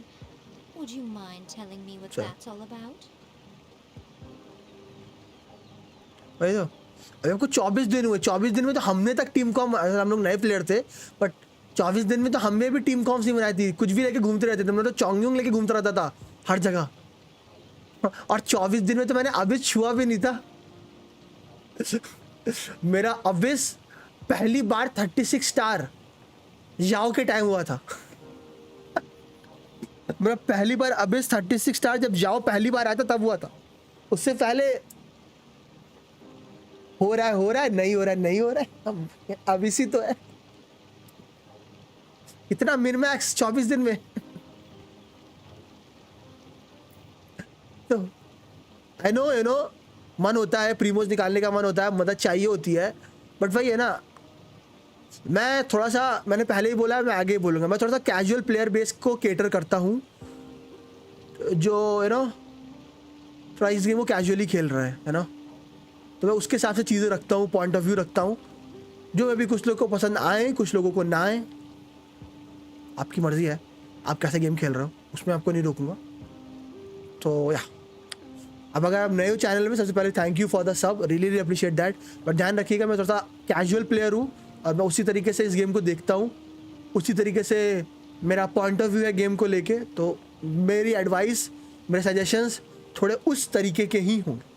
Speaker 3: Would you mind telling me what
Speaker 1: Sure.
Speaker 3: that's all about?
Speaker 1: वही तो. अभी हमको 24 दिन हुए. 24 दिन में तो हमने तक टीम कॉम, हम लोग नए प्लेयर थे, बट 24 दिन में तो हमें भी टीम कॉम्स नहीं बनाई थी. कुछ भी लेके घूमते रहते थे. मैं तो चोंगयुंग लेके घूमता रहता था हर जगह. और 24 दिन में तो मैंने अबिस छुआ भी नहीं था. मेरा अबिस पहली बार 36 स्टार जाओ के टाइम हुआ था. मेरा पहली बार अबिस 36 स्टार जब जाओ पहली बार आया था तब हुआ था. उससे पहले हो रहा है नहीं हो रहा है. अबिस ही तो है. इतना मिनमैक्स 24 दिन में. तो आई नो यू नो मन होता है, प्रीमोज निकालने का मन होता है, मदद चाहिए होती है, बट वही है ना, मैं थोड़ा सा, मैंने पहले ही बोला है, मैं आगे ही बोलूँगा, मैं थोड़ा सा कैजुअल प्लेयर बेस को केटर करता हूँ, जो यू नो थोड़ा इस गेम को कैजुअली खेल रहा है ना. तो मैं उसके हिसाब से चीज़ें रखता हूँ, पॉइंट ऑफ व्यू रखता हूँ, जो मैं भी कुछ लोगों को पसंद आए, कुछ लोगों को ना आए. आपकी मर्ज़ी है आप कैसे गेम खेल रहे हो, उसमें आपको नहीं रोकूंगा. तो या अब अगर आप नए हो चैनल में, सबसे पहले thank you for the sub, really appreciate that. But ध्यान रखिएगा मैं थोड़ा सा कैजुअल प्लेयर हूँ और मैं उसी तरीके से इस गेम को देखता हूँ, उसी तरीके से मेरा पॉइंट ऑफ व्यू है गेम को लेके. तो मेरी एडवाइस, मेरे सजेशंस थोड़े उस तरीके के ही होंगे.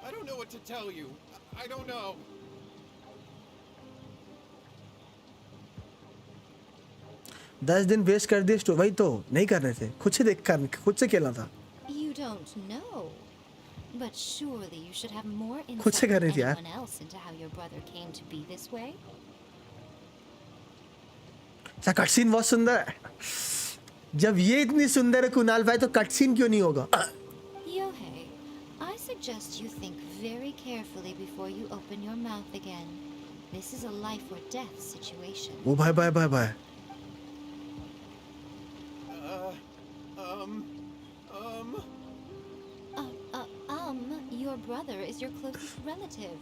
Speaker 4: I don't know what to tell you. I don't know.
Speaker 1: 10 दिन वेस्ट कर दिए. वही तो नहीं करने थे, खुद से देख कर खुद से खेलना था.
Speaker 3: You don't know. But surely you should have more
Speaker 1: खुद से
Speaker 3: insight
Speaker 1: कर
Speaker 3: than
Speaker 1: रही थी यार.
Speaker 3: anyone else into how your brother came to be this way.
Speaker 1: Cutscene बहुत सुंदर है. जब ये इतनी सुंदर है कुणाल भाई, तो कटसीन क्यों नहीं होगा?
Speaker 3: Yohei, I suggest you think very carefully before you open your mouth again. This is a life or death situation.
Speaker 1: ओ भाई.
Speaker 3: Your brother is your closest relative.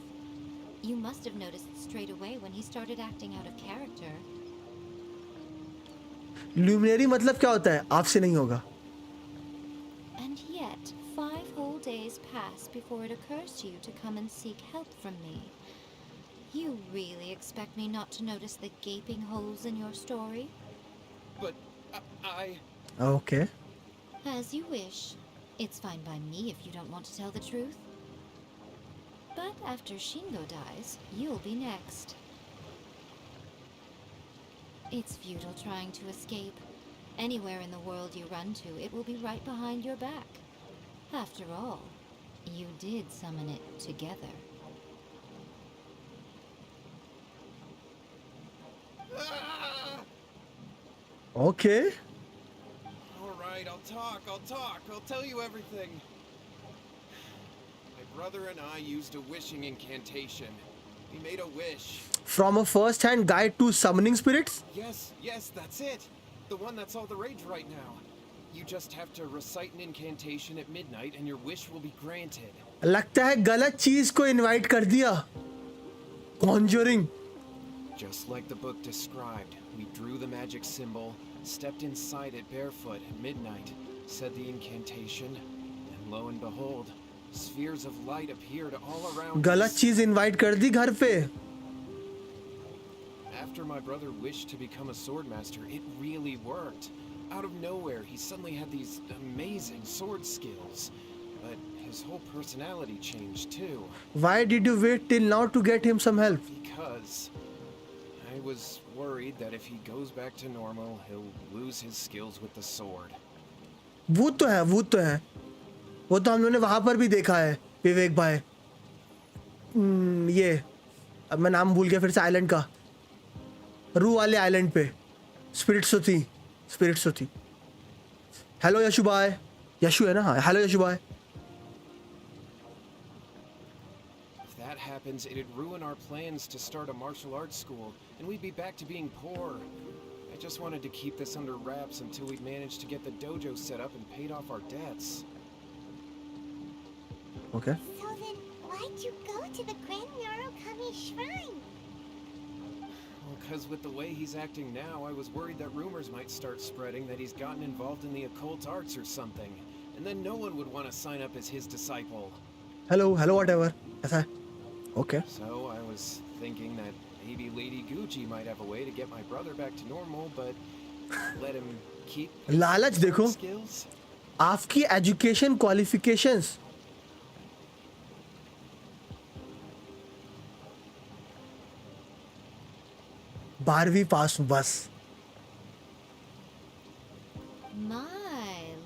Speaker 3: You must have noticed straight away when he started acting out of character.
Speaker 1: Luminary मतलब क्या होता है? आपसे नहीं होगा.
Speaker 3: And yet, 5 whole days pass before it occurs to you to come and seek help from me. You really expect me not to notice the gaping holes in your story?
Speaker 4: But I...
Speaker 1: Okay.
Speaker 3: As you wish. It's fine by me if you don't want to tell the truth. But after Shingo dies, you'll be next. It's futile trying to escape. Anywhere in the world you run to, it will be right behind your back. After all, you did summon it together.
Speaker 1: Okay.
Speaker 4: Alright, I'll talk. I'll tell you everything. My brother and I used a wishing incantation. We made a wish.
Speaker 1: From a first-hand guide to summoning spirits?
Speaker 4: Yes, that's it. The one that's all the rage right now. You just have to recite an incantation at midnight and your wish will be granted.
Speaker 1: लगता है गलत चीज को invite कर दिया. Conjuring.
Speaker 4: Just like the book described, we drew the magic symbol, stepped inside it barefoot at midnight, said the incantation, and lo and behold, spheres of light appeared all around
Speaker 1: गलत
Speaker 4: us.
Speaker 1: चीज invite कर दी घर पे.
Speaker 4: After my brother wished to become a swordmaster, it really worked. Out of nowhere, he suddenly had these amazing sword skills. But his whole personality changed too.
Speaker 1: Why did you wait till now to get him some help?
Speaker 4: Because I was worried that if he goes back to normal, he'll lose his skills with the sword.
Speaker 1: भूत तो है. वो तो हम लोगों ने वहां पर भी देखा है, विवेक भाई. ये अब मैं नाम भूल गया फिर से आइलैंड का. रू वाले आइलैंड पे स्पिरिट्स तो थी. हेलो यशु भाई. यशु है ना? हाँ, हेलो यशु भाई.
Speaker 4: If that happens, it'd ruin our plans to start a martial arts school, and we'd be back to being poor. I just wanted to keep this under wraps until we'd managed to get the dojo set up and paid off our debts.
Speaker 1: Okay.
Speaker 6: So then, why'd you go to the Grand Narukami Shrine?
Speaker 4: Well, because with the way he's acting now, I was worried that rumors might start spreading that he's gotten involved in the occult arts or something. And then no one would want to sign up as his disciple.
Speaker 1: Hello, whatever. ऐसा है. Okay.
Speaker 4: So I was thinking that maybe Lady Gucci might have a way to get my brother back to normal, but let him keep
Speaker 1: लालच देखो.
Speaker 4: skills.
Speaker 1: आपकी education qualifications. बारहवीं पास हूँ बस.
Speaker 3: My,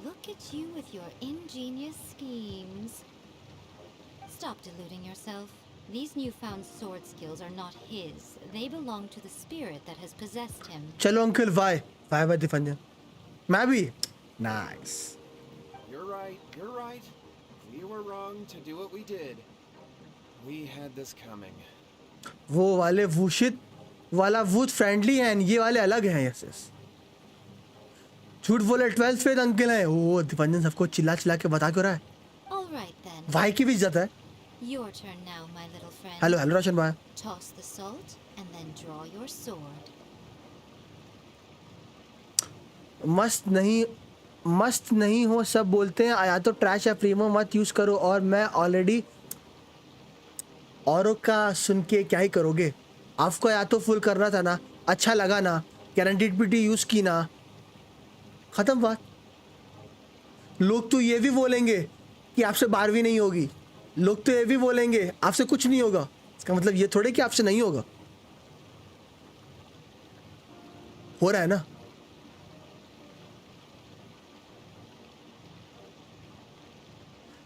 Speaker 3: look at you with your ingenious schemes. Stop deluding yourself. These newfound sword skills are not his. They belong to the spirit that has possessed him.
Speaker 1: चलो uncle Y Y दिफंजन. मैं भी. Nice.
Speaker 4: You're right. We were wrong to do what we did. We had this coming.
Speaker 1: वो वाले वूशित वाला would friendly हैं, ये वाले अलग हैं. यस. झूठ बोले 12th फेथ अंकल हैं. वो दिफंजन सबको चिल्ला के बता क्यों रहा है?
Speaker 3: All right then.
Speaker 1: भाई की भी इज्जत है.
Speaker 3: Your turn now, my little friend.
Speaker 1: Hello Roshan bhai.
Speaker 3: Toss the salt and then draw your sword.
Speaker 1: मस्त नहीं हो सब बोलते हैं. या तो ट्रैश या प्रीमो मत यूज करो, और मैं ऑलरेडी औरों का सुन के क्या ही करोगे. आपको या तो फुल करना था ना, अच्छा लगा ना, गारंटीड पीटी यूज की ना, खत्म बात. लोग तो ये भी बोलेंगे कि आपसे 12वीं नहीं होगी. लोग तो ये भी बोलेंगे आपसे कुछ नहीं होगा. इसका मतलब ये थोड़े कि आपसे नहीं होगा. हो रहा है ना.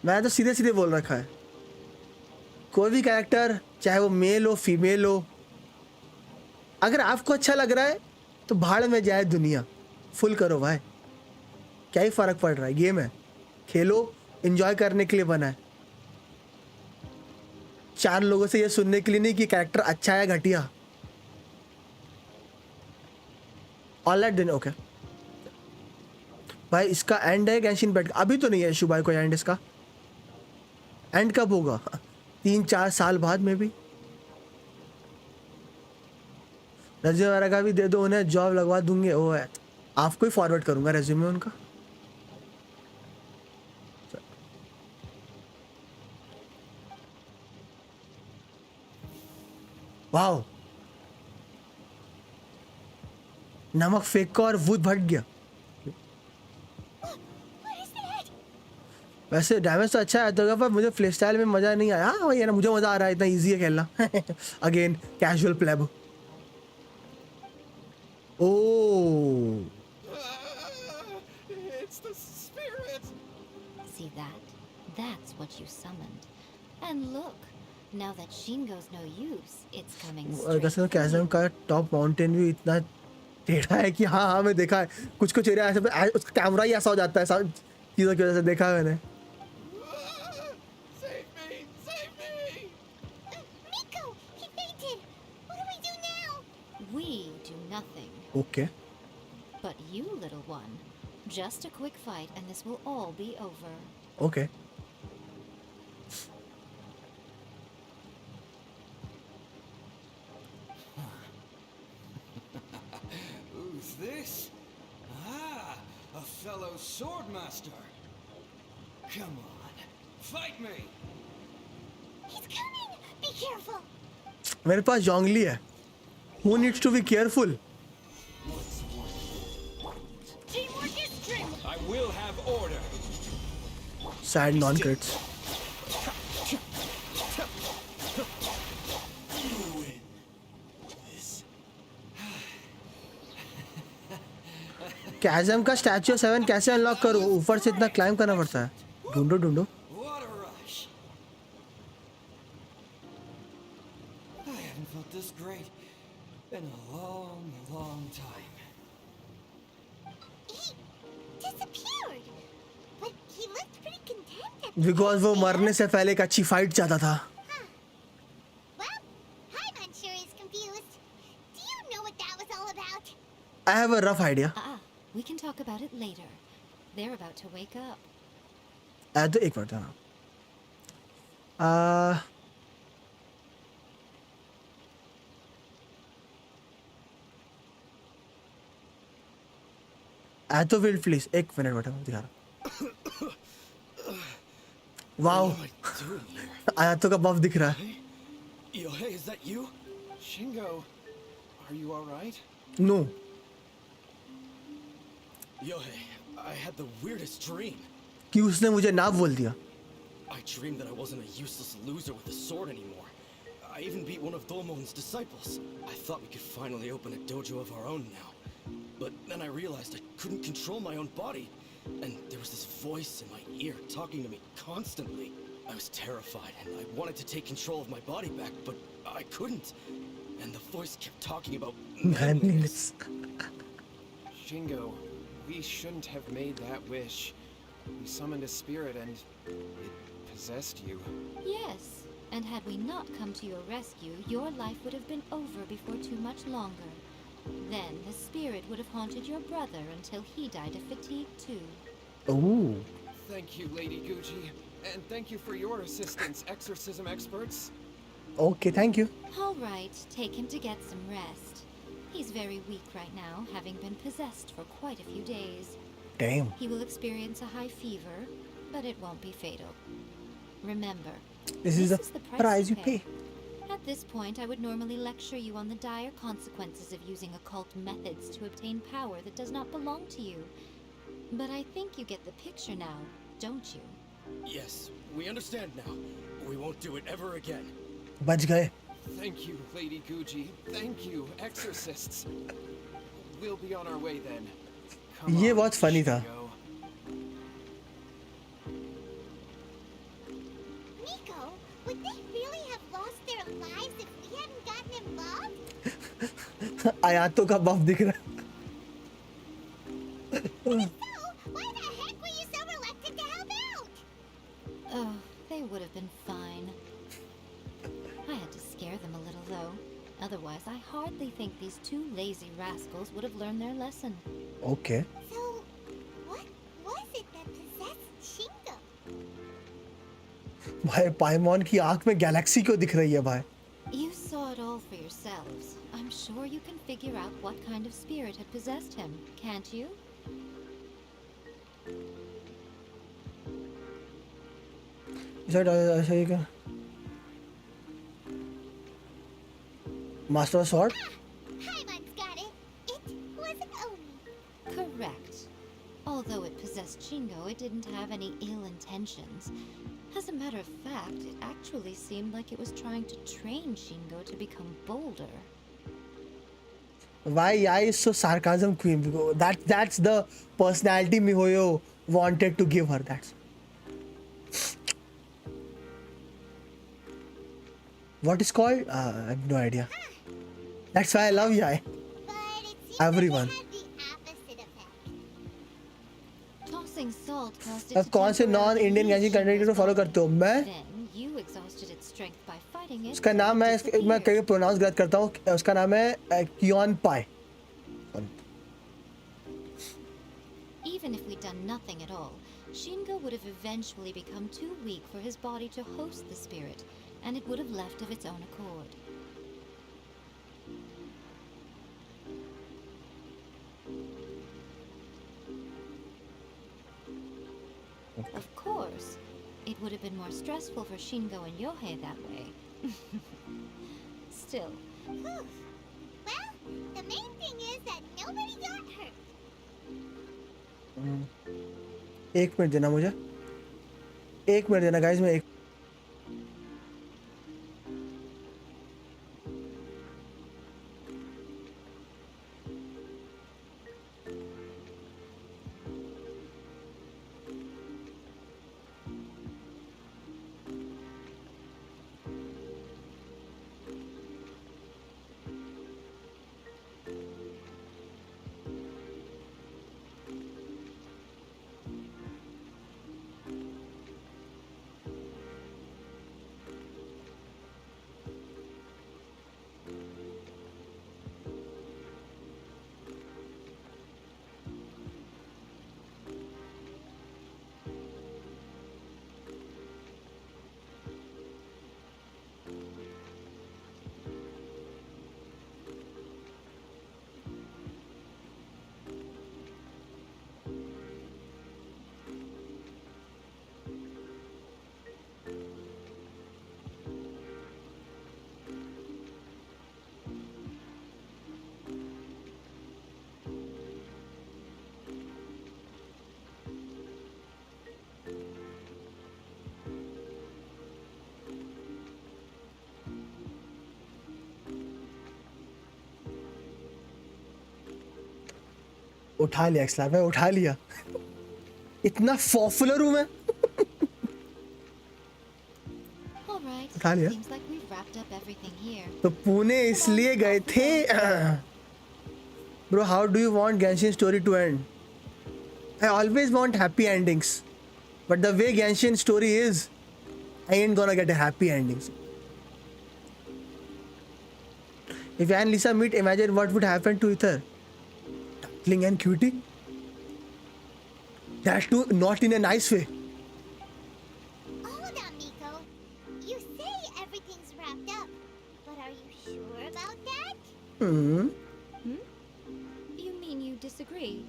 Speaker 1: मैं तो सीधे बोल रखा है. कोई भी कैरेक्टर, चाहे वो मेल हो फीमेल हो, अगर आपको अच्छा लग रहा है तो भाड़ में जाए दुनिया. फुल करो भाई, क्या ही फर्क पड़ रहा है. गेम है, खेलो, एंजॉय करने के लिए बना है. 4 लोगों से ये सुनने के लिए नहीं कि कैरेक्टर अच्छा है घटिया. Alright then. ओके भाई, इसका एंड है गेंशिन बैट. अभी तो नहीं है इशू भाई कोई एंड. इसका एंड कब होगा? 3-4 साल बाद में भी. रजिया वगैरह का भी दे दो, उन्हें जॉब लगवा दूंगे. वो है आपको ही फॉरवर्ड करूंगा रेज्यूमे उनका। वाओ, नमक फेंक का और भूत भट गया। वैसे डैमेज तो अच्छा है तो, पर मुझे फ्ले स्टाइल में मजा नहीं आया। हाँ वही है ना, मुझे मजा आ रहा है, इतना इजी है खेलना। Again casual PLAB. Oh
Speaker 4: It's the spirit!
Speaker 3: See that? That's what you summoned. And look, now that Shingo's no use, it's coming straight
Speaker 1: कैसे
Speaker 3: for
Speaker 1: कैसे
Speaker 3: you.
Speaker 1: का टॉप माउंटेन भी इतना टेढ़ा है कि हाँ हाँ मैं देखा है। कुछ कुछ एरिया ऐसे उसका कैमरा ही ऐसा हो जाता है सब चीज़ों की वजह से, देखा है मैंने।
Speaker 4: Save me! Save me!
Speaker 6: Miko, he fainted. What do we do now?
Speaker 3: We do nothing.
Speaker 1: Okay
Speaker 3: But you, little one, just a quick fight and this will all be over.
Speaker 1: Okay
Speaker 2: Who's this? Ah, a fellow swordmaster. Come on, fight me.
Speaker 6: He's coming. Be careful.
Speaker 1: मेरे पास जोंगली है। Who needs to be careful?
Speaker 6: Teamwork is strength.
Speaker 2: I will have order.
Speaker 1: Sad non-crits. कैज़म का statue 7 कैसे unlock करूं? ऊपर से इतना climb करना पड़ता है। ढूंढो ढूंढो।
Speaker 2: What a rush. I haven't felt this great in a long, long time.
Speaker 6: He disappeared. But he looked pretty content at
Speaker 1: because वो मरने से पहले एक अच्छी फाइट चाहता था।
Speaker 6: Well, I'm unsure he's confused. Do you know what that was all about?
Speaker 1: I have a rough idea.
Speaker 3: We can talk about it later. They're about to wake up.
Speaker 1: तो एक मिनट हाँ। तो wait please, एक minute बेटा मैं दिखा रहा हूँ। Wow,
Speaker 7: What am I doing here?
Speaker 1: आयातो का बफ दिख रहा है।
Speaker 7: Yo, hey, is that you?
Speaker 4: Shingo, are you alright?
Speaker 1: No
Speaker 7: Yo, hey, I had the weirdest dream.
Speaker 1: कि उसने मुझे ना बोल दिया।
Speaker 7: I dreamed that I wasn't a useless loser with a sword anymore. I even beat one of Domon's disciples. I thought we could finally open a dojo of our own now. But then I realized I couldn't control my own body. And there was this voice in my ear talking to me constantly. I was terrified and I wanted to take control of my body back, but I couldn't. And the voice kept talking about madness.
Speaker 4: Shingo, we shouldn't have made that wish. We summoned a spirit and it possessed you.
Speaker 3: Yes, and had we not come to your rescue, your life would have been over before too much longer. Then the spirit would have haunted your brother until he died of fatigue too.
Speaker 1: Oh,
Speaker 4: Thank you, Lady Gucci. And thank you for your assistance, exorcism experts.
Speaker 1: Okay thank you.
Speaker 3: All right, take him to get some rest. He's very weak right now, having been possessed for quite a few days.
Speaker 1: Dam,
Speaker 3: He will experience a high fever, but it won't be fatal. Remember,
Speaker 1: this is the
Speaker 3: the
Speaker 1: price you पे।
Speaker 3: At this point, I would normally lecture you on the dire consequences of using occult methods to obtain power that does not belong to you. But I think you get the picture now, don't you?
Speaker 7: Yes, we understand now. We won't do it ever again.
Speaker 1: बच गए।
Speaker 4: Thank you, Lady Gucci. Thank you, exorcists. We'll be on our way then. Come
Speaker 1: ये
Speaker 4: on,
Speaker 1: बहुत funny था।
Speaker 4: Shingo.
Speaker 6: Miko, would they really have lost their lives if we hadn't gotten involved?
Speaker 1: आयातो का बफ दिख रहा है।
Speaker 6: So, why the heck were you so reluctant to help out?
Speaker 3: Oh, they would have been fine. I had to scare them a little, though. Otherwise, I hardly think these two lazy rascals would have learned their lesson.
Speaker 1: Okay
Speaker 6: So, what was it that possessed Shingo?
Speaker 1: भाई, पाइमॉन की आंख में Galaxy क्यों दिख रही है भाई?
Speaker 3: You saw it all for yourselves. I'm sure you can figure out what kind of spirit had possessed him, can't you?
Speaker 1: Master Sword?
Speaker 6: Hyman's got it. It was an Oni.
Speaker 3: Correct. Although it possessed Shingo, it didn't have any ill intentions. As a matter of fact, it actually seemed like it was trying to train Shingo to become bolder.
Speaker 1: Why Yai is so sarcasm queen? That's the personality Mihoyo wanted to give her. That's what is called? I have no idea. That's why I love Yai.
Speaker 6: But it seems
Speaker 1: Everyone.
Speaker 6: like it had the opposite effect.
Speaker 3: Tossing salt caused it
Speaker 1: अब
Speaker 3: to
Speaker 1: कौन से non
Speaker 3: temporarily
Speaker 1: Indian
Speaker 3: leave
Speaker 1: Genshin content को
Speaker 3: Shingo's
Speaker 1: follow
Speaker 3: body.
Speaker 1: करते हो? मैं
Speaker 3: Then you exhausted its strength by fighting it.
Speaker 1: उसका नाम
Speaker 3: and it
Speaker 1: मैं कहीं
Speaker 3: disappeared.
Speaker 1: प्रोनाउंस गलत करता हूँ. उसका नाम है कियोन पाई.
Speaker 3: Even if we'd done nothing at all, Shingo would have eventually become too weak for his body to host the spirit, and it would have left of its own accord. Of course, it would have been more stressful for Shingo and Yohei that way. Still,
Speaker 6: Whew. Well, the main thing is that nobody got hurt.
Speaker 1: एक minute देना मुझे. एक minute देना guys. मैं एक उठा लिया. एक्सलैब में उठा लिया. इतना पॉपुलर हूँ मैं.
Speaker 3: all right.
Speaker 1: उठा लिया.
Speaker 3: Seems like we've wrapped up everything here.
Speaker 1: तो पुणे इसलिए गए थे. Bro, how do you want Genshin story to end? I always want happy endings, but the way Genshin story is, I ain't gonna get a happy ending. If Anne and Lisa meet, imagine what would happen to Ether. Tackling and cutie. That too, not in a nice way.
Speaker 6: Hold on, Miko. You say everything's wrapped up, but are you sure about that?
Speaker 3: You mean you disagree?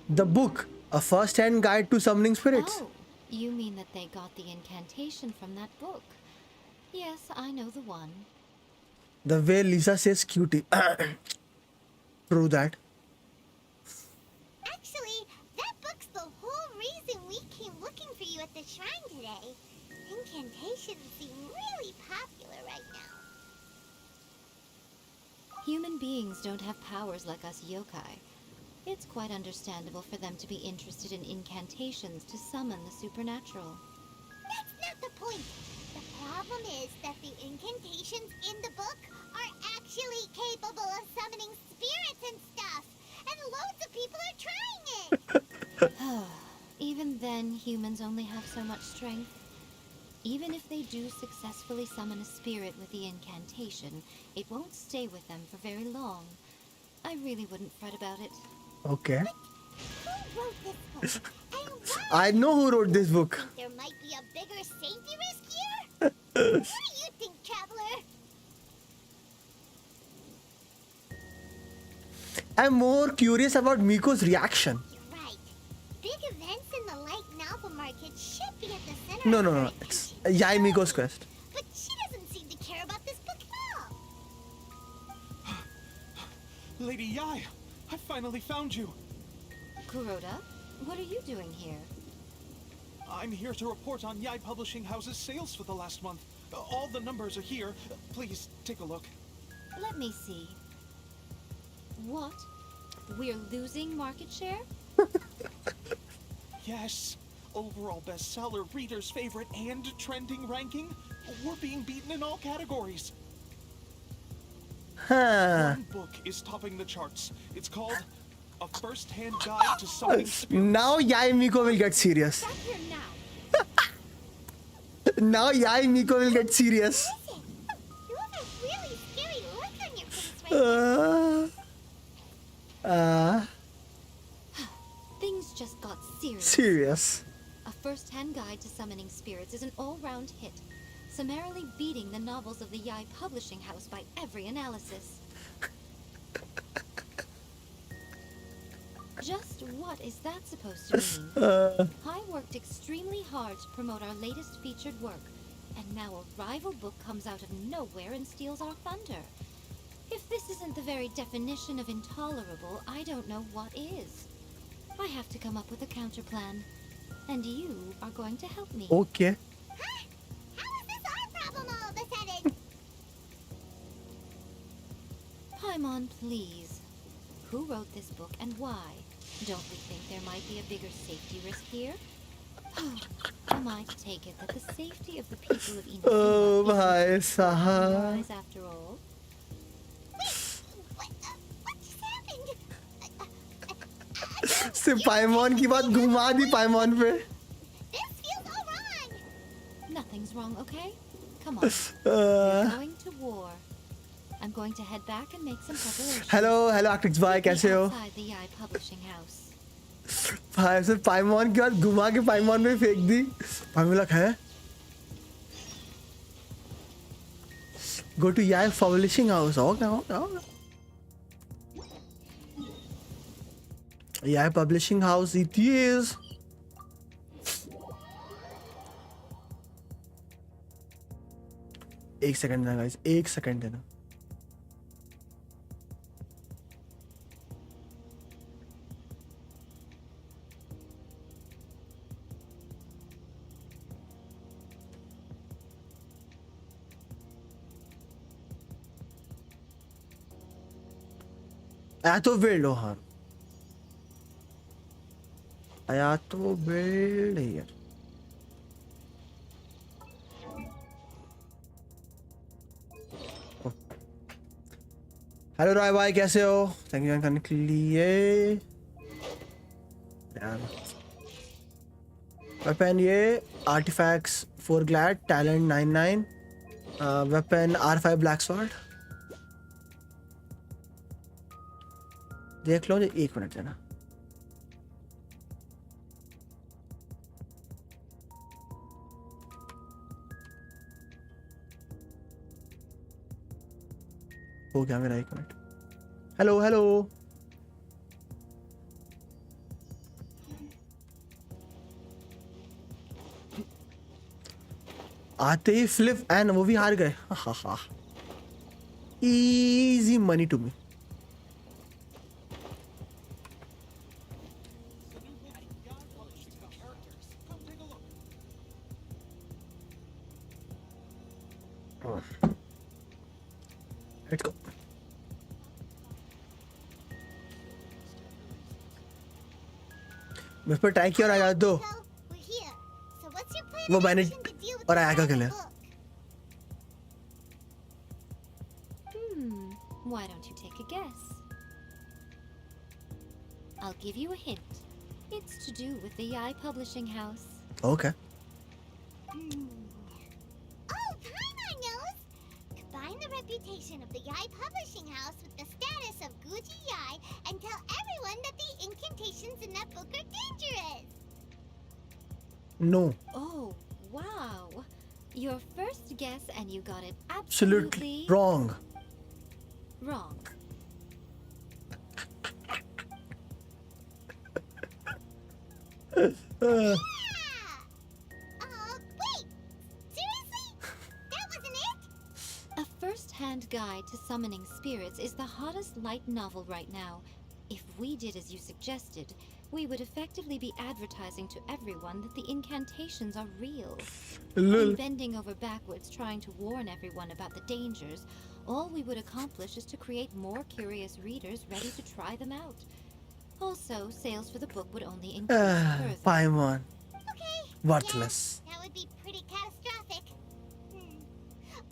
Speaker 1: The book, a first-hand guide to summoning spirits.
Speaker 3: Oh, you mean that they got the incantation from that book? Yes, I know the one.
Speaker 1: The way Lisa says cutie. True that.
Speaker 6: Actually, that book's the whole reason we came looking for you at the shrine today. Incantations seem really popular right now.
Speaker 3: Human beings don't have powers like us yokai. It's quite understandable for them to be interested in incantations to summon the supernatural.
Speaker 6: That's not the point. The problem is that the incantations in the book are actually capable of summoning spirits and stuff. And loads of people are trying it.
Speaker 3: Even then, humans only have so much strength. Even if they do successfully summon a spirit with the incantation, it won't stay with them for very long. I really wouldn't fret about it.
Speaker 1: Okay.
Speaker 6: Who wrote this book? And why
Speaker 1: I know who wrote this book.
Speaker 6: there might be a bigger safety risk here? What do you think, Traveler?
Speaker 1: I'm more curious about Miko's reaction.
Speaker 6: You're right. Big events in the light novel market should be at the center
Speaker 1: No,
Speaker 6: of
Speaker 1: no,
Speaker 6: her
Speaker 1: no. It's
Speaker 6: attention.
Speaker 1: Yai Miko's quest.
Speaker 6: But she doesn't seem to care about this book at all.
Speaker 8: Lady Yai, I finally found you.
Speaker 3: Kuroda, what are you doing here?
Speaker 8: I'm here to report on Yai Publishing House's sales for the last month. All the numbers are here. Please take a look.
Speaker 3: Let me see. What? We're losing market share?
Speaker 8: Yes. Overall bestseller, reader's favorite, and trending ranking. We're being beaten in all categories.
Speaker 1: Huh.
Speaker 8: One book is topping the charts. It's called A First-Hand Guide to Summoning Spirits.
Speaker 1: Now Yai Miko will get serious.
Speaker 3: Stop here now.
Speaker 1: Now Yai Miko will get serious.
Speaker 6: Listen, you have a really scary look on your face right now.
Speaker 3: Things just got serious.
Speaker 1: Serious.
Speaker 3: A first-hand guide to summoning spirits is an all-round hit, summarily beating the novels of the Yai Publishing House by every analysis. Just what is that supposed to mean? I worked extremely hard to promote our latest featured work, and now a rival book comes out of nowhere and steals our thunder. If this isn't the very definition of intolerable, I don't know what is. I have to come up with a counterplan, and you are going to help me.
Speaker 1: Okay.
Speaker 6: Huh? How is this our problem all of a sudden?
Speaker 3: Paimon, please. Who wrote this book and why? Don't we think there might be a bigger safety risk here? Am I to take it that the safety of the people of Inazuma
Speaker 1: Oh, bhai
Speaker 3: isn't
Speaker 1: sahab.
Speaker 3: wise after all?
Speaker 6: What just happened?
Speaker 1: सिर्फ पाइमॉन की बात घुमा दी पाइमॉन पे.
Speaker 6: This feels all wrong.
Speaker 3: Nothing's wrong, okay? Come on. We're going to war. I'm going to head back and make some preparations.
Speaker 1: Hello hello आर्टिक्स भाई कैसे हो?
Speaker 3: Outside the Yai Publishing House.
Speaker 1: भाई सिर्फ पाइमॉन की बात घुमा के पाइमॉन पे फेंक दी. पाइमॉन है. Go to Yai Publishing House. Okay. Yai Publishing House it is. एक सेकंड देना गाइस, एक सेकंड देना. आया तो बिल्ड हो. हाँ आया तो बिल्ड है यार. हेलो रॉय भाई कैसे हो? थैंक यू करने के लिए यार. वेपन ये artifacts 4 glad talent 99 weapon R5 black sword. देख लो, 1 मिनट देना. हो गया मेरा 1 मिनट. Hello hello. आते ही फ्लिप एंड वो भी हार गए. हा हा. Easy money to me. Let's go. मैं पर ट्राई किया और आया दो.
Speaker 6: So, we're here. So what's your plan
Speaker 1: वो
Speaker 6: of
Speaker 1: मैंने
Speaker 6: action to deal with
Speaker 1: और
Speaker 6: the
Speaker 1: आया का
Speaker 6: rival
Speaker 1: खेला.
Speaker 6: book?
Speaker 3: Why don't you take a guess? I'll give you a hint. It's to do with the Yai Publishing House.
Speaker 1: Okay.
Speaker 6: Oh, Paimon knows! Combine the reputation of the Yai Publishing House with the status of Guji Yai and tell everyone that the incantations in that book are dangerous!
Speaker 1: No.
Speaker 3: Oh, wow. Your first guess and you got it
Speaker 1: Absolutely
Speaker 3: absolutely
Speaker 1: wrong.
Speaker 3: wrong.
Speaker 6: Wait! Seriously? That wasn't it?
Speaker 3: A first-hand guide to summoning spirits is the hottest light novel right now. If we did as you suggested, we would effectively be advertising to everyone that the incantations are real.
Speaker 1: Lol.
Speaker 3: In bending over backwards trying to warn everyone about the dangers, all we would accomplish is to create more curious readers ready to try them out. Also, sales for the book would only increase further.
Speaker 1: Paimon.
Speaker 6: Okay.
Speaker 1: Worthless.
Speaker 6: Yeah, that would be pretty catastrophic.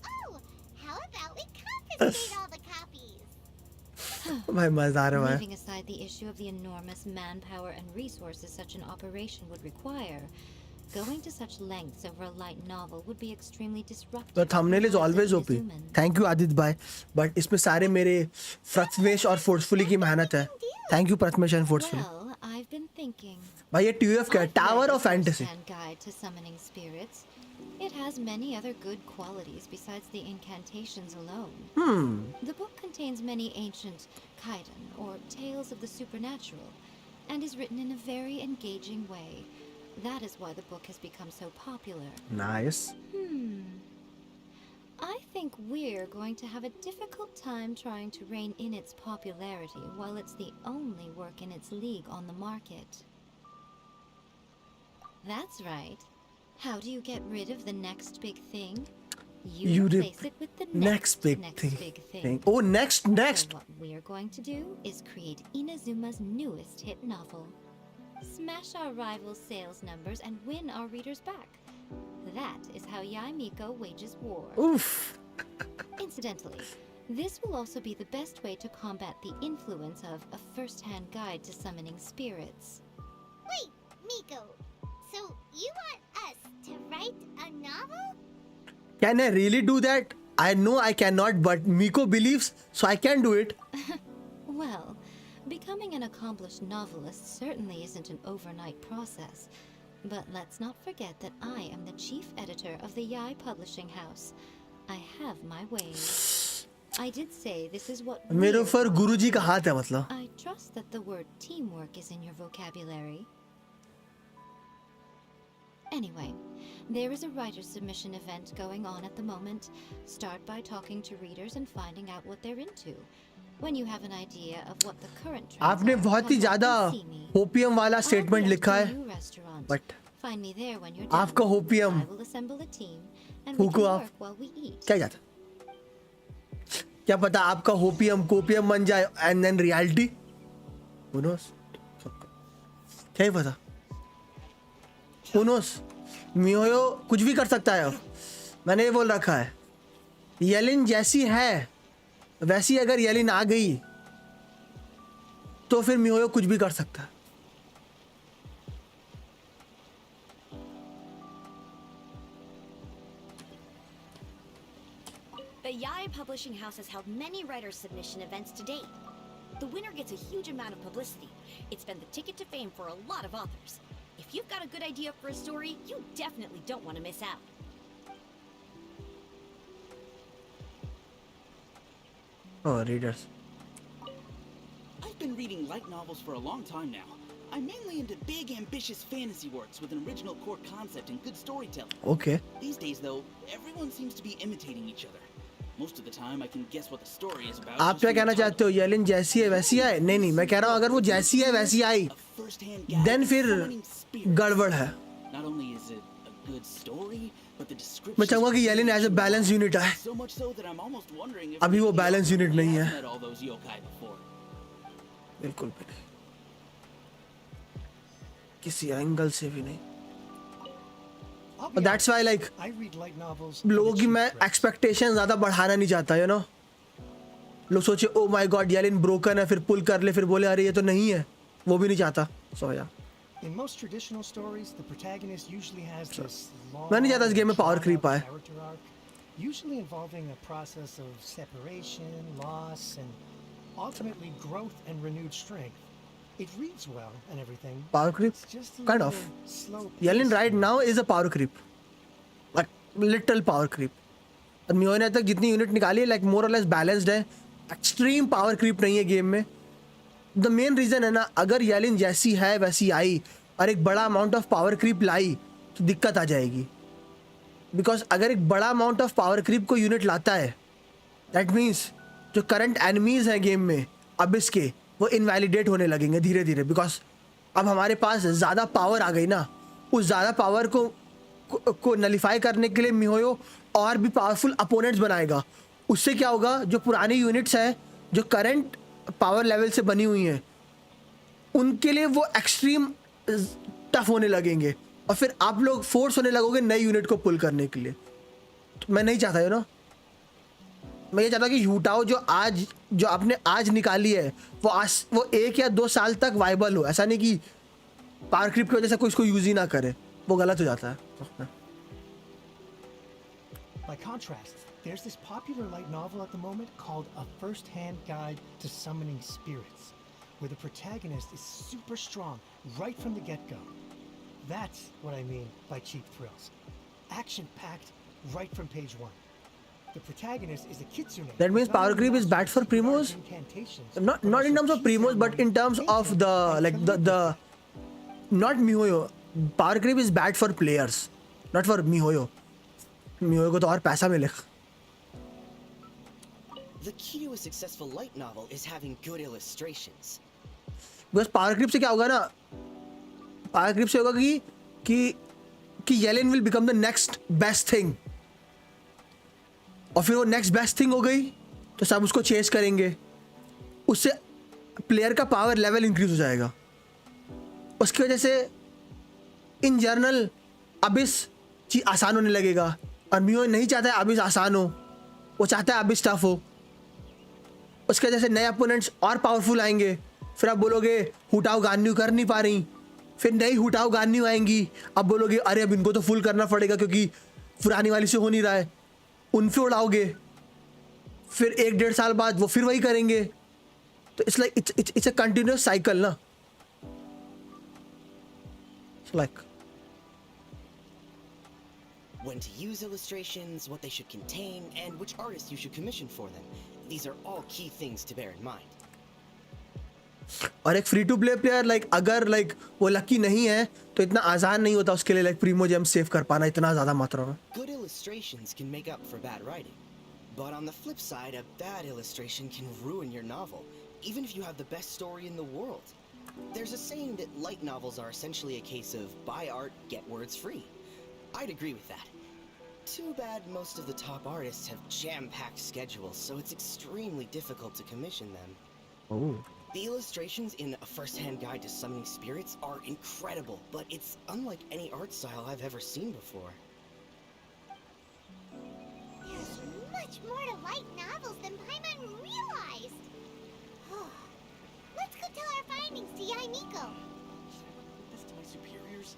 Speaker 6: Oh, how about we confiscate all the copies?
Speaker 1: भाई मजेदार है भाई.
Speaker 3: Leaving aside the issue of the enormous manpower and resources such an operation would require, going to such lengths over a light novel would be extremely disruptive.
Speaker 1: The thumbnail is
Speaker 3: for
Speaker 1: always
Speaker 3: the
Speaker 1: OP.
Speaker 3: human.
Speaker 1: Thank you Aditya भाई. But इसमें सारे मेरे प्रथमेश और forcefully की मेहनत है. Thank you Prathamesh and forcefully.
Speaker 3: Well, I've been thinking.
Speaker 1: भाई ये TOF क्या है?
Speaker 3: I've read
Speaker 1: Tower
Speaker 3: the
Speaker 1: of Fantasy.
Speaker 3: first-hand guide to summoning spirits. It has many other good qualities besides the incantations alone. The book contains many ancient kaiden, or tales of the supernatural, and is written in a very engaging way. That is why the book has become so popular.
Speaker 1: Nice.
Speaker 3: I think we're going to have a difficult time trying to rein in its popularity while it's the only work in its league on the market. That's right. How do you get rid of the next big thing? You replace it with the next big thing.
Speaker 1: Oh, next.
Speaker 3: So what we're going to do is create Inazuma's newest hit novel. Smash our rivals' sales numbers and win our readers back. That is how Yaimiko wages war.
Speaker 1: Oof.
Speaker 3: Incidentally, this will also be the best way to combat the influence of a first-hand guide to summoning spirits.
Speaker 6: Wait, Miko. So you want us to write a novel?
Speaker 1: Can I really do that? I know I cannot, but Miko believes, so I can do it.
Speaker 3: Well, becoming an accomplished novelist certainly isn't an overnight process. But let's not forget that I am the chief editor of the Yai Publishing House. I have my ways. I did say this is what
Speaker 1: मेरे ऊपर गुरुजी का हाथ है मतलब.
Speaker 3: I trust that the word teamwork is in your vocabulary. Anyway, there is a writer's submission event going on at the moment. Start by talking to readers and finding out what they're into. When you have an idea of what the current trends
Speaker 1: आपने
Speaker 3: are,
Speaker 1: बहुत ही
Speaker 3: come
Speaker 1: ज़्यादा
Speaker 3: up and see me.
Speaker 1: होपियम वाला
Speaker 3: I'll
Speaker 1: statement
Speaker 3: be
Speaker 1: लिखा
Speaker 3: at
Speaker 1: है.
Speaker 3: the new restaurant.
Speaker 1: But
Speaker 3: Find me there when you're done.
Speaker 1: आपका होपियम
Speaker 3: I will assemble a team and we
Speaker 1: फूको
Speaker 3: can
Speaker 1: आप.
Speaker 3: work while we eat.
Speaker 1: क्या जाता? क्या पता आपका होपियम कोपियम बन जाए and then reality? Who knows? क्या ही पता? Who knows? मियोयो कुछ भी कर सकता है. मैंने ये बोल रखा है. येलिन जैसी है वैसी अगर येलिन आ गई तो फिर मियोयो कुछ भी कर सकता है.
Speaker 9: The Yai Publishing House has held many writer submission events to date. The winner gets a huge amount of publicity. It's been the ticket to fame for a lot of authors. If you've got a good idea for a story, you definitely don't want to miss out.
Speaker 1: Oh, readers.
Speaker 10: I've been reading light novels for a long time now. I'm mainly into big, ambitious fantasy works with an original core concept and good storytelling.
Speaker 1: Okay.
Speaker 10: These days, though, everyone seems to be imitating each other. Most of the time, I can guess what the story is about.
Speaker 1: आप क्या कहना चाहते हो? येलिन जैसी है वैसी आए? नहीं मैं कह रहा हूँ अगर वो जैसी है वैसी आई then फिर गड़बड़ है.
Speaker 10: Not only is it a good story, but the description.
Speaker 1: मैं चाहूँगा कि येलिन एज अ बैलेंस यूनिट आए.
Speaker 10: So much so that I'm almost wondering if
Speaker 1: अभी वो
Speaker 10: maybe
Speaker 1: बैलेंस यूनिट
Speaker 10: Okhdfcbank
Speaker 1: नहीं
Speaker 10: has
Speaker 1: है.
Speaker 10: met all those yokai before.
Speaker 1: बिल्कुल भी नहीं. किसी एंगल से भी नहीं.
Speaker 5: I'll be
Speaker 1: But that's why like
Speaker 5: I read light novels.
Speaker 1: लोगों की मैं एक्सपेक्टेशन ज़्यादा बढ़ाना नहीं चाहता you know. लोग सोचे ओ माय गॉड येलिन ब्रोकन है फिर पुल कर ले फिर बोले अरे ये तो नहीं है. वो भी नहीं चाहता. So yeah.
Speaker 5: In most traditional stories, the protagonist usually has this long,
Speaker 1: मैं नहीं चाहता इस गेम में पावर क्रीप आए.
Speaker 5: character arc, usually involving a process of separation, loss, and ultimately growth and renewed strength. It reads well and everything.
Speaker 1: Power creep?
Speaker 5: It's just a
Speaker 1: Kind
Speaker 5: little
Speaker 1: of.
Speaker 5: slow
Speaker 1: Yelin
Speaker 5: paced.
Speaker 1: right now is a power creep. Like little power creep. और मियो ने तक जितनी unit निकाली है like more or less balanced है. Extreme power creep नहीं है game में. The main reason है ना अगर येलिन जैसी है वैसी आई और एक बड़ा अमाउंट ऑफ पावर क्रीप लाई तो दिक्कत आ जाएगी, बिकॉज अगर एक बड़ा अमाउंट ऑफ पावर क्रीप को यूनिट लाता है दैट मीन्स जो करंट एनिमीज हैं गेम में अब इसके वो इनवैलिडेट होने लगेंगे धीरे धीरे, बिकॉज अब हमारे पास ज़्यादा पावर आ गई ना, उस ज़्यादा पावर को नलिफाई करने के लिए मिहोयो और भी पावरफुल अपोनेंट्स बनाएगा। उससे क्या होगा, जो पुरानी यूनिट्स हैं जो करंट पावर लेवल से बनी हुई हैं उनके लिए वो एक्सट्रीम टफ होने लगेंगे और फिर आप लोग फोर्स होने लगोगे नई यूनिट को पुल करने के लिए। तो मैं नहीं चाहता ना, मैं ये चाहता हूँ कि यूटाओ जो आपने आज निकाली है वो 1 या 2 साल तक वाइबल हो, ऐसा नहीं कि पावर क्रिप की वजह से कोई इसको यूज ही ना करे, वो गलत हो जाता है।
Speaker 5: By contrast, there's this popular light novel at the moment called A First-Hand Guide to Summoning Spirits, where the protagonist is super strong right from the get-go. That's what I mean by cheap thrills. Action-packed right from page 1. The protagonist is a kitsune.
Speaker 1: That means power creep is bad for primos? Not in terms of primos, but in terms of the not mihoyo. Power creep is bad for players, not for mihoyo. मिहोयो को तो और पैसा मिलेगा।
Speaker 7: The key to a successful light novel is having good illustrations.
Speaker 1: बस power क्रिप से क्या होगा ना, पावर क्रिप से होगा कि Yellen will become the next best thing, और फिर वो नेक्स्ट बेस्ट थिंग हो गई तो सब उसको चेस करेंगे, उससे प्लेयर का पावर लेवल इंक्रीज हो जाएगा। उसकी वजह से इन जनरल अबिस चीज आसान होने लगेगा, और मिहोयो नहीं चाहता है अबिस आसान हो, वो चाहता है अबिस टफ हो। उसके वजह से नए अपोनेंट्स और पावरफुल आएंगे, फिर आप बोलोगे हुटाओ गान्यू कर नहीं पा रही, फिर नई हुटाओ गान्यू आएंगी, अब बोलोगे अरे अब इनको तो फुल करना पड़ेगा क्योंकि पुरानी वाली से हो नहीं रहा है, उनसे उड़ाओगे, फिर 1-1.5 साल बाद वो फिर वही करेंगे। तो इट्स अ कंटिन्यूअस साइकिल ना, like
Speaker 7: When to use illustrations, what they should contain, and which artists you should commission for them. These are all key things to bear in mind.
Speaker 1: और एक फ्री टू प्ले प्लेयर अगर वो lucky नहीं है तो इतना आसान नहीं होता उसके लिए प्रीमो जेम सेव कर पाना इतना ज्यादा मात्रा में।
Speaker 7: Good illustrations can make up for bad writing, but on the flip side, a bad illustration can ruin your novel, even if you have the best story in the world. There's a saying that light novels are essentially a case of buy art, get words free. I'd agree with that. Too bad most of the top artists have jam-packed schedules, so it's extremely difficult to commission them.
Speaker 1: Oh.
Speaker 7: The illustrations in A First-Hand Guide to Summoning Spirits are incredible, but it's unlike any art style I've ever seen before.
Speaker 6: There's much more to light novels than Paimon realized. Let's go tell our findings to Yai Miko.
Speaker 8: This to my superiors.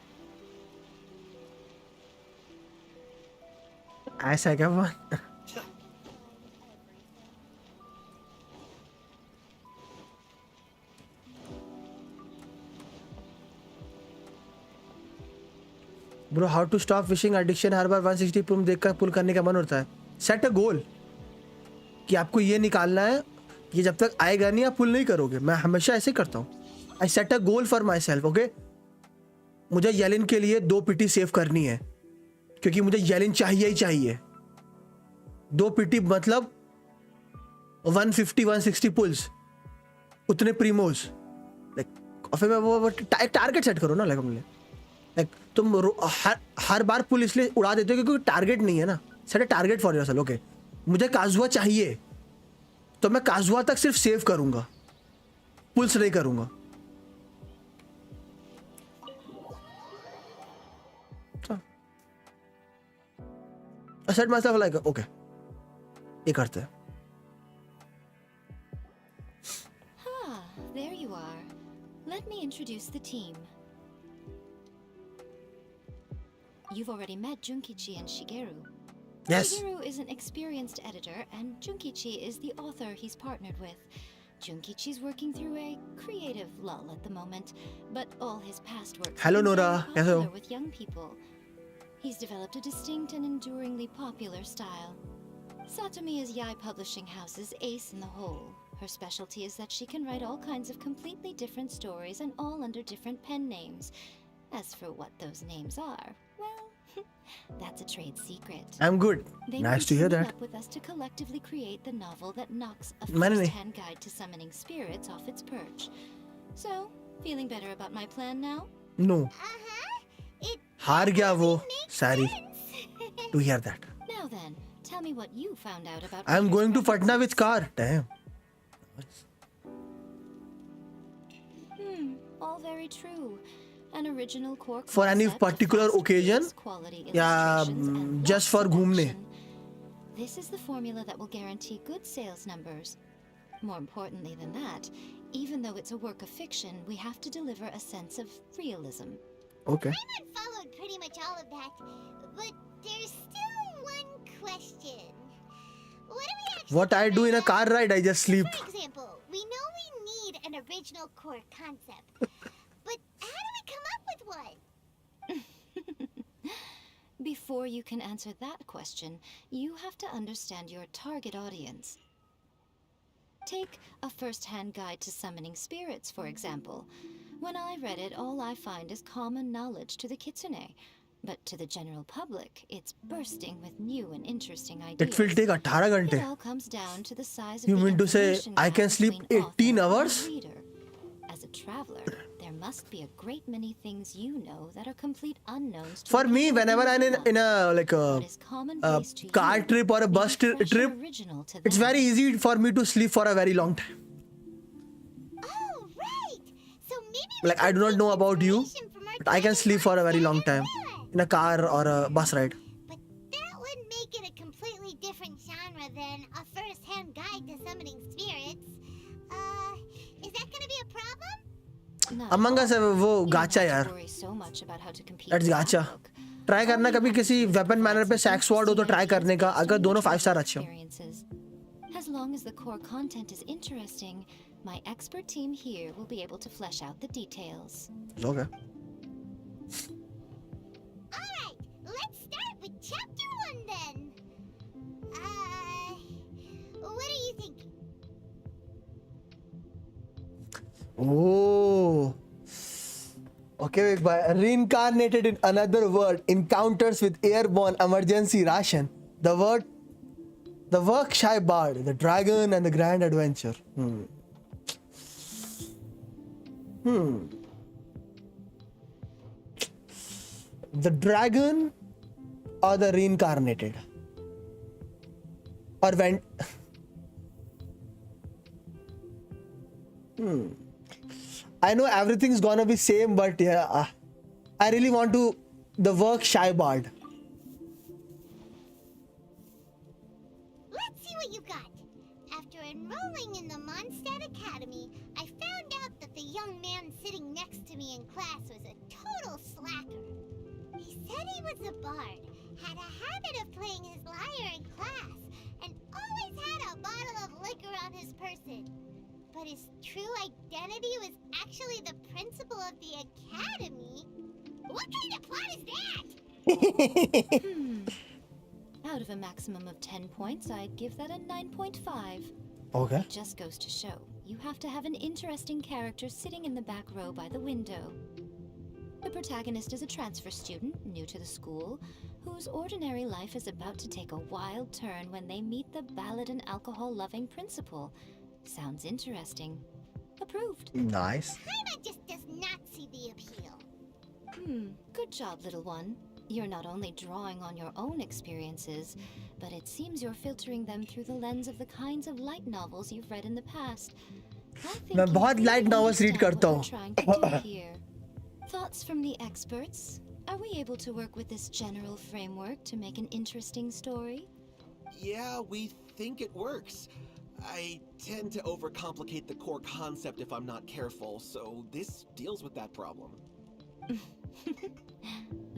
Speaker 1: ऐसा क्या हुआ? Bro, how to stop fishing addiction? हर बार 160 पुल देखकर पुल करने का मन होता है। Set a गोल कि आपको ये निकालना है, ये जब तक आएगा नहीं आप पुल नहीं करोगे। मैं हमेशा ऐसे करता हूँ। I set a goal for myself, okay. मुझे येलिन के लिए 2 पीटी सेव करनी है क्योंकि मुझे येलिन चाहिए ही चाहिए। 2 पीटी मतलब 150-160 पुल्स, उतने प्रीमोस और फिर मैं वो टारगेट सेट करो ना। लाइक तुम हर बार पुल इसलिए उड़ा देते हो क्योंकि टारगेट नहीं है ना। Set a target for yourself, okay. मुझे काजुआ चाहिए तो मैं काजुआ तक सिर्फ सेव करूंगा, पुल्स नहीं करूंगा। Set my self like okay, ये करते हैं।
Speaker 3: There you are. Let me introduce the team. You've already met Junkichi and Shigeru.
Speaker 1: Yes.
Speaker 3: Shigeru is an experienced editor, and Junkichi is the author he's partnered with. Junkichi's working through a creative lull at the moment, but all his past work
Speaker 1: Hello, Nora. Hello.
Speaker 3: with young people. He's developed a distinct and enduringly popular style. Satomi is Yai Publishing House's ace in the hole. Her specialty is that she can write all kinds of completely different stories and all under different pen names. As for what those names are, well, that's a trade secret.
Speaker 1: I'm good.
Speaker 3: They
Speaker 1: Nice
Speaker 3: will
Speaker 1: to hear
Speaker 3: team
Speaker 1: that.
Speaker 3: up with us to collectively create the novel that knocks a
Speaker 1: मैंने नहीं.
Speaker 3: first-hand guide to summoning spirits off its perch. So, feeling better about my plan now?
Speaker 1: No.
Speaker 6: It
Speaker 1: हार गया वो. Sorry
Speaker 6: sense.
Speaker 1: to hear that.
Speaker 3: Now then, tell me what you found out about.
Speaker 1: I'm
Speaker 3: readers'
Speaker 1: going to
Speaker 3: preferences.
Speaker 1: Patna with car. Damn.
Speaker 3: All very true. An original core
Speaker 1: For any
Speaker 3: concept,
Speaker 1: particular
Speaker 3: fast
Speaker 1: occasion?
Speaker 3: pace, quality
Speaker 1: Yeah,
Speaker 3: illustrations, and
Speaker 1: just
Speaker 3: lots
Speaker 1: for
Speaker 3: of
Speaker 1: घूमने.
Speaker 3: action. This is the formula that will guarantee good sales numbers. More importantly than that, even though it's a work of fiction, we have to deliver a sense of realism.
Speaker 1: Okay.
Speaker 6: I've followed pretty much all of that, but there's still one question. What do we actually
Speaker 1: What I do in a
Speaker 6: find
Speaker 1: car
Speaker 6: out?
Speaker 1: ride, I just sleep.
Speaker 6: For example, we know we need an original core concept, but how do we come up with one?
Speaker 3: Before you can answer that question, you have to understand your target audience. Take a first-hand guide to summoning spirits, for example. When I read it, all I find is common knowledge to the kitsune. But to the general public, it's bursting with new and interesting ideas.
Speaker 1: It will take 18 घंटे.
Speaker 3: It all comes down to the size of
Speaker 1: You
Speaker 3: the
Speaker 1: mean to say
Speaker 3: information
Speaker 1: I
Speaker 3: gap
Speaker 1: can sleep
Speaker 3: between
Speaker 1: 18
Speaker 3: author and
Speaker 1: hours?
Speaker 3: reader. As a traveler, there must be a great many things you know that are complete unknowns to
Speaker 1: For
Speaker 3: the
Speaker 1: me,
Speaker 3: people
Speaker 1: whenever
Speaker 3: you
Speaker 1: I'm
Speaker 3: love.
Speaker 1: in a like
Speaker 3: What
Speaker 1: a
Speaker 3: is commonplace to
Speaker 1: car
Speaker 3: you
Speaker 1: trip or a
Speaker 3: may
Speaker 1: bus
Speaker 3: be fresh
Speaker 1: trip,
Speaker 3: and original to
Speaker 1: it's
Speaker 3: them.
Speaker 1: very easy for me to sleep for a very long time.
Speaker 6: Oh, right. So maybe we
Speaker 1: Like I do
Speaker 6: can
Speaker 1: not
Speaker 6: take
Speaker 1: know about you,
Speaker 6: inspiration from our
Speaker 1: but I can
Speaker 6: target
Speaker 1: sleep for a very long
Speaker 6: concept
Speaker 1: time
Speaker 6: and
Speaker 1: in a car or a bus ride.
Speaker 6: But that would make it a completely different genre than a first-hand guide to summoning spirits. Is that gonna be a problem?
Speaker 3: Not
Speaker 1: Among
Speaker 3: at
Speaker 1: Us
Speaker 3: all.
Speaker 1: है वो
Speaker 3: You don't
Speaker 1: गाचा
Speaker 3: have
Speaker 1: यार.
Speaker 3: to worry so much about how to compete
Speaker 1: That's
Speaker 3: with that
Speaker 1: gacha.
Speaker 3: book.
Speaker 1: Try
Speaker 3: All
Speaker 1: करना
Speaker 3: you
Speaker 1: कभी
Speaker 3: have to
Speaker 1: किसी
Speaker 3: do is
Speaker 1: weapon manner पे
Speaker 3: provide some
Speaker 1: सैक्स word हो तो
Speaker 3: interesting
Speaker 1: try करने का
Speaker 3: ideas
Speaker 1: अगर
Speaker 3: to
Speaker 1: दोनों
Speaker 3: neutral
Speaker 1: 5 स्टार अच्छे हो.
Speaker 3: experiences. As long as the core content is interesting, my expert team here will be able to flesh out the details.
Speaker 1: Okay.
Speaker 6: Alright, let's start with chapter 1 then. What are you thinking?
Speaker 1: Oh. Okay, big boy. Reincarnated in another world, encounters with airborne emergency ration. The work shy bard, the dragon, and the grand adventure. The dragon or the reincarnated? Or when? I know everything's gonna be same, but yeah, I really want to the work shy bard.
Speaker 6: Let's see what you got. After enrolling in the Mondstadt Academy, I found out that the young man sitting next to me in class was a total slacker. He said he was a bard, had a habit of playing his lyre in class, and always had a bottle of liquor on his person. But his true identity was actually the principal of the academy? What kind of plot is that?
Speaker 3: Out of a maximum of 10 points, I'd give that a 9.5.
Speaker 1: Okay.
Speaker 3: It just goes to show, you have to have an interesting character sitting in the back row by the window. The protagonist is a transfer student, new to the school, whose ordinary life is about to take a wild turn when they meet the ballad and alcohol-loving principal. Sounds interesting. Approved.
Speaker 1: Nice.
Speaker 6: Paimon just does not see the appeal.
Speaker 3: Good job, little one. You're not only drawing on your own experiences, but it seems you're filtering them through the lens of the kinds of light novels you've read in the past. I think
Speaker 1: मैं
Speaker 3: you
Speaker 1: बहुत
Speaker 3: really
Speaker 1: light novels read
Speaker 3: understand
Speaker 1: करता
Speaker 3: what
Speaker 1: हूँ.
Speaker 3: we're trying to do here. Thoughts from the experts? Are we able to work with this general framework to make an interesting story?
Speaker 11: Yeah, we think it works. I tend to overcomplicate the core concept if I'm not careful, so this deals with that problem.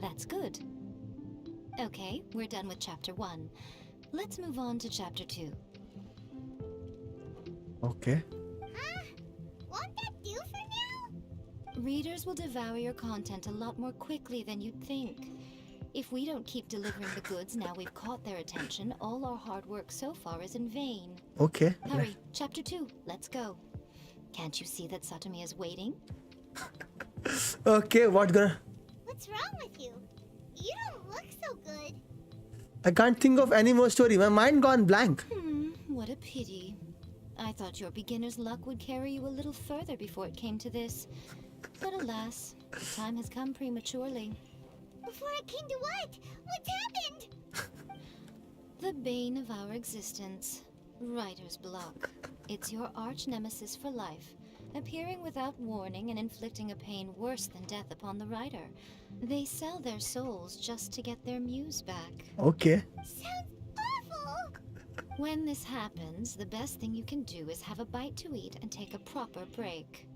Speaker 3: That's good. Okay, we're done with chapter 1. Let's move on to chapter 2.
Speaker 1: Okay.
Speaker 6: Won't that do for now?
Speaker 3: Readers will devour your content a lot more quickly than you'd think. If we don't keep delivering the goods now we've caught their attention, all our hard work so far is in vain.
Speaker 1: Okay.
Speaker 3: Hurry, chapter 2, let's go. Can't you see that Satomi is waiting?
Speaker 1: Okay, what gonna?
Speaker 6: What's wrong with you? You don't look so good.
Speaker 1: I can't think of any more story. My mind gone blank.
Speaker 3: What a pity. I thought your beginner's luck would carry you a little further before it came to this. But alas, time has come prematurely.
Speaker 6: Before it came to what? What's happened?
Speaker 3: The bane of our existence. Writer's block. It's your arch nemesis for life, appearing without warning and inflicting a pain worse than death upon the writer. They sell their souls just to get their muse back.
Speaker 1: Okay.
Speaker 6: Sounds awful.
Speaker 3: When this happens, the best thing you can do is have a bite to eat and take a proper break.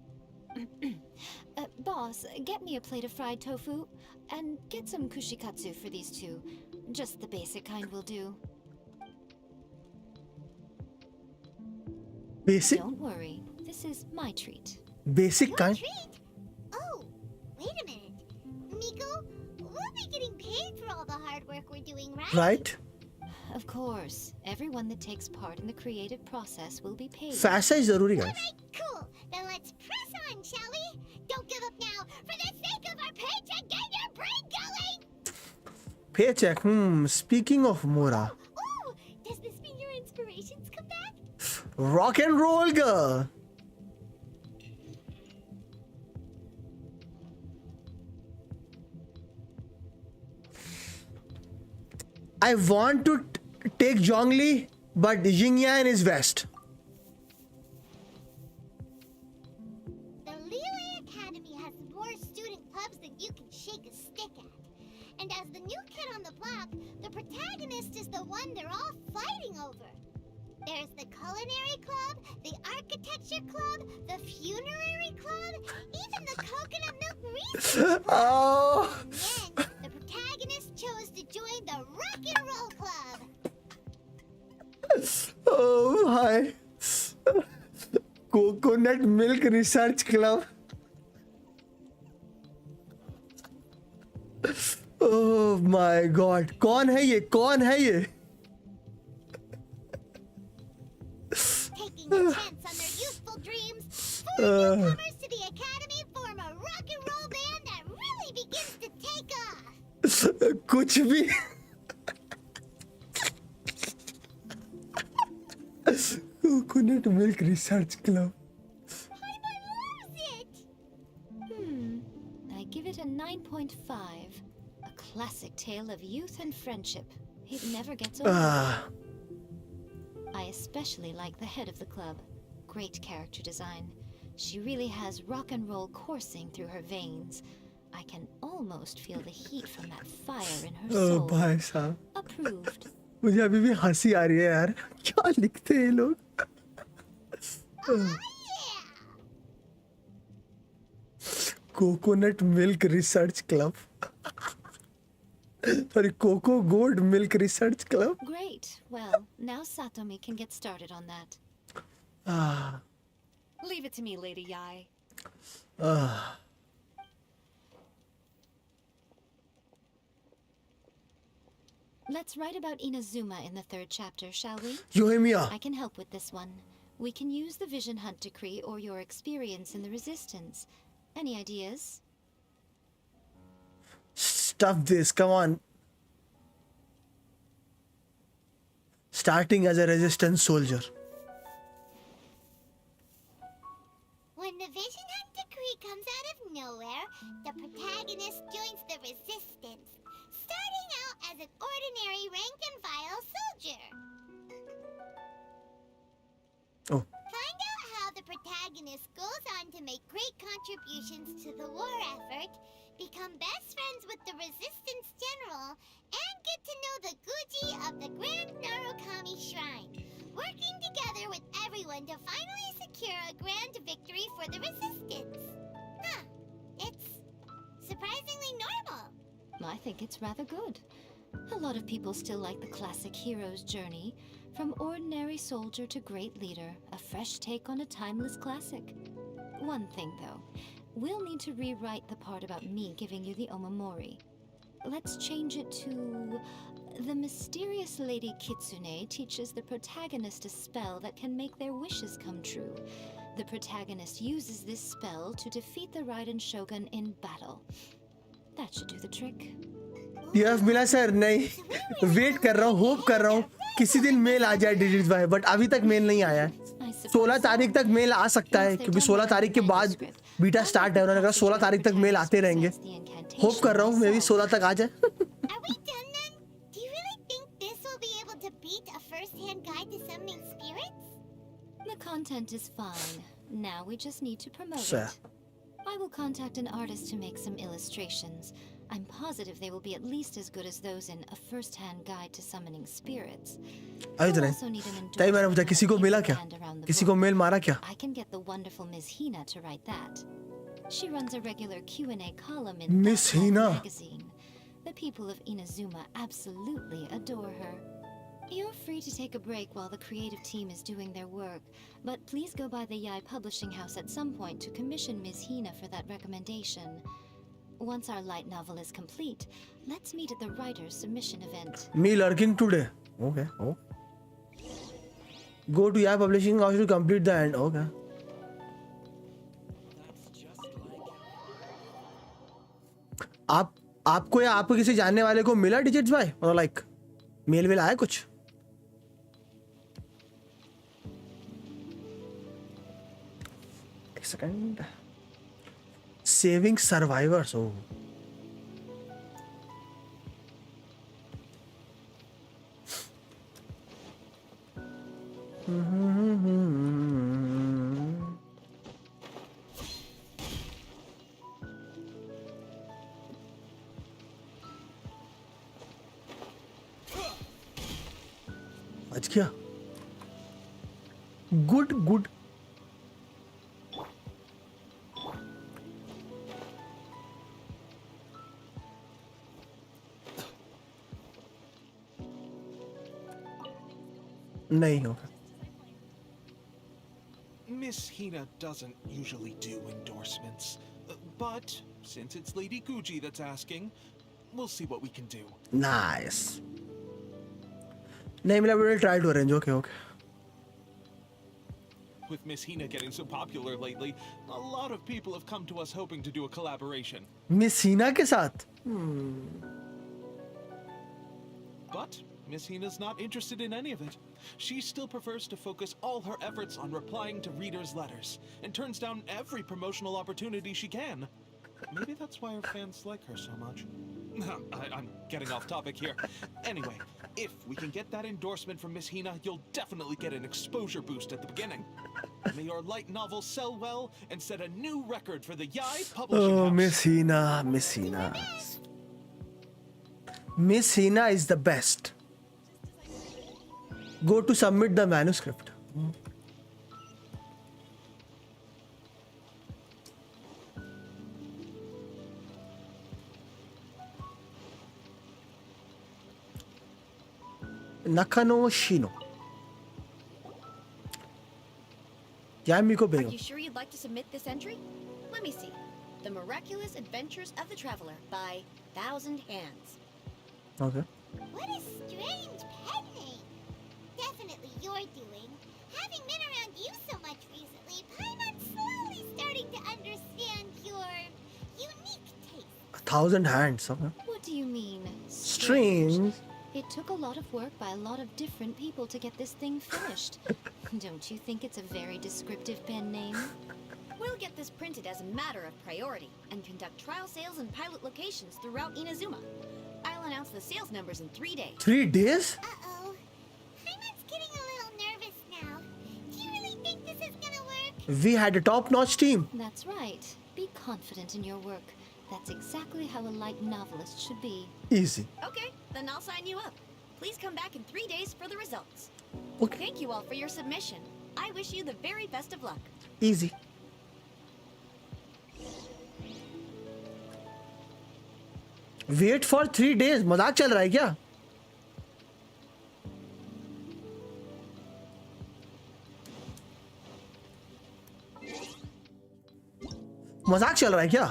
Speaker 3: Boss, get me a plate of fried tofu, and get some kushikatsu for these two. Just the basic kind will do.
Speaker 1: Basic?
Speaker 3: Don't worry, this is my treat.
Speaker 1: Basic
Speaker 6: Your
Speaker 1: kind?
Speaker 6: treat? Oh, wait a minute. Miko, we'll be getting paid for all the hard work we're doing, right?
Speaker 1: Right?
Speaker 3: Of course, everyone that takes part in the creative process will be paid.
Speaker 1: Fast is zaruri, guys.
Speaker 6: Alright, cool. Then let's press on, shall we? Don't give up now. For the sake of our paycheck, get your brain going!
Speaker 1: Paycheck. Speaking of Mora.
Speaker 6: Ooh, does this mean your inspirations come back?
Speaker 1: Rock and roll girl. I want to take Zhongli, but Jingyan is west.
Speaker 6: The Liyue Academy has more student pubs than you can shake a stick at. And as the new kid on the block, the protagonist is the one they're all fighting over. There's the culinary club, the architecture club, the funerary club, even the coconut milk research club.
Speaker 1: Oh.
Speaker 6: And then the protagonist chose to join the rock and roll club.
Speaker 1: Oh, hi. Coconut Milk Research Club. Oh my God. कौन है ये? कौन है ये?
Speaker 6: Taking a chance on their youthful dreams, 4 newcomers to the academy form a rock and roll band that really begins to take off.
Speaker 1: कुछ भी. Coconut Milk Research Club.
Speaker 6: I might lose it.
Speaker 3: I give it a 9.5. A classic tale of youth and friendship. It never gets old. I especially like the head of the club. Great character design. She really has rock and roll coursing through her veins. I can almost feel the heat from that fire in her soul.
Speaker 1: Oh, भाई साहब.
Speaker 3: Approved.
Speaker 1: मुझे अभी भी हंसी आ रही है यार. क्या लिखते हैं ये लोग? Coconut Milk Research Club. Sorry, Cocoa Gold Milk Research Club.
Speaker 3: Great. Well, now Satomi can get started on that.
Speaker 9: Leave it to me, Lady Yai.
Speaker 3: Let's write about Inazuma in the 3rd chapter, shall we?
Speaker 1: Yoimiya.
Speaker 3: I can help with this one. We can use the Vision Hunt decree or your experience in the Resistance. Any ideas?
Speaker 1: Stuff this, come on. Starting as a resistance soldier.
Speaker 6: When the Vision Hunt decree comes out of nowhere, the protagonist joins the resistance, starting out as an ordinary rank-and-file soldier.
Speaker 1: Oh.
Speaker 6: Find out how the protagonist goes on to make great contributions to the war effort, become best friends with the resistance general, and get to know the Guji of the Grand Narukami Shrine, working together with everyone to finally secure a grand victory for the resistance. Huh. It's surprisingly normal.
Speaker 3: I think it's rather good. A lot of people still like the classic hero's journey, from ordinary soldier to great leader, a fresh take on a timeless classic. One thing though, we'll need to rewrite the part about me giving you the omamori. Let's change it to... The mysterious Lady Kitsune teaches the protagonist a spell that can make their wishes come true. The protagonist uses this spell to defeat the Raiden Shogun in battle. That should do the trick.
Speaker 1: TF मिला sir नहीं wait कर रहा हूँ hope कर रहा हूँ किसी दिन मेल आ जाए डिजिट्स भाई बट अभी तक मेल नहीं आया है 16 तारीख तक मेल आ सकता है क्योंकि 16 तारीख के बाद बीटा स्टार्ट है उन्होंने कहा 16 तारीख तक मेल आते रहेंगे होप कर रहा हूँ मे भी 16 तक आ जाए
Speaker 6: Are we done then? Do you really think this will be able to beat a first-hand guide to summoning spirits?
Speaker 3: The content is fine. Now we just need to promote
Speaker 1: Sure.
Speaker 3: it. I will contact an artist to make some illustrations. I'm positive they will be at least as good as those in A First-Hand Guide to Summoning Spirits.
Speaker 1: अभी तो
Speaker 3: We'll
Speaker 1: नहीं
Speaker 3: also need an
Speaker 1: तभी मैंने पूछा
Speaker 3: endorsement
Speaker 1: किसी को
Speaker 3: and a
Speaker 1: मिला क्या
Speaker 3: hand around the
Speaker 1: किसी
Speaker 3: book.
Speaker 1: को मेल मारा क्या
Speaker 3: I can get the wonderful Ms. Hina to write that. She runs a regular Q&A column in
Speaker 1: Miss
Speaker 3: That
Speaker 1: Hina.
Speaker 3: magazine. The people of Inazuma absolutely adore her. You're free to take a break while the creative team is doing their work, but please go by the Yai Publishing House at some point to commission Ms. Hina for that recommendation. Once our light novel is complete, let's meet at the writer's submission event.
Speaker 1: Me lurking today. Okay. Oh. Go to your publishing house to complete the end. Okay. आपको या आपको किसी जानने वाले को मिला digits भाई और लाइक मेल वेल आया कुछ एक सेकंड सेविंग सर्वाइवर्स हो आज क्या गुड गुड नहीं होगा
Speaker 8: Miss Hina doesn't usually do endorsements, but since it's Lady Guji that's asking, we'll see what we can do.
Speaker 1: Nice नहीं मिला but try to arrange okay okay
Speaker 8: With Miss Hina getting so popular lately, a lot of people have come to us hoping to do a collaboration.
Speaker 1: Miss Heena के साथ
Speaker 8: But Miss Hina's not interested in any of it. She still prefers to focus all her efforts on replying to readers' letters, and turns down every promotional opportunity she can. Maybe that's why her fans like her so much. I'm getting off topic here. Anyway, if we can get that endorsement from Miss Hina, you'll definitely get an exposure boost at the beginning. May your light novel sell well and set a new record for the Yai Publishing
Speaker 1: Oh,
Speaker 8: House.
Speaker 1: Miss Hina, Miss Hina. Miss Hina is the best. Go to submit the manuscript. Nakano Shino. Yamiko
Speaker 9: Are
Speaker 1: Bego.
Speaker 9: you sure you'd like to submit this entry? Let me see. The Miraculous Adventures of the Traveler by 1,000 Hands.
Speaker 1: Okay.
Speaker 6: What a strange pen name. Definitely your doing. Having been around you so much recently, Paimon's slowly starting to understand your unique taste.
Speaker 1: 1,000 hands. Okay.
Speaker 3: What do you mean?
Speaker 1: Strange.
Speaker 3: It took a lot of work by a lot of different people to get this thing finished. Don't you think it's a very descriptive pen name?
Speaker 9: We'll get this printed as a matter of priority and conduct trial sales in pilot locations throughout Inazuma. I'll announce the sales numbers in 3 days.
Speaker 1: 3 days?
Speaker 6: Uh-oh. Paimon's getting a little nervous now. Do you really think this is gonna work?
Speaker 1: We had a top-notch team.
Speaker 3: That's right. Be confident in your work. That's exactly how a light novelist should be.
Speaker 1: Easy.
Speaker 9: Okay, then I'll sign you up. Please come back in 3 days for the results.
Speaker 1: Okay.
Speaker 9: Thank you all for your submission. I wish you the very best of luck.
Speaker 1: Easy. Wait for 3 days. मजाक चल रहा है क्या? मजाक चल रहा है क्या?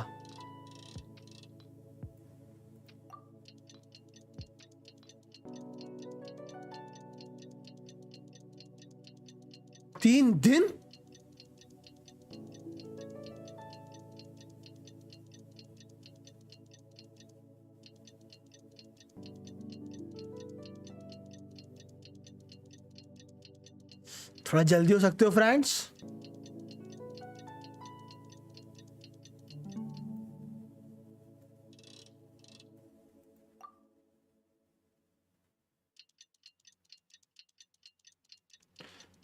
Speaker 1: तीन दिन थोड़ा जल्दी हो सकते हो फ्रेंड्स?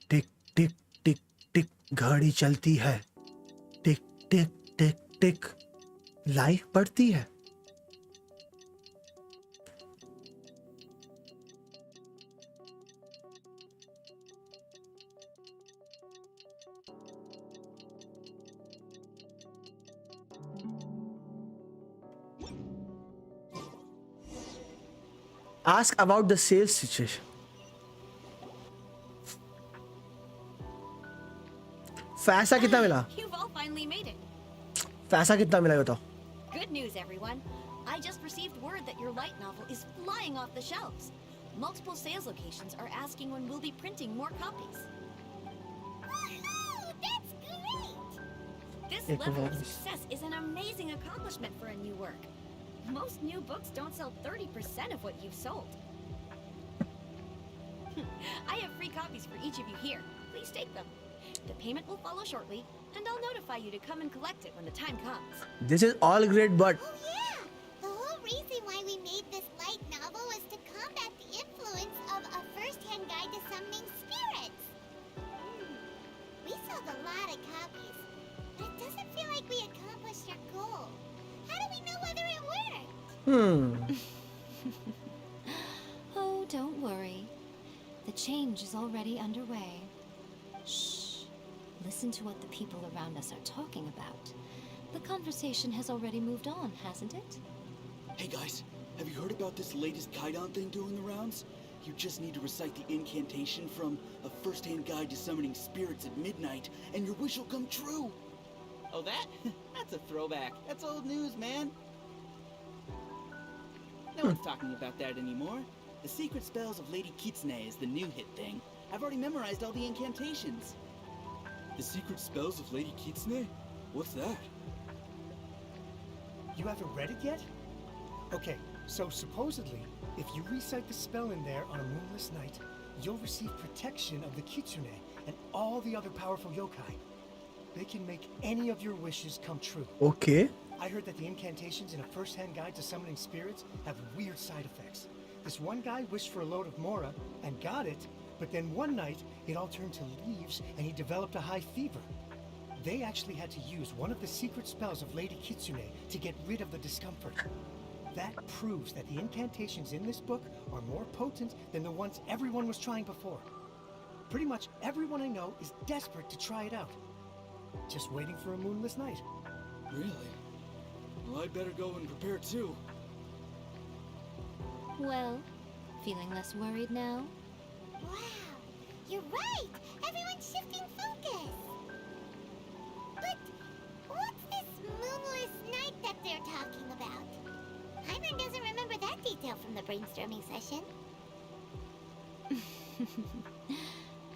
Speaker 1: टिक टिक टिक टिक घड़ी चलती है, टिक टिक टिक टिक लाइफ बढ़ती है। Ask about the sales situation. पैसा कितना मिला?
Speaker 9: You've all finally made it.
Speaker 1: पैसा कितना मिला ये बताओ?
Speaker 9: Good news, everyone. I just received word that your light novel is flying off the shelves. Multiple sales locations are asking when we'll be printing more copies.
Speaker 6: Woohoo! That's great!
Speaker 9: This
Speaker 1: Ek
Speaker 9: level of
Speaker 1: baar-
Speaker 9: success is an amazing accomplishment for a new work. Most new books don't sell 30% of what you've sold. I have free copies for each of you here. Please take them. The payment will follow shortly, and I'll notify you to come and collect it when the time comes.
Speaker 1: This is all great, but
Speaker 6: Oh yeah! The whole reason why we made this light novel was to combat the influence of a first-hand guide to summoning spirits. We sold a lot of copies, but it doesn't feel like we accomplished our goal. How do we know whether it worked?
Speaker 3: Oh, don't worry. The change is already underway. Shh. Listen to what the people around us are talking about. The conversation has already moved on, hasn't it?
Speaker 10: Hey guys, have you heard about this latest Kaidan thing doing the rounds? You just need to recite the incantation from A First-Hand Guide to Summoning Spirits at midnight, and your wish will come true!
Speaker 11: Oh, that? That's a throwback. That's old news, man.
Speaker 10: No one's talking about that anymore. The Secret Spells of Lady Kitsune is the new hit thing. I've already memorized all the incantations. The Secret Spells of Lady Kitsune? What's that?
Speaker 5: You haven't read it yet? Okay, so supposedly, if you recite the spell in there on a moonless night, you'll receive protection of the Kitsune and all the other powerful yokai. They can make any of your wishes come true.
Speaker 1: okay.
Speaker 5: I heard that the incantations in A First-Hand Guide to Summoning Spirits have weird side effects. This one guy wished for a load of Mora and got it, but then one night it all turned to leaves and he developed a high fever. They actually had to use one of the secret spells of Lady Kitsune to get rid of the discomfort. That proves that the incantations in this book are more potent than the ones everyone was trying before. Pretty much everyone I know is desperate to try it out. Just waiting for a moonless night.
Speaker 10: Really? Well, I'd better go and prepare too.
Speaker 3: Well, feeling less worried now?
Speaker 6: Wow, you're right! Everyone's shifting focus! But what's this moonless night that they're talking about? Hyman doesn't remember that detail from the brainstorming session.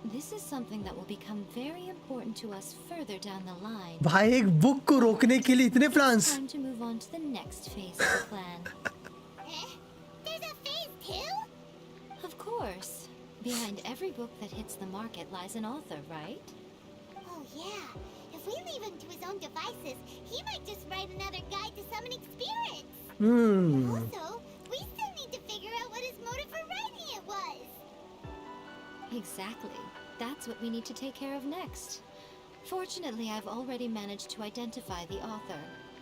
Speaker 3: This is something that will become very important to us further down the line.
Speaker 1: भाई एक book को रोकने के लिए इतने plans.
Speaker 3: Time to move on to the next phase of the plan.
Speaker 6: Eh? There's a phase 2?
Speaker 3: Of course. Behind every book that hits the market lies an author, right?
Speaker 6: Oh yeah, if we leave him to his own devices, he might just write another guide to summoning spirits. Also, we still need to figure out what his motive for writing it was.
Speaker 3: Exactly. That's what we need to take care of next. Fortunately, I've already managed to identify the author.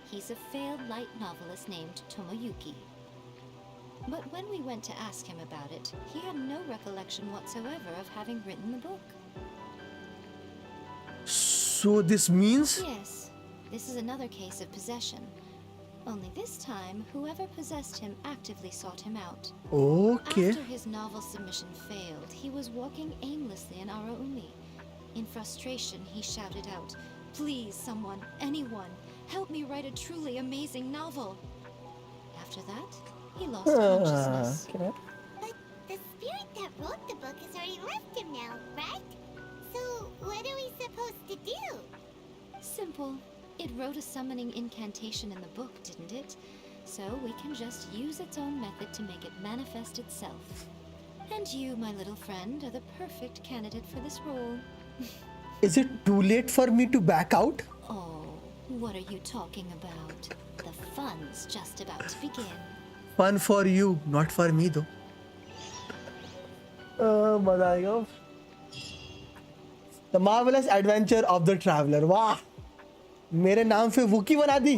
Speaker 3: He's a failed light novelist named Tomoyuki. But when we went to ask him about it, he had no recollection whatsoever of having written the book.
Speaker 1: So this means
Speaker 3: Yes, this is another case of possession. Only this time, whoever possessed him actively sought him out.
Speaker 1: okay.
Speaker 3: After his novel submission failed, he was walking aimlessly in Araumi. In frustration, he shouted out, "Please, someone, anyone, help me write a truly amazing novel." After that, he lost consciousness.
Speaker 1: Okay.
Speaker 6: But the spirit that wrote the book has already left him now, right? So what are we supposed to do?
Speaker 3: Simple. It wrote a summoning incantation in the book, didn't it? So we can just use its own method to make it manifest itself. And you, my little friend, are the perfect candidate for this role.
Speaker 1: Is it too late for me to back out?
Speaker 3: Oh, what are you talking about? The fun's just about to begin.
Speaker 1: Fun for you, not for me though. मजा आएगा. The marvelous adventure of the traveler. वाह, मेरे नाम पे वुकी बना दी.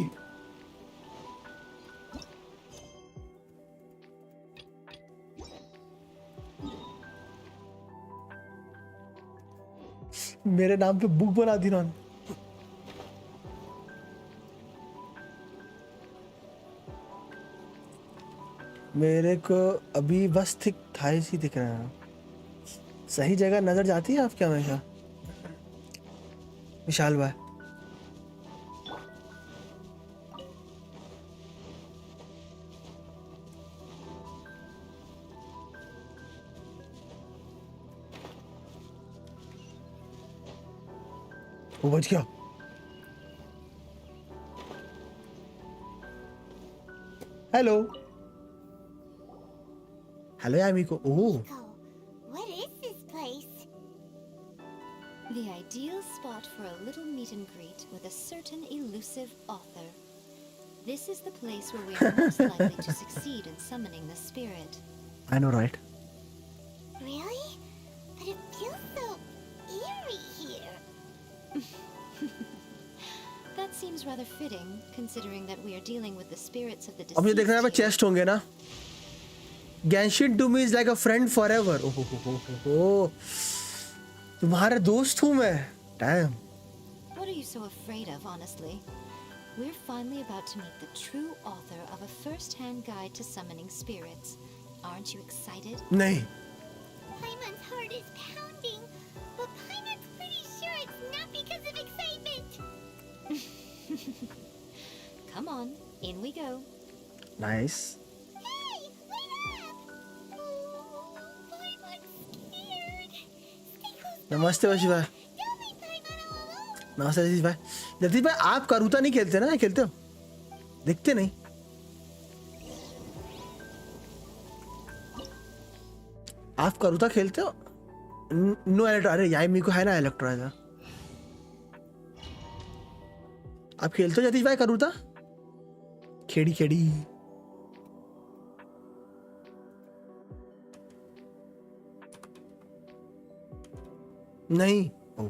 Speaker 1: मेरे नाम पे बुक बना दी उन्होंने. मेरे को अभी बस थिक थाइस ही दिख रहा है. सही जगह नजर जाती है आपके हमेशा विशाल भाई. वो बच गया. Hello hello Yae Miko. Oh,
Speaker 6: What is this place?
Speaker 3: The ideal spot for a little meet and greet with a certain elusive author. This is the place where we are most likely to succeed in summoning the spirit.
Speaker 1: I know, right?
Speaker 6: Really? But it feels so eerie here.
Speaker 3: That seems rather fitting, considering that we are dealing with the spirits of the
Speaker 1: अब ये देखना है
Speaker 3: deceased.
Speaker 1: Chest होंगे ना. Genshin to me is like a friend forever. Oh, तुम्हारे दोस्त हूँ मैं. Damn.
Speaker 3: What are you so afraid of, honestly? We're finally about to meet the true author of a first-hand guide to summoning spirits. Aren't you excited?
Speaker 1: नहीं.
Speaker 6: Paimon's heart is pounding, but Paimon's pretty sure it's not because of excitement.
Speaker 3: Come on, in we go.
Speaker 1: Nice.
Speaker 6: Hey, wait up! Oh, Paimon's scared. Stay close.
Speaker 1: नमस्ते वशी भाई.
Speaker 6: Don't leave Paimon all alone.
Speaker 1: नमस्ते जतीश भाई. जतीश भाई आप करूता नहीं खेलते ना? खेलते हो? दिखते नहीं. आप करूता खेलते हो? No electro. अरे यामी को है ना इलेक्ट्रो. आप खेलते हो जतीश भाई करूता? खेड़ी खेड़ी. नहीं. ओ,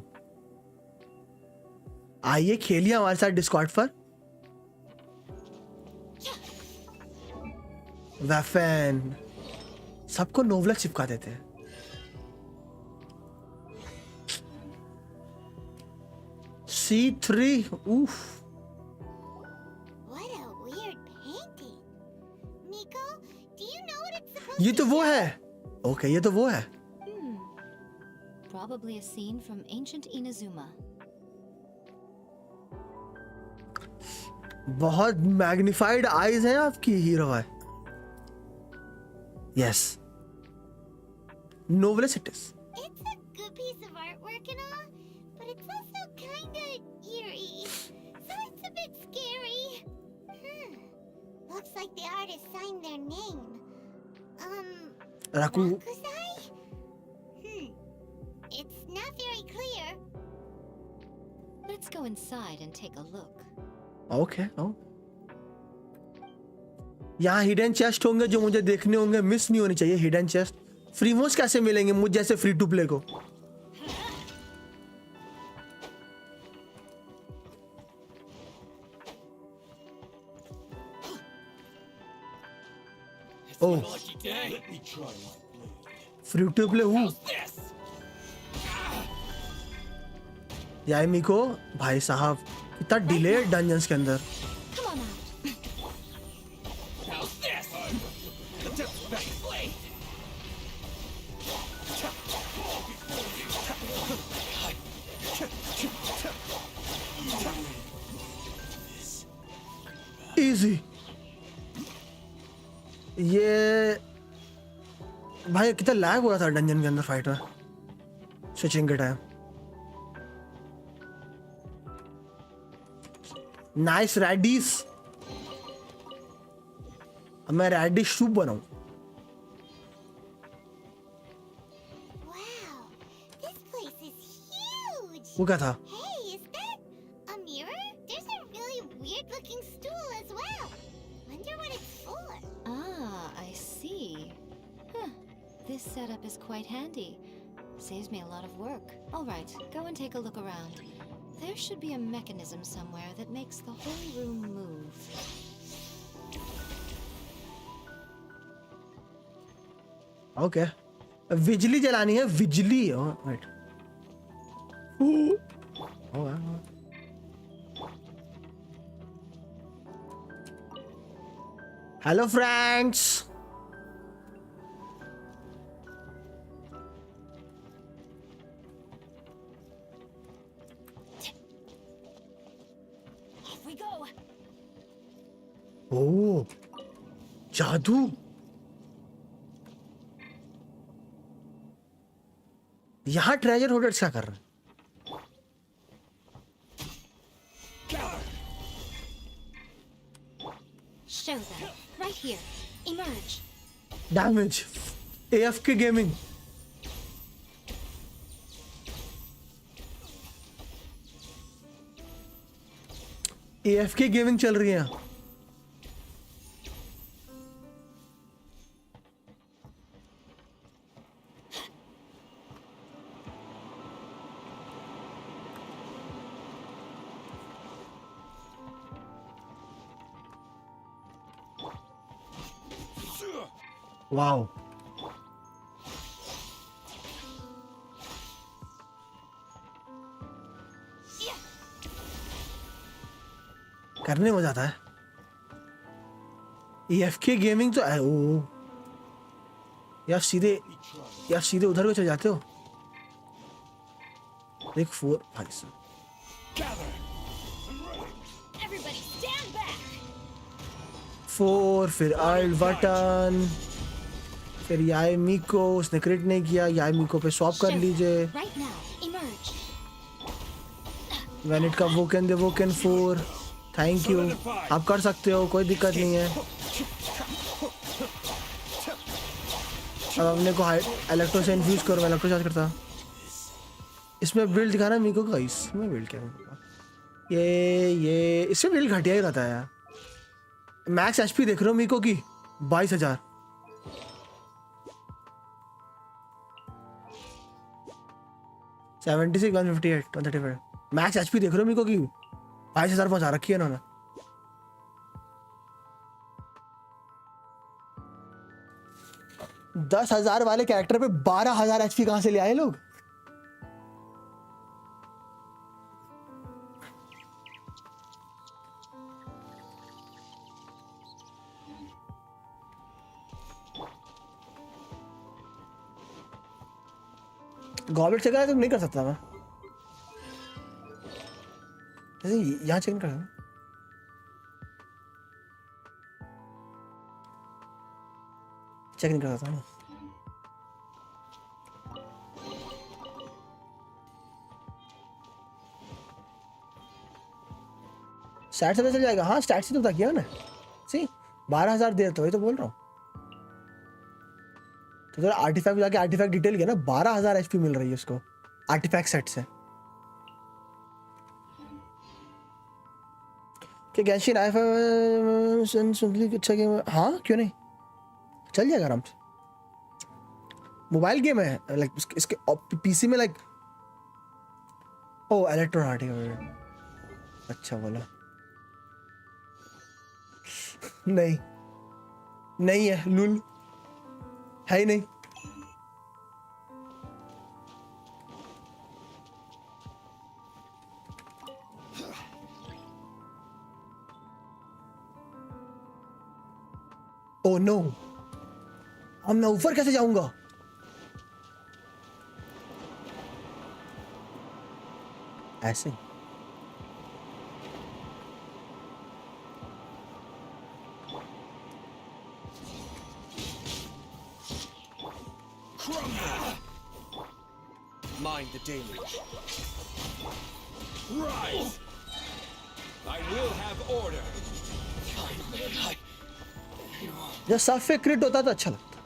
Speaker 1: आइए खेलिए हमारे साथ डिस्कॉर्ड पर. वेफन सबको नोवलेट चिपका देते हैं. C3. Oof.
Speaker 6: What a weird painting. Nico, do you know what it's supposed
Speaker 1: ये
Speaker 6: to
Speaker 1: तो वो
Speaker 6: show?
Speaker 1: है. ओके, ये तो वो है.
Speaker 3: Probably a scene from ancient Inazuma.
Speaker 1: बहुत मैग्निफाइड आईज हैं आपकी हीरो है. Yes. Noblesse it is.
Speaker 6: It's a good piece of artwork and all, but it's also kinda eerie. So it's a bit scary. Looks like the artist signed their name.
Speaker 1: राकू.
Speaker 6: Rakusai? It's not very clear.
Speaker 3: Let's go inside and take a look.
Speaker 1: Okay. यहाँ hidden chest होंगे जो मुझे देखने होंगे. Miss नहीं होनी चाहिए hidden chest. Free मोस कैसे मिलेंगे मुझ जैसे फ्री टू प्ले को? ओह, फ्री टू प्ले हूँ. यामी को भाई साहब इतना डिले डंजन्स के अंदर.
Speaker 3: Come on out.
Speaker 1: इजी. ये भाई कितना लैग हो रहा था डंजन के अंदर फाइट में स्विचिंग के टाइम. नाइस रैडिस. अब मैं रैडिश सूप बनाऊं.
Speaker 6: Wow, this place is huge.
Speaker 1: वो क्या था?
Speaker 6: Hey, is that a mirror? There's a really weird-looking stool as well. Wonder what it's for.
Speaker 3: Ah, I see. Huh. This setup is quite handy. Saves me a lot of work. All right, go and take a look around. There should be a mechanism somewhere that makes the whole room move.
Speaker 1: Okay. बिजली जलानी है, बिजली। Right. Hello friends.
Speaker 9: Off we go.
Speaker 1: ओह, जादू। यहाँ treasure holders क्या कर रहे हैं?
Speaker 3: Show them. Right here. Emerge.
Speaker 1: Damage. AFK gaming. AFK gaming चल रही है। वाओ। करने में जाता है। EFK गेमिंग तो है। ओ यार सीधे उधर को चले जाते हो। देख 4 भाई साहब।
Speaker 9: Everybody stand back.
Speaker 1: 4 फिर Alt बटन, फिर याई मीको। उसने क्रिट नहीं किया, याई मीको पे स्वैप कर लीजिए।
Speaker 3: Right now. Emerge.
Speaker 1: वैनिट का woken they woken 4। Thank you. आप कर सकते हो, कोई दिक्कत नहीं है। अब अपने को इलेक्ट्रो से इन्फ्यूज करो। मैं इलेक्ट्रो चार्ज करता। इसमें बिल्ड दिखाना मीको का। इसमें बिल्ड क्या होगा? ये इसमें बिल्ड घटिया ही रहता है यार। मैक्स एचपी देख रहे हो मीको की 22,000। $76, $158, $135। मैक्स एचपी देख रहे हो मीको की 22,000 पहुंचा रखी है इन्होंने। $10,000 वाले कैरेक्टर पे 12,000 एचपी कहां से ले आए लोग? गॉबलेट चेक तो नहीं कर सकता मैं। जैसे यहाँ चेक नहीं कर सकता। चेक नहीं कर सकता ना। स्टैट से पता चल जाएगा। हाँ स्टैट से तो किया ना। सी 12,000 दे तो वही तो बोल रहा हूँ। तो जरा आर्टिफैक्ट जाके आर्टिफैक्ट डिटेल किया ना। 12,000 एचपी मिल रही है उसको आर्टिफैक्ट सेट से। क्या गैंशिन अच्छा गेम? हाँ क्यों नहीं, चल जाएगा आराम से। मोबाइल गेम है लाइक इसके पीसी में लाइक। ओ इलेक्ट्रोनिक। अच्छा बोला। नहीं है लुल, है ही नहीं। ओह नो, अब मैं ऊपर कैसे जाऊंगा? ऐसे
Speaker 11: Mind the deluge. Rise! I will have order.
Speaker 1: जब सब पे क्रिट होता तो अच्छा लगता।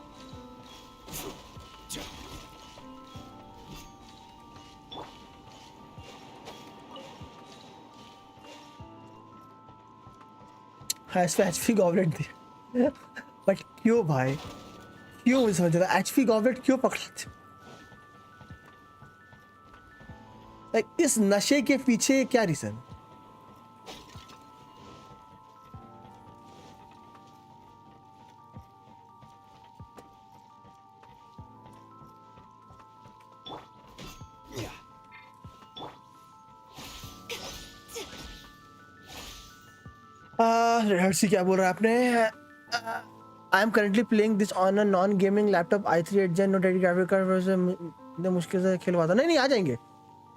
Speaker 1: हाँ इस पे HP गॉबलेट दिया बट क्यों भाई, क्यों मुझे समझ रहा HP गॉबलेट क्यों पकड़ाते? लाइक इस नशे के पीछे क्या रीजन? हर्षी क्या बोल रहा है आपने? I am currently playing this on a non gaming laptop i3 8 Gen no dedicated graphic card से मुश्किल से खिलवाता। नहीं आ जाएंगे।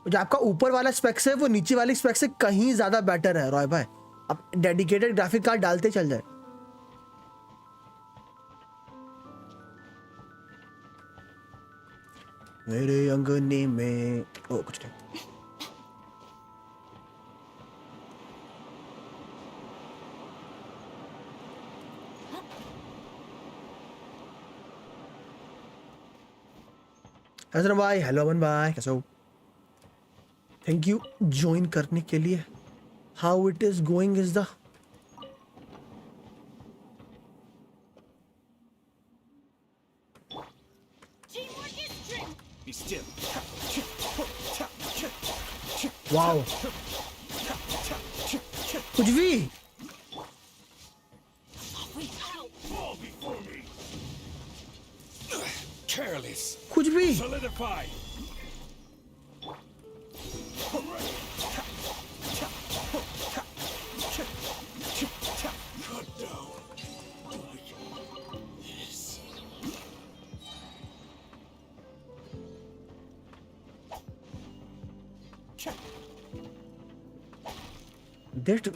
Speaker 1: जो आपका ऊपर वाला स्पेक्स है वो नीचे वाली स्पेक्स से कहीं ज्यादा बेटर है रॉय भाई। आप डेडिकेटेड ग्राफिक कार्ड डालते चल जाए। मेरे अंगने में ओ कुछ नहीं। हजरत भाई, हेलो अमन भाई, कैसे हो? थैंक यू ज्वाइन करने के लिए। How it is going is the wow कुछ भी कुछ भी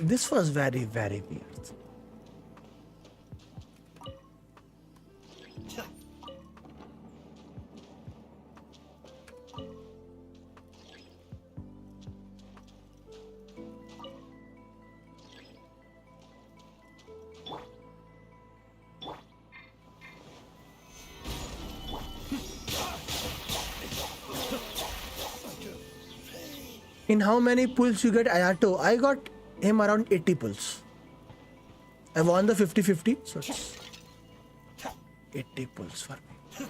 Speaker 1: This was very, very weird. In how many pulls you get Ayato? I got him around 80 pulls. I won the 50-50, so it's 80 pulls for me.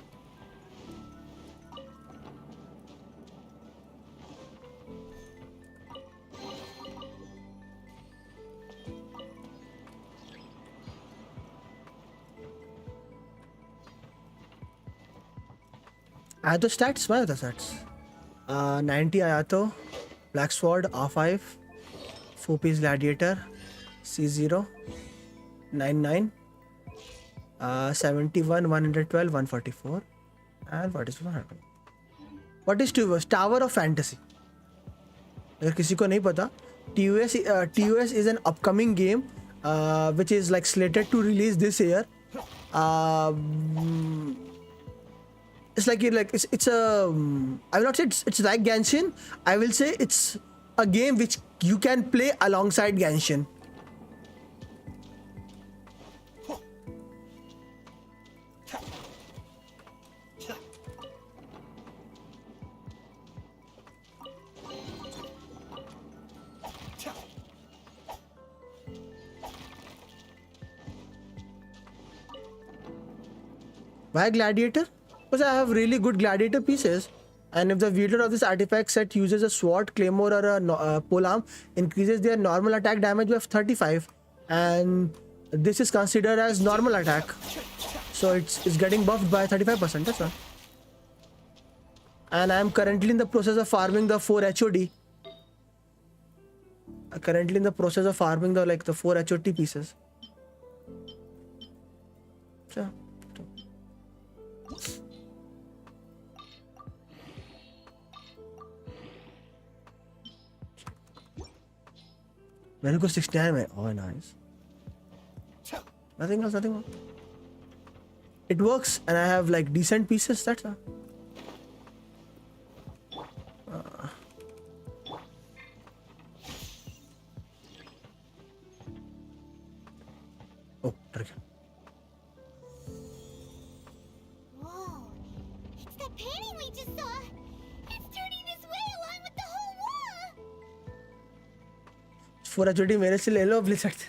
Speaker 1: Ayato stats? What are the stats? 90 Ayato, Black Sword, R5, 4-piece Gladiator, C0, 99, 71, 112, 144, and 47. What is TOF? Tower of Fantasy. अगर किसी को नहीं पता, TOS is an upcoming game which is like slated to release this year. It's like it's a I will not say it's like Genshin. I will say it's a game which you can play alongside Genshin. Why Gladiator? Because I have really good Gladiator pieces, and if the wielder of this artifact set uses a sword, claymore, or a polearm, increases their normal attack damage by 35, and this is considered as normal attack, so it's getting buffed by 35%. That's all. And I am currently in the process of farming the 4 HOD. Currently in the process of farming the 4 HOD pieces. So. मेरे को 69 में oh nice nothing else it works and I have like decent pieces that's all oh डर गया
Speaker 6: Whoa, it's that painting we just saw. It's turning this way along with the whole wall.
Speaker 1: 4 HOD मेरे से ले लो blizzard से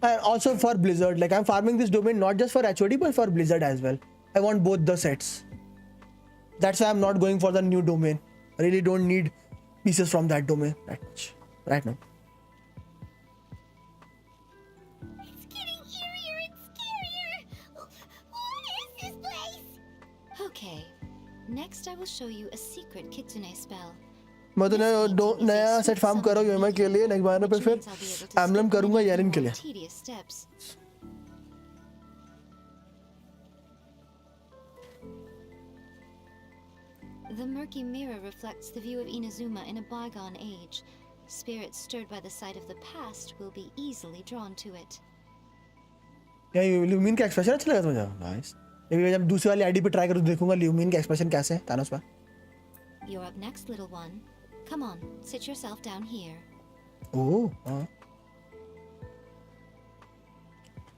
Speaker 1: And also for Blizzard, like I'm farming this domain not just for HOD but for Blizzard as well. I want both the sets. That's why I'm not going for the new domain. I really don't need pieces from that domain that much right now.
Speaker 6: It's getting eerier and scarier. What is this place?
Speaker 3: Okay. Next, I will show you a secret Kitsune spell.
Speaker 1: मैं तो नया set farm कर रहा हूँ UMI के लिए, next बार पे फिर एम्बलम करूंगा येरिन के लिए.
Speaker 3: Tedious steps. The murky mirror reflects the view of Inazuma in a bygone age. Spirits stirred by the sight of the past will be easily drawn to it.
Speaker 1: यार lumen का expression अच्छा लगा मुझे. Nice. लेकिन जब दूसरी वाली ID पे ट्राई करूँ देखूंगा ल्यूमिन का एक्सप्रेशन कैसे है तानोस पर.
Speaker 3: You're up next, little one. Come on, sit yourself down here.
Speaker 1: Oh.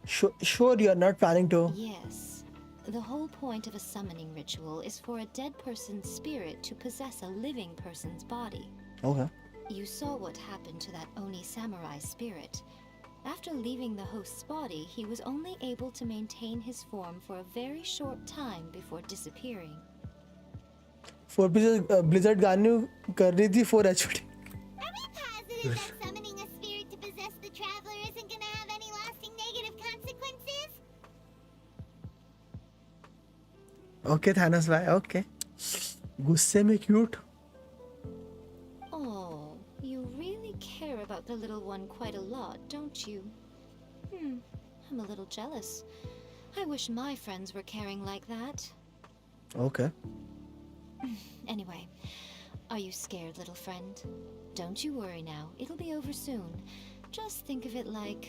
Speaker 1: Sure, you're not planning to.
Speaker 3: Yes. The whole point of a summoning ritual is for a dead person's spirit to possess a living person's body.
Speaker 1: Okay.
Speaker 3: You saw what happened to that Oni samurai spirit. After leaving the host's body, he was only able to maintain his form for a very short time before disappearing.
Speaker 1: For Blizzard गाने कर रही थी for HOD.
Speaker 6: Are we positive that summoning a spirit to possess the traveler isn't gonna have any lasting negative consequences?
Speaker 1: Okay, Thanos bhai. Okay. गुस्से में cute.
Speaker 3: Oh, you really care about the little one quite a lot, don't you? I'm a little jealous. I wish my friends were caring like that.
Speaker 1: Okay.
Speaker 3: Anyway, are you scared, little friend? Don't you worry now. It'll be over soon. Just think of it like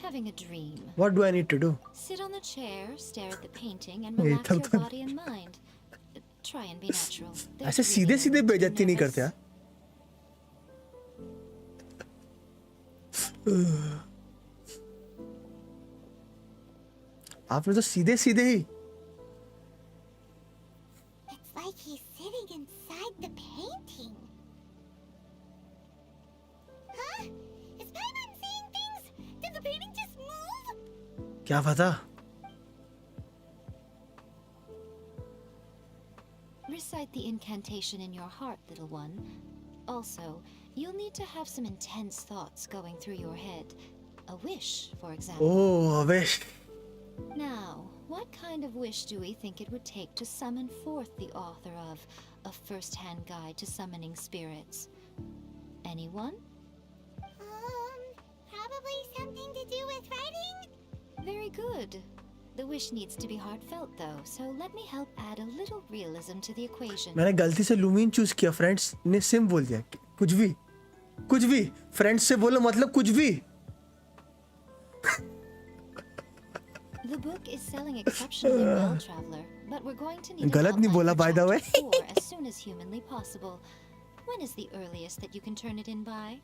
Speaker 3: having a dream.
Speaker 1: What do I need to do?
Speaker 3: Sit on the chair, stare at the painting, and relax your body and mind. Try and be natural.
Speaker 1: ऐसे सीधे सीधे बेइज्जती नहीं करते यार. आपने तो सीधे सीधे ही.
Speaker 6: It's like he's sitting inside the painting. Huh? Is Paimon seeing things? Did the painting just move?
Speaker 1: क्या पता?
Speaker 3: Recite the incantation in your heart, little one. Also, you'll need to have some intense thoughts going through your head. A wish, for example.
Speaker 1: Oh, a wish.
Speaker 3: Now, what kind of wish do we think it would take to summon forth the author of A First-Hand Guide to Summoning Spirits? Anyone?
Speaker 6: Probably something to do with writing?
Speaker 3: Very good. The wish needs to be heartfelt though, so let me help add a little realism to the equation.
Speaker 1: मैंने गलती से लूमिन choose किया, friends ने SIM बोल दिया. कुछ भी friends से बोलो मतलब कुछ भी.
Speaker 3: The book is selling exceptionally well, traveler, but we're going to need
Speaker 1: गलत नहीं बोला by the way.
Speaker 3: as soon as humanly possible. When is the earliest that you can turn it in by?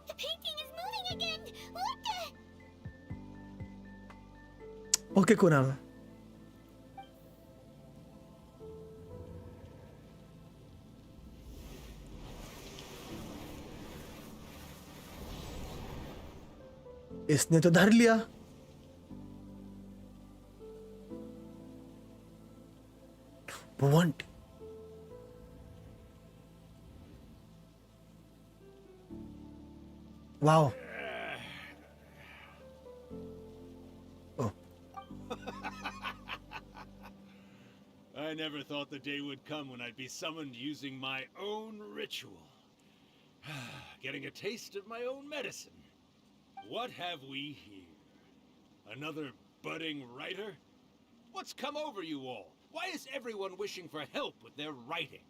Speaker 6: The painting is moving again. What the?
Speaker 1: Okay, Kunal. इसने तो धर लिया. Want. Wow. Oh.
Speaker 12: I never thought the day would come when I'd be summoned using my own ritual. Getting a taste of my own medicine. What have we here? Another budding writer? What's come over you all? Why is everyone wishing for help with their writing?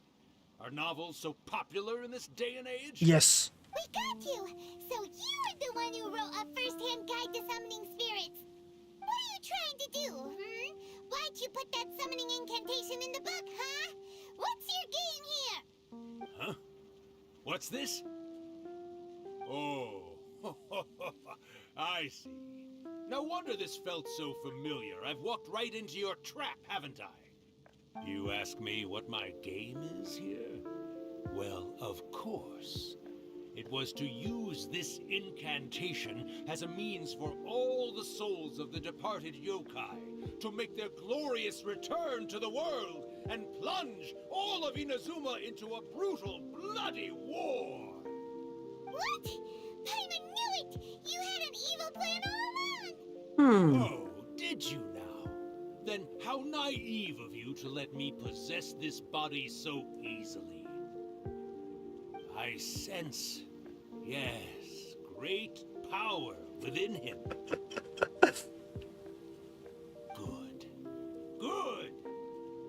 Speaker 12: Are novels so popular in this day and age?
Speaker 1: Yes.
Speaker 6: We got you! So you're the one who wrote A First-Hand Guide to Summoning Spirits. What are you trying to do, Why'd you put that summoning incantation in the book, huh? What's your game here?
Speaker 12: Huh? What's this? Oh, I see. No wonder this felt so familiar. I've walked right into your trap, haven't I? You ask me what my game is here? Well, of course. It was to use this incantation as a means for all the souls of the departed yokai to make their glorious return to the world and plunge all of Inazuma into a brutal, bloody war.
Speaker 6: What? Paimon knew it! You had an evil plan all along!
Speaker 12: Oh, did you now? Then how naive of you to let me possess this body so easily. I sense, yes, great power within him. Good. Good!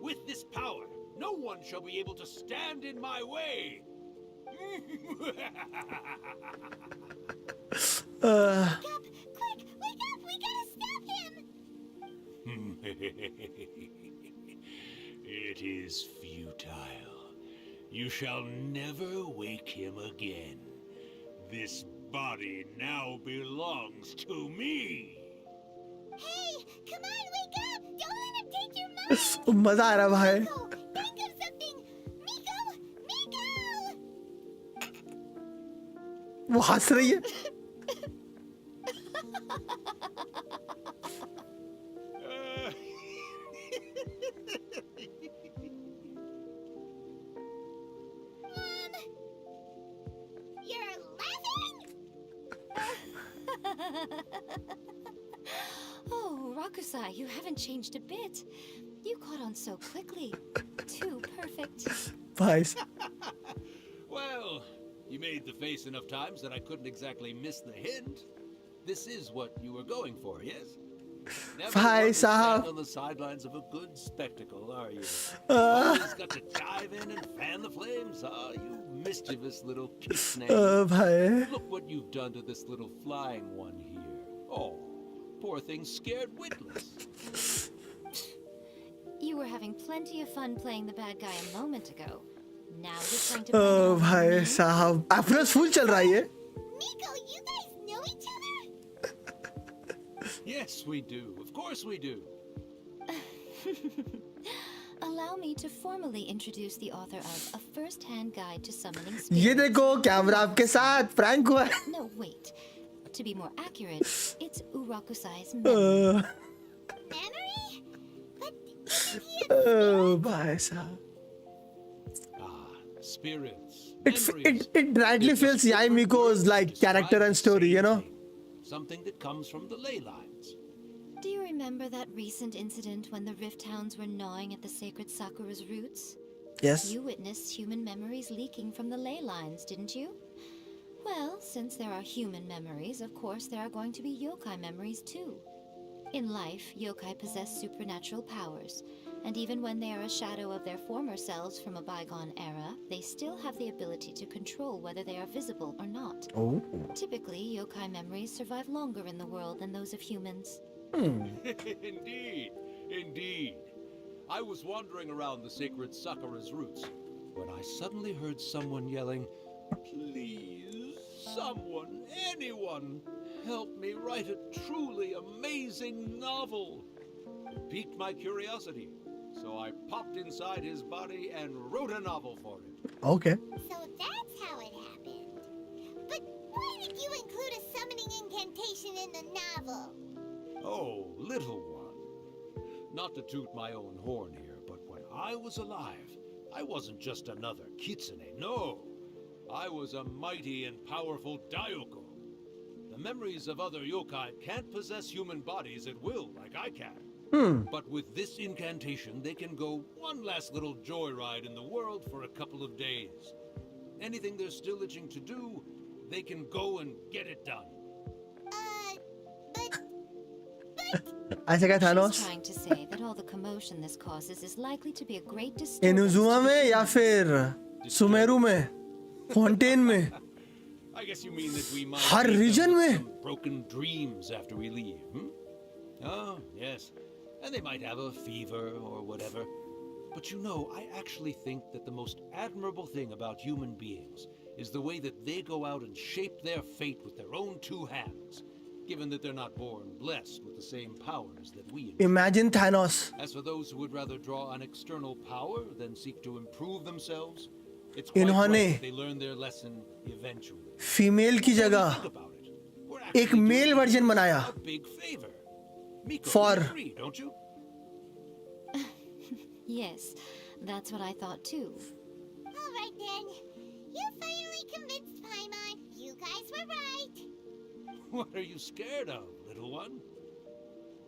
Speaker 12: With this power, no one shall be able to stand in my way.
Speaker 6: Wake up! Quick! Wake up! We gotta stop him!
Speaker 12: It is futile. You shall never wake him again. This body now belongs to me.
Speaker 6: Hey! Come on, wake up! Don't let him take your mind!
Speaker 1: मजा आ रहा है भाई.
Speaker 6: Miko, think of something! Miko! Miko!
Speaker 1: वो हंस रही है.
Speaker 6: You're laughing?
Speaker 3: Oh, Rakusai, you haven't changed a bit. You caught on so quickly. Too perfect.
Speaker 1: भाई.
Speaker 12: Well, you made the face enough times that I couldn't exactly miss the hint. This is what you were going for, yes? Never
Speaker 1: Bhai
Speaker 12: want to stand
Speaker 1: sahab.
Speaker 12: on the sidelines of a good spectacle, are you? Always got to dive in and fan the flames, huh? You mischievous little kitsnake.
Speaker 1: भाई.
Speaker 12: Look what you've done to this little flying one here. Oh, poor thing scared witless.
Speaker 3: You were having plenty of fun playing the bad guy a moment ago. Now you're trying to.
Speaker 1: भाई साहब. Afroz full चल रहा है ये.
Speaker 6: Miko, you guys know each other?
Speaker 12: Yes, we do. Of course we do.
Speaker 3: Allow me to formally introduce the author of A First-Hand Guide to Summoning
Speaker 1: ये
Speaker 3: Spirits.
Speaker 1: देखो camera आपके साथ प्रैंक हुआ है.
Speaker 3: No, wait. To be more accurate, it's Urakusai's memory.
Speaker 6: Memory? But
Speaker 1: भाई साहब.
Speaker 12: Spirits.
Speaker 1: It directly feels Yai Miko's like character and story, you know.
Speaker 12: Something that comes from the ley lines.
Speaker 3: Do you remember that recent incident when the Rift Hounds were gnawing at the sacred Sakura's roots?
Speaker 1: Yes.
Speaker 3: You witnessed human memories leaking from the ley lines, didn't you? Well, since there are human memories, of course there are going to be yokai memories too. In life, yokai possess supernatural powers, and even when they are a shadow of their former selves from a bygone era, they still have the ability to control whether they are visible or not.
Speaker 1: Oh.
Speaker 3: Typically, yokai memories survive longer in the world than those of humans.
Speaker 12: Indeed, indeed. I was wandering around the sacred Sakura's roots when I suddenly heard someone yelling, "Please, someone, anyone, help me write a truly amazing novel." It piqued my curiosity, so I popped inside his body and wrote a novel for him.
Speaker 1: Okay.
Speaker 6: So that's how it happened. But why did you include a summoning incantation in the novel?
Speaker 12: Oh, little one. Not to toot my own horn here, but when I was alive, I wasn't just another kitsune, no. I was a mighty and powerful Daiyoko. The memories of other yokai can't possess human bodies at will like I can. But with this incantation, they can go one last little joyride in the world for a couple of days. Anything they're still itching to do, they can go and get it done.
Speaker 1: ऐसे क्या Thanos?
Speaker 3: She's trying to say that all the commotion this causes is likely to be a great disturbance.
Speaker 1: इनुजुआ में या फिर सुमेरु में, Fontaine में,
Speaker 12: I guess you mean that we might
Speaker 1: हर region में.
Speaker 12: some broken dreams after we leave, Oh, yes. And they might have a fever or whatever. But you know, I actually think that the most admirable thing about human beings is the way that they go out and shape their fate with their own two hands, given that they're not born blessed with the same powers that we enjoy.
Speaker 1: Imagine Thanos.
Speaker 12: As for those who would rather draw on external power than seek to improve themselves, It's quite
Speaker 1: इन्होंने
Speaker 12: right that they learn their lesson eventually.
Speaker 1: Female की जगह
Speaker 12: Think about it. We're
Speaker 1: एक
Speaker 12: actually
Speaker 1: mail
Speaker 12: doing
Speaker 1: version बनाया
Speaker 12: a big favor. Miko,
Speaker 1: For-
Speaker 12: you agree, don't you?
Speaker 3: Yes, that's what I thought too.
Speaker 6: Alright then. You finally convinced Paimon. You guys were right.
Speaker 12: What are you scared of, little one?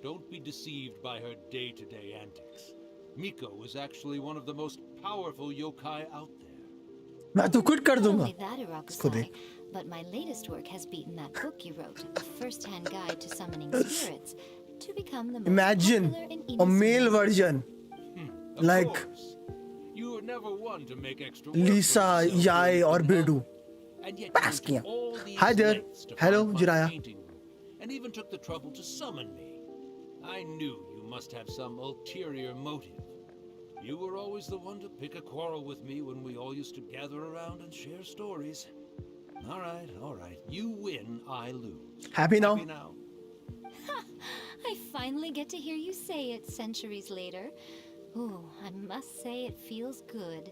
Speaker 12: Don't be deceived by her day-to-day antics. Miko is actually one of the most powerful yokai out there.
Speaker 1: मैं तो quit कर
Speaker 3: Not
Speaker 1: दूंगा
Speaker 3: only that, Urakusai, but my latest work has beaten that book you wrote, A First-Hand Guide to Summoning Spirits, to become the most
Speaker 1: Imagine
Speaker 3: popular in
Speaker 1: a male
Speaker 3: Inazuma.
Speaker 1: version
Speaker 12: Of
Speaker 1: like
Speaker 12: course. You were never one to make extra work
Speaker 1: Lisa,
Speaker 12: for yourself,
Speaker 1: Yai
Speaker 12: Lady
Speaker 1: और
Speaker 12: Nana.
Speaker 1: बेडू
Speaker 12: And yet
Speaker 1: Pass
Speaker 12: you went
Speaker 1: किया.
Speaker 12: to all these
Speaker 1: Hi there.
Speaker 12: lengths to
Speaker 1: Hello,
Speaker 12: find my
Speaker 1: Jiraiya.
Speaker 12: painting room, and even took the trouble to summon me. I knew you must have some ulterior motive. You were always the one to pick a quarrel with me when we all used to gather around and share stories. All right. You win, I lose.
Speaker 1: Happy now?
Speaker 12: Happy now?
Speaker 3: I finally get to hear you say it centuries later. Ooh, I must say it feels good.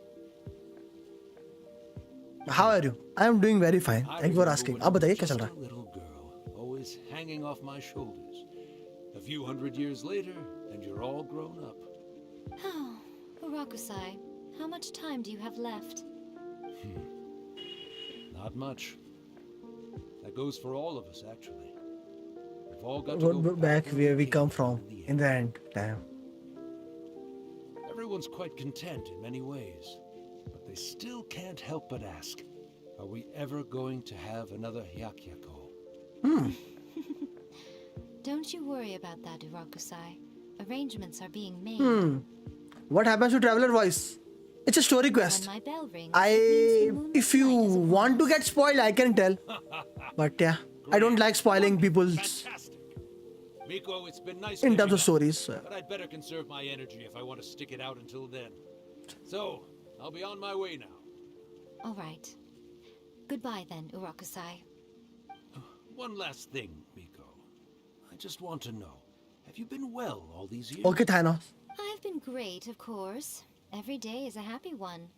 Speaker 1: How are you? I am doing very fine.
Speaker 12: I
Speaker 1: Thank you for
Speaker 12: remember
Speaker 1: asking.
Speaker 12: when
Speaker 1: आप
Speaker 12: I was
Speaker 1: बताइए क्या चल
Speaker 12: just
Speaker 1: रहा
Speaker 12: a little girl, always hanging off my shoulders. A few hundred years later, and you're all grown up.
Speaker 3: Oh, Urakusai, how much time do you have left?
Speaker 12: Not much. That goes for all of us, actually. We've all got
Speaker 1: है?
Speaker 12: to
Speaker 1: Go
Speaker 12: go
Speaker 1: back where we
Speaker 12: in
Speaker 1: come from
Speaker 12: the
Speaker 1: in the end. Damn.
Speaker 12: Everyone's quite content in many ways, but they still can't help but ask, are we ever going to have another Hyakyako?
Speaker 3: Don't you worry about that, Urakusai. Arrangements are being made.
Speaker 1: What happens to Traveler Voice? It's a story
Speaker 3: When
Speaker 1: quest.
Speaker 3: my bell rings, it means the moon
Speaker 1: If you
Speaker 3: night is upon
Speaker 1: want to
Speaker 3: us.
Speaker 1: get spoiled, I can tell. But yeah, I don't like spoiling people's
Speaker 12: Fantastic. Miko, it's been nice
Speaker 1: in terms
Speaker 12: catching
Speaker 1: of
Speaker 12: up,
Speaker 1: stories.
Speaker 12: but I'd better conserve my energy if I want to stick it out until then. So, I'll be on my way now.
Speaker 3: All right. Goodbye then, Urakusai.
Speaker 12: One last thing, Miko. I just want to know, have you been well all these years?
Speaker 1: Okay, Thanos.
Speaker 3: I've been great, of course. Every day is a happy one.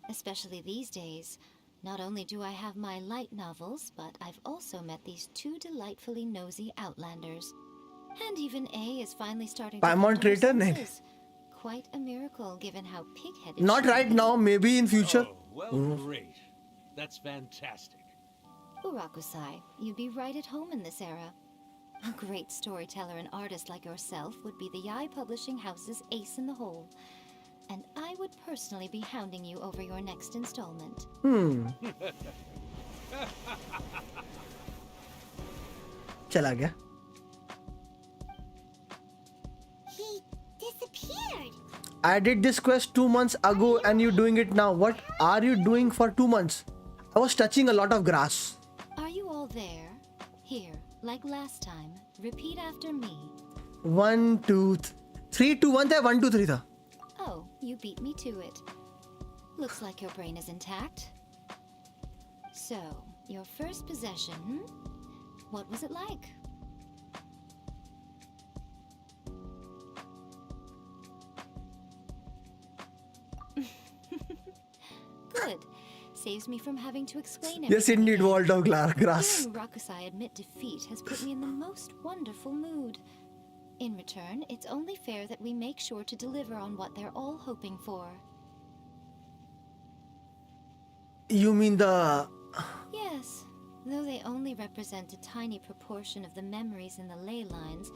Speaker 3: Especially these days. Not only do I have my light novels, but I've also met these two delightfully nosy outlanders. And even A is finally starting to
Speaker 1: I'm
Speaker 3: come
Speaker 1: on
Speaker 3: to her
Speaker 1: traitor, Nick.
Speaker 3: senses. Quite a miracle given how pig-headed
Speaker 1: Not
Speaker 3: she
Speaker 1: right
Speaker 3: is.
Speaker 1: now, maybe in future.
Speaker 12: Oh, well, great. That's fantastic.
Speaker 3: Urakusai, you'd be right at home in this era. A great storyteller and artist like yourself would be the Yai Publishing House's ace in the hole. And I would personally be hounding you over your next installment.
Speaker 1: चला गया.
Speaker 6: He disappeared.
Speaker 1: I did this quest 2 months ago and you're doing it now. What are you doing for 2 months? I was touching a lot of grass.
Speaker 3: Are you all there? Here, like last time. Repeat after me.
Speaker 1: 1, 2, 3, 2, 1 था 1, 2, 3 था.
Speaker 3: Oh, you beat me to it. Looks like your brain is intact. So, your first possession, What was it like? Good. Saves me from having to explain everything.
Speaker 1: Yes, indeed,
Speaker 3: again.
Speaker 1: Walt of Grass.
Speaker 3: Hearing Rakusai admit defeat has put me in the most wonderful mood. In return, it's only fair that we make sure to deliver on what they're all hoping for.
Speaker 1: You mean the...
Speaker 3: Yes, though they only represent a tiny proportion of the memories in the ley lines,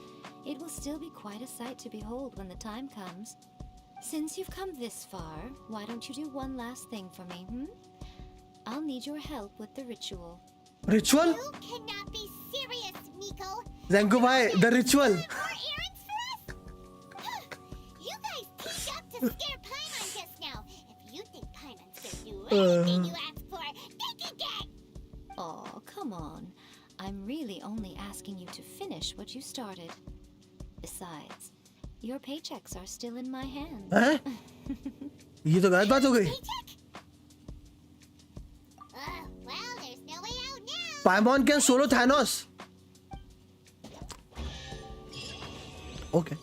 Speaker 3: it will still be quite a sight to behold when the time comes. Since you've come this far, why don't you do one last thing for me, I'll need your help with the ritual.
Speaker 1: Ritual?
Speaker 6: You cannot be serious, Miko.
Speaker 1: Zanku bhai, the ritual.
Speaker 6: More errands for us? You guys teamed up to scare Paimon just now. If you think Paimon's gonna do anything you ask for, think again.
Speaker 3: Aw, come on. I'm really only asking you to finish what you started. Besides, your paychecks are still in my hands.
Speaker 1: हैं? ये तो गलत बात हो गई.
Speaker 6: Paycheck? Well, there's no way out now.
Speaker 1: Paimon can solo Thanos. Okay.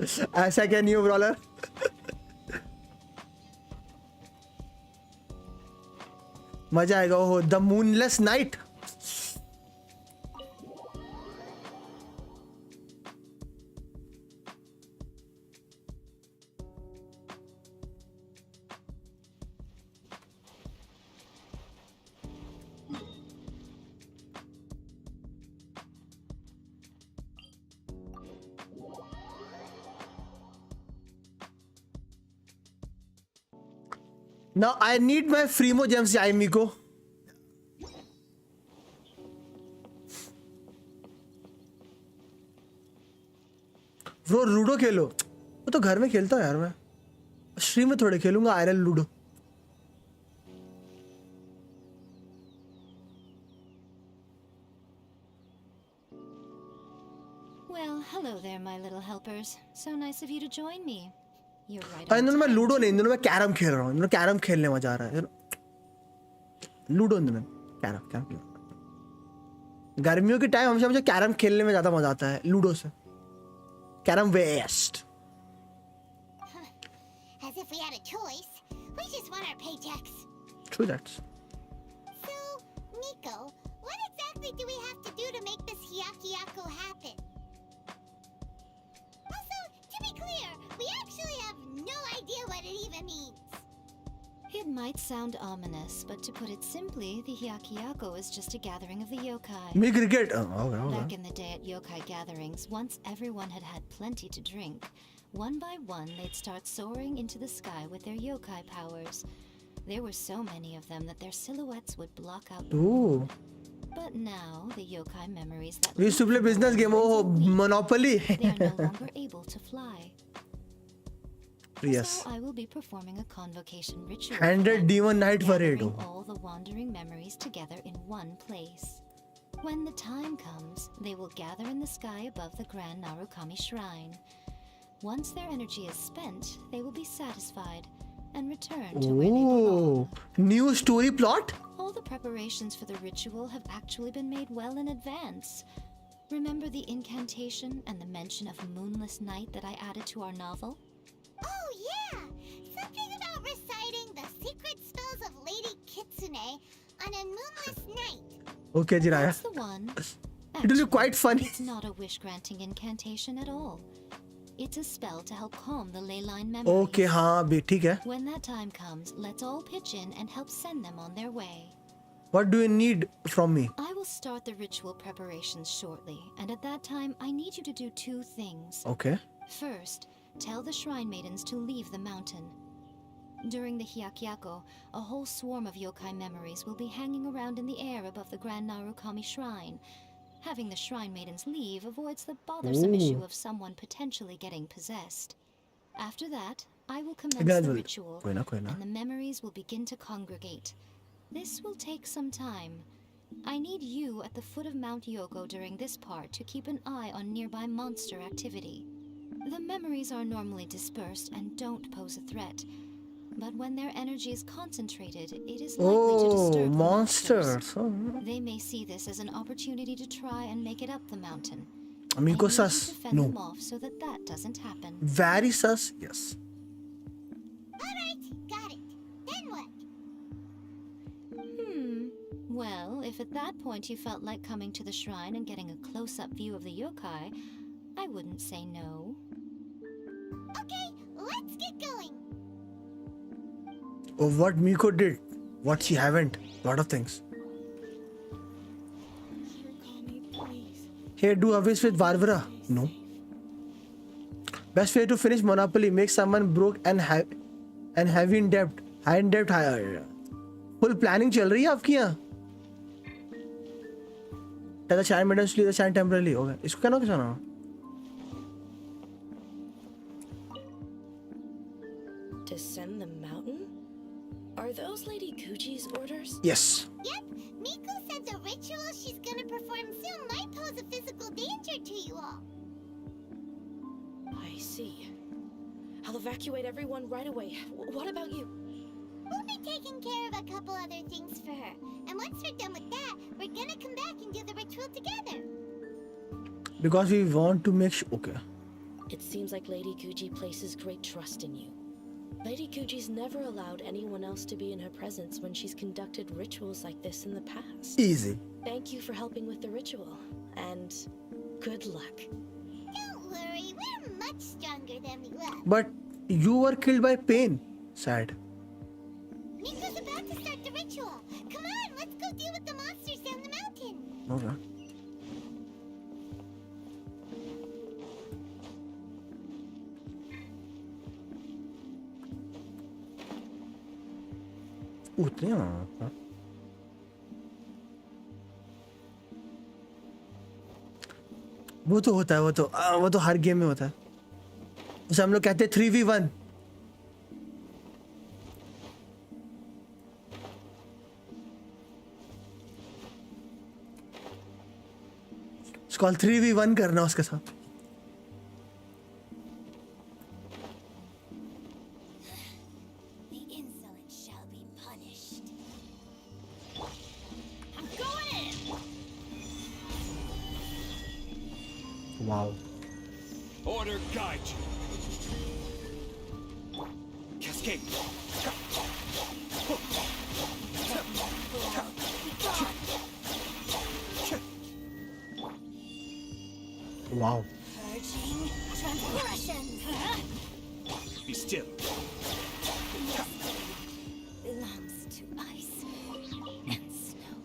Speaker 1: ऐसा क्या नहीं हो ब्रॉलर? मजा आएगा। ओह the moonless night. Now I need my Fremo gems, Miko. Bro ludo खेलो। वो तो घर में खेलता हूँ यार मैं। स्ट्रीम में थोड़े खेलूंगा आयरल ludo.
Speaker 3: Well, hello there, my little helpers. So nice of you to join me. You're right.
Speaker 1: इन दोनों में लूडो नहीं, इन दोनों में कैरम खेल रहा हूँ। इन दोनों कैरम खेलने मजा आ रहा है। लूडो इन दोनों कैरम। गर्मियों के टाइम हमेशा मुझे कैरम खेलने में ज्यादा मजा आता है लूडो से। Carrom waste.
Speaker 6: As if we had a choice. We just want our paychecks.
Speaker 1: True that.
Speaker 6: So, Nico, what exactly do we have to do to make this Hyakyako happen? Also, to be clear, we actually have no idea what it even means.
Speaker 3: It might sound ominous, but to put it simply, the Hyakyako is just a gathering of the yokai.
Speaker 1: Me cricket.
Speaker 3: Back in the day at yokai gatherings, once everyone had had plenty to drink, one by one they'd start soaring into the sky with their yokai powers. There were so many of them that their silhouettes would block out.
Speaker 1: Ooh.
Speaker 3: But now, the yokai memories that
Speaker 1: We used to play business game. Oh, Monopoly.
Speaker 3: they are no longer able to fly.
Speaker 1: Yes.
Speaker 3: So I will be performing a convocation ritual.
Speaker 1: 100 Demon Knight Parade.
Speaker 3: Gathering all the wandering memories together in one place. When the time comes, they will gather in the sky above the Grand Narukami Shrine. Once their energy is spent, they will be satisfied and return to where they belong.
Speaker 1: New story plot?
Speaker 3: All the preparations for the ritual have actually been made well in advance. Remember the incantation and the mention of a moonless night that I added to our novel?
Speaker 6: Oh yeah! Something about reciting the secret spells of Lady Kitsune on a moonless night.
Speaker 1: Okay, Jiraya.
Speaker 3: That's the one.
Speaker 1: It will be quite funny.
Speaker 3: It's not a wish-granting incantation at all. It's a spell to help calm the ley line memories.
Speaker 1: Okay, हाँ भी ठीक है.
Speaker 3: When that time comes, let's all pitch in and help send them on their way.
Speaker 1: What do you need from me?
Speaker 3: I will start the ritual preparations shortly, and at that time, I need you to do two things.
Speaker 1: Okay.
Speaker 3: First, tell the shrine maidens to leave the mountain. During the Hyakyako, a whole swarm of yokai memories will be hanging around in the air above the Grand Narukami Shrine. Having the shrine maidens leave avoids the bothersome issue of someone potentially getting possessed. After that, I will commence the ritual, and the memories will begin to congregate. This will take some time. I need you at the foot of Mount Yoko during this part to keep an eye on nearby monster activity. The memories are normally dispersed and don't pose a threat. But when their energy is concentrated, it is likely to disturb the monsters. They may see this as an opportunity to try and make it up the mountain.
Speaker 1: Amigo sus.
Speaker 3: Fend
Speaker 1: No.
Speaker 3: them off so that that doesn't happen.
Speaker 1: Very sus. Yes.
Speaker 6: Alright, got it. Then what?
Speaker 3: Well, if at that point you felt like coming to the shrine and getting a close-up view of the yokai, I wouldn't say no.
Speaker 6: Okay, let's get going.
Speaker 1: Oh, what Miko did. What she haven't. Lot of things. Hey, do away with Barbara. No. Best way to finish Monopoly. Make someone broke and heavy in debt. High in debt. Full planning चल रही है आपकी यहाँ. Tell the shrine maidens to leave the shrine temporarily. Okay. इसको क्या ना क्या ना?
Speaker 9: Descend the mountain? Are those Lady Kuji's orders?
Speaker 1: Yes.
Speaker 6: Yep, Miko said the ritual she's gonna perform soon might pose a physical danger to you all.
Speaker 9: I see. I'll evacuate everyone right away. What about you?
Speaker 6: We'll be taking care of a couple other things for her. And once we're done with that, we're gonna come back and do the ritual together.
Speaker 1: Because we want to make sure. Okay.
Speaker 13: It seems like Lady Guji places great trust in you. Lady Guji's never allowed anyone else to be in her presence when she's conducted rituals like this in the past.
Speaker 1: Easy.
Speaker 13: Thank you for helping with the ritual, and good luck.
Speaker 6: Don't worry, we're much stronger than we look.
Speaker 1: But you were killed by pain. Sad.
Speaker 6: Miko's about to start the ritual. Come on, let's go deal with the monsters down the mountain.
Speaker 1: Okay. उतने हाँ वो तो होता है वो तो हर game में होता है उसे हम लोग कहते हैं 3v1 कॉल 3v1 करना उसके साथ
Speaker 6: The insolent shall be punished.
Speaker 9: I'm going in!
Speaker 1: Wow
Speaker 12: Order guide you. Cascade.
Speaker 1: Wow
Speaker 6: Purging transgressions.
Speaker 12: Be still.
Speaker 6: Belongs to ice and snow.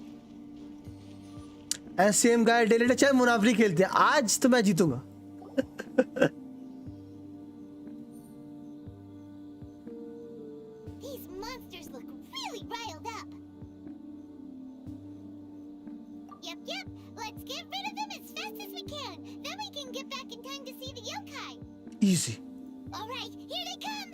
Speaker 1: Same guy daily चल मुनाफरी खेलते हैं आज तो मैं जीतूंगा
Speaker 6: These monsters look really riled up. Yep. Let's get rid of them as fast as we can. Then we can get back in time to see the yokai.
Speaker 1: easy
Speaker 6: All right, here they come.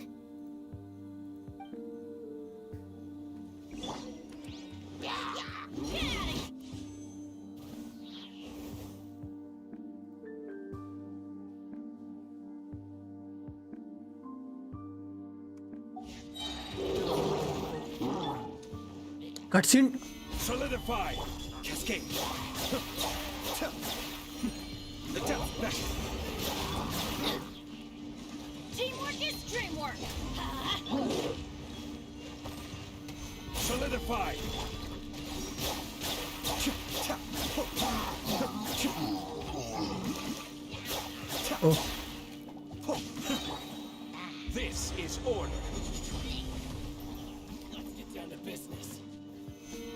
Speaker 1: cutscene
Speaker 12: Solidify. Cascade.
Speaker 9: Teamwork is dreamwork!
Speaker 12: Solidify.
Speaker 1: oh
Speaker 12: This is order.
Speaker 7: Let's get down to business.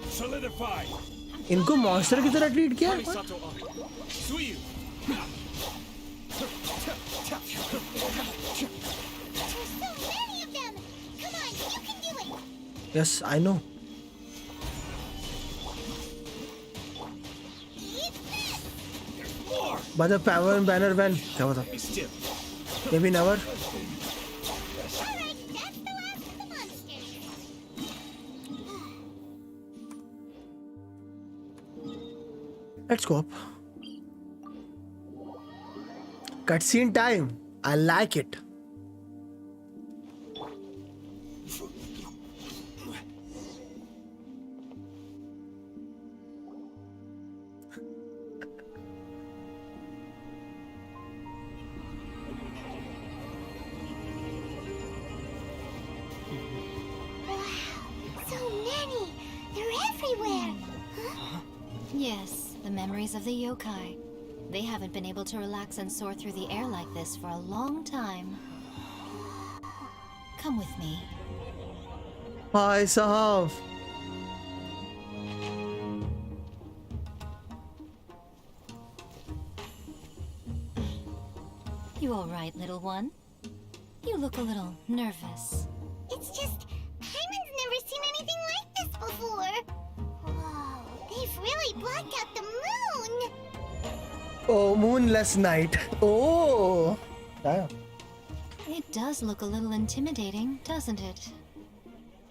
Speaker 12: Solidify.
Speaker 1: इनको monster की तरह treat किया
Speaker 12: Sato up. Suiyu.
Speaker 6: There's so many of them. Come on, you can do it.
Speaker 1: yes I know
Speaker 6: Eat this.
Speaker 12: More.
Speaker 1: by the power and banner van क्या बता
Speaker 12: Be still.
Speaker 1: maybe never
Speaker 6: All right, that's the last of the monsters.
Speaker 1: let's go up cutscene time I like it
Speaker 6: So many. They're everywhere.
Speaker 3: Yes, the memories of the yokai. They haven't been able to relax and soar through the air like this for a long time. Come with me.
Speaker 1: भाई साहब
Speaker 3: You all right, little one? You look a little nervous.
Speaker 6: It's just, Hyman's never seen anything like this before. Whoa, they've really blocked out the moon.
Speaker 1: oh moonless night oh yeah.
Speaker 3: It does look a little intimidating, doesn't it?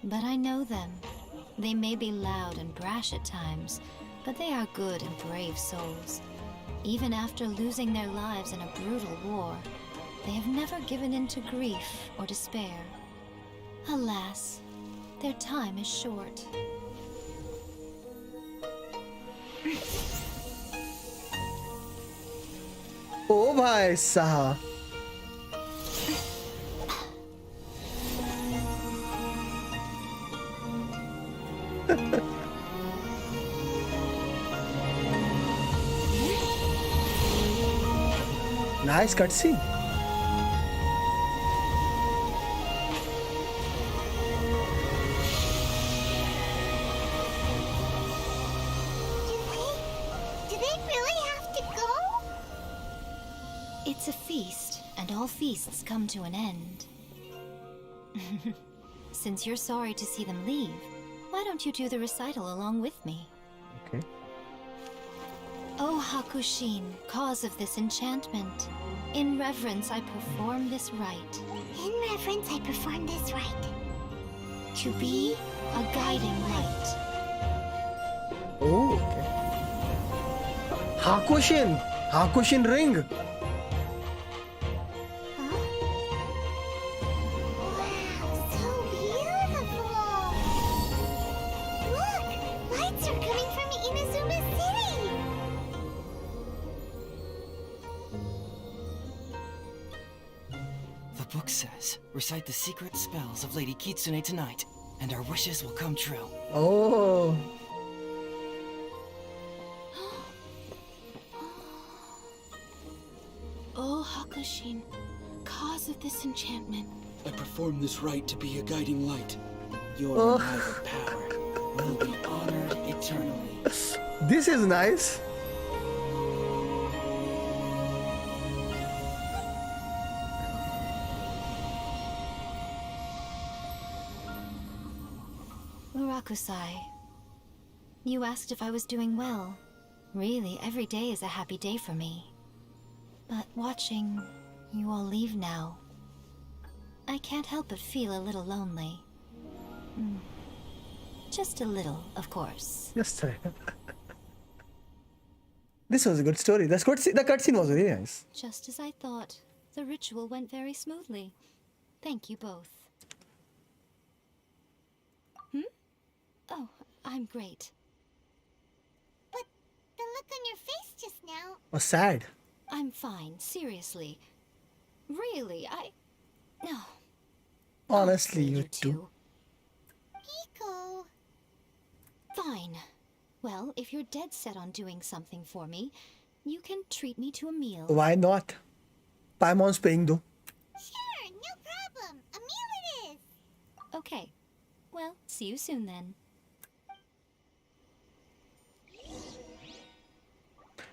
Speaker 3: But I know them. They may be loud and brash at times, but they are good and brave souls. Even after losing their lives in a brutal war, they have never given in to grief or despair. Alas, their time is short.
Speaker 1: ओ भाई साहब Nice cutscene.
Speaker 6: Do they really have to go?
Speaker 3: It's a feast, and all feasts come to an end. Since you're sorry to see them leave, why don't you do the recital along with me?
Speaker 1: Okay.
Speaker 3: O Hakushin, cause of this enchantment, in reverence I perform this rite.
Speaker 6: In reverence, I perform this rite.
Speaker 3: To be a guiding light.
Speaker 1: Oh, okay. Hakushin ring.
Speaker 6: Wow, so beautiful! Look! Lights are coming from Inazuma City!
Speaker 14: The book says, recite the secret spells of Lady Kitsune tonight, and our wishes will come true.
Speaker 1: Oh.
Speaker 13: Oh, Hakushin, cause of this enchantment.
Speaker 10: I perform this rite to be a guiding light. Your
Speaker 1: Oh.
Speaker 10: united power will be honored eternally.
Speaker 1: This is nice.
Speaker 3: Murakusai, you asked if I was doing well. Really, every day is a happy day for me. But watching you all leave now, I can't help but feel a little lonely. Just a little, of course.
Speaker 1: Yes, sir. This was a good story. The cutscene was really nice.
Speaker 3: Just as I thought, the ritual went very smoothly. Thank you both. Oh, I'm great.
Speaker 6: But the look on your face just now...
Speaker 1: Was sad.
Speaker 3: I'm fine, seriously. Really, No.
Speaker 1: Honestly, you too.
Speaker 6: Hiko...
Speaker 3: Fine. Well, if you're dead set on doing something for me, you can treat me to a meal.
Speaker 1: Why not? Paimon's paying though.
Speaker 6: Sure, no problem. A meal it is.
Speaker 3: Okay. Well, see you soon then.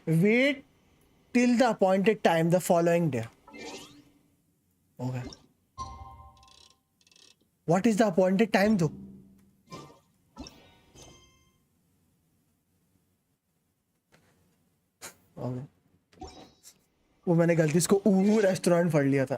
Speaker 1: Wait till the appointed time the following day. Okay. What is the appointed time though? Okay. वो मैंने गलती इसको restaurant पढ़ लिया था.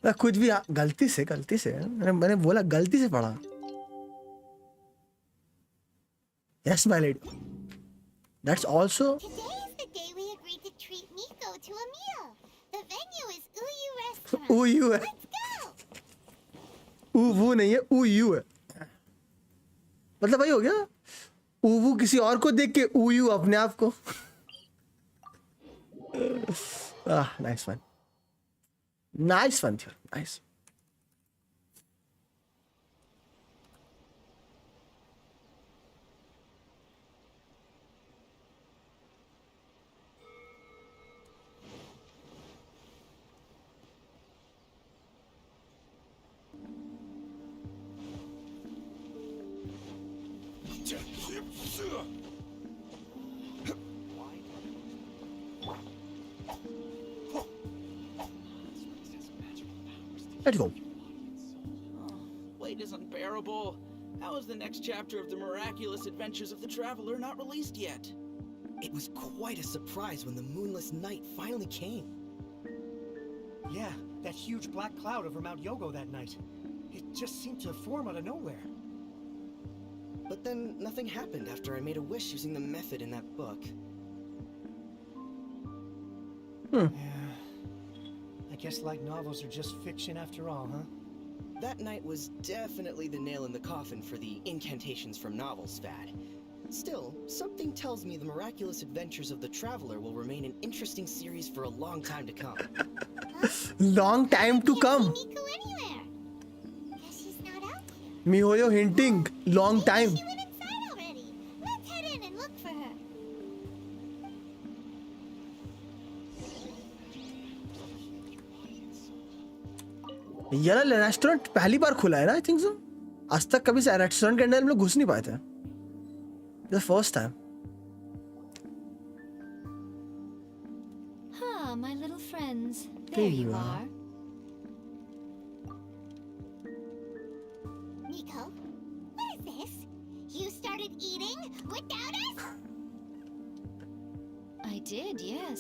Speaker 1: मैं खुद भी गलती से मैंने बोला गलती से पढ़ा. Yes, my lady. That's also.
Speaker 6: Today is the day we agreed to treat Nico to a meal. The venue is Uyu Restaurant.
Speaker 1: Uyu है.
Speaker 6: Let's go.
Speaker 1: वो नहीं है, उयू है. मतलब वही हो गया. वो किसी और को देख के उयू अपने आप को. Nice one. Nice one, Theorem. Nice. Let's go.
Speaker 7: Wait is unbearable. How is the next chapter of the miraculous adventures of the traveler not released yet?
Speaker 14: It was quite a surprise when the moonless night finally came.
Speaker 5: Yeah, that huge black cloud over Mount Yogo that night. It just seemed to form out of nowhere.
Speaker 14: But then nothing happened after I made a wish using the method in that book.
Speaker 5: Yeah. I guess light novels are just fiction after all, huh?
Speaker 14: That night was definitely the nail in the coffin for the incantations from novels fad. Still, something tells me the miraculous adventures of the Traveler will remain an interesting series for a long time to come.
Speaker 1: Long time to come.
Speaker 6: Nico anywhere. Guess she's not out here.
Speaker 1: MiHoYo hinting. Long time.
Speaker 6: She went inside already. Let's head in and look for her.
Speaker 1: ये ना restaurant पहली बार खुला है ना, आई think सो. आज तक कभी से रेस्टोरेंट के अंदर हम लोग घुस नहीं पाए थे. The first time.
Speaker 3: Ah, my little friends.
Speaker 1: There
Speaker 3: There
Speaker 1: you
Speaker 3: you
Speaker 1: are.
Speaker 3: are.
Speaker 6: Nico, what is this? You started eating without us?
Speaker 3: I did, yes.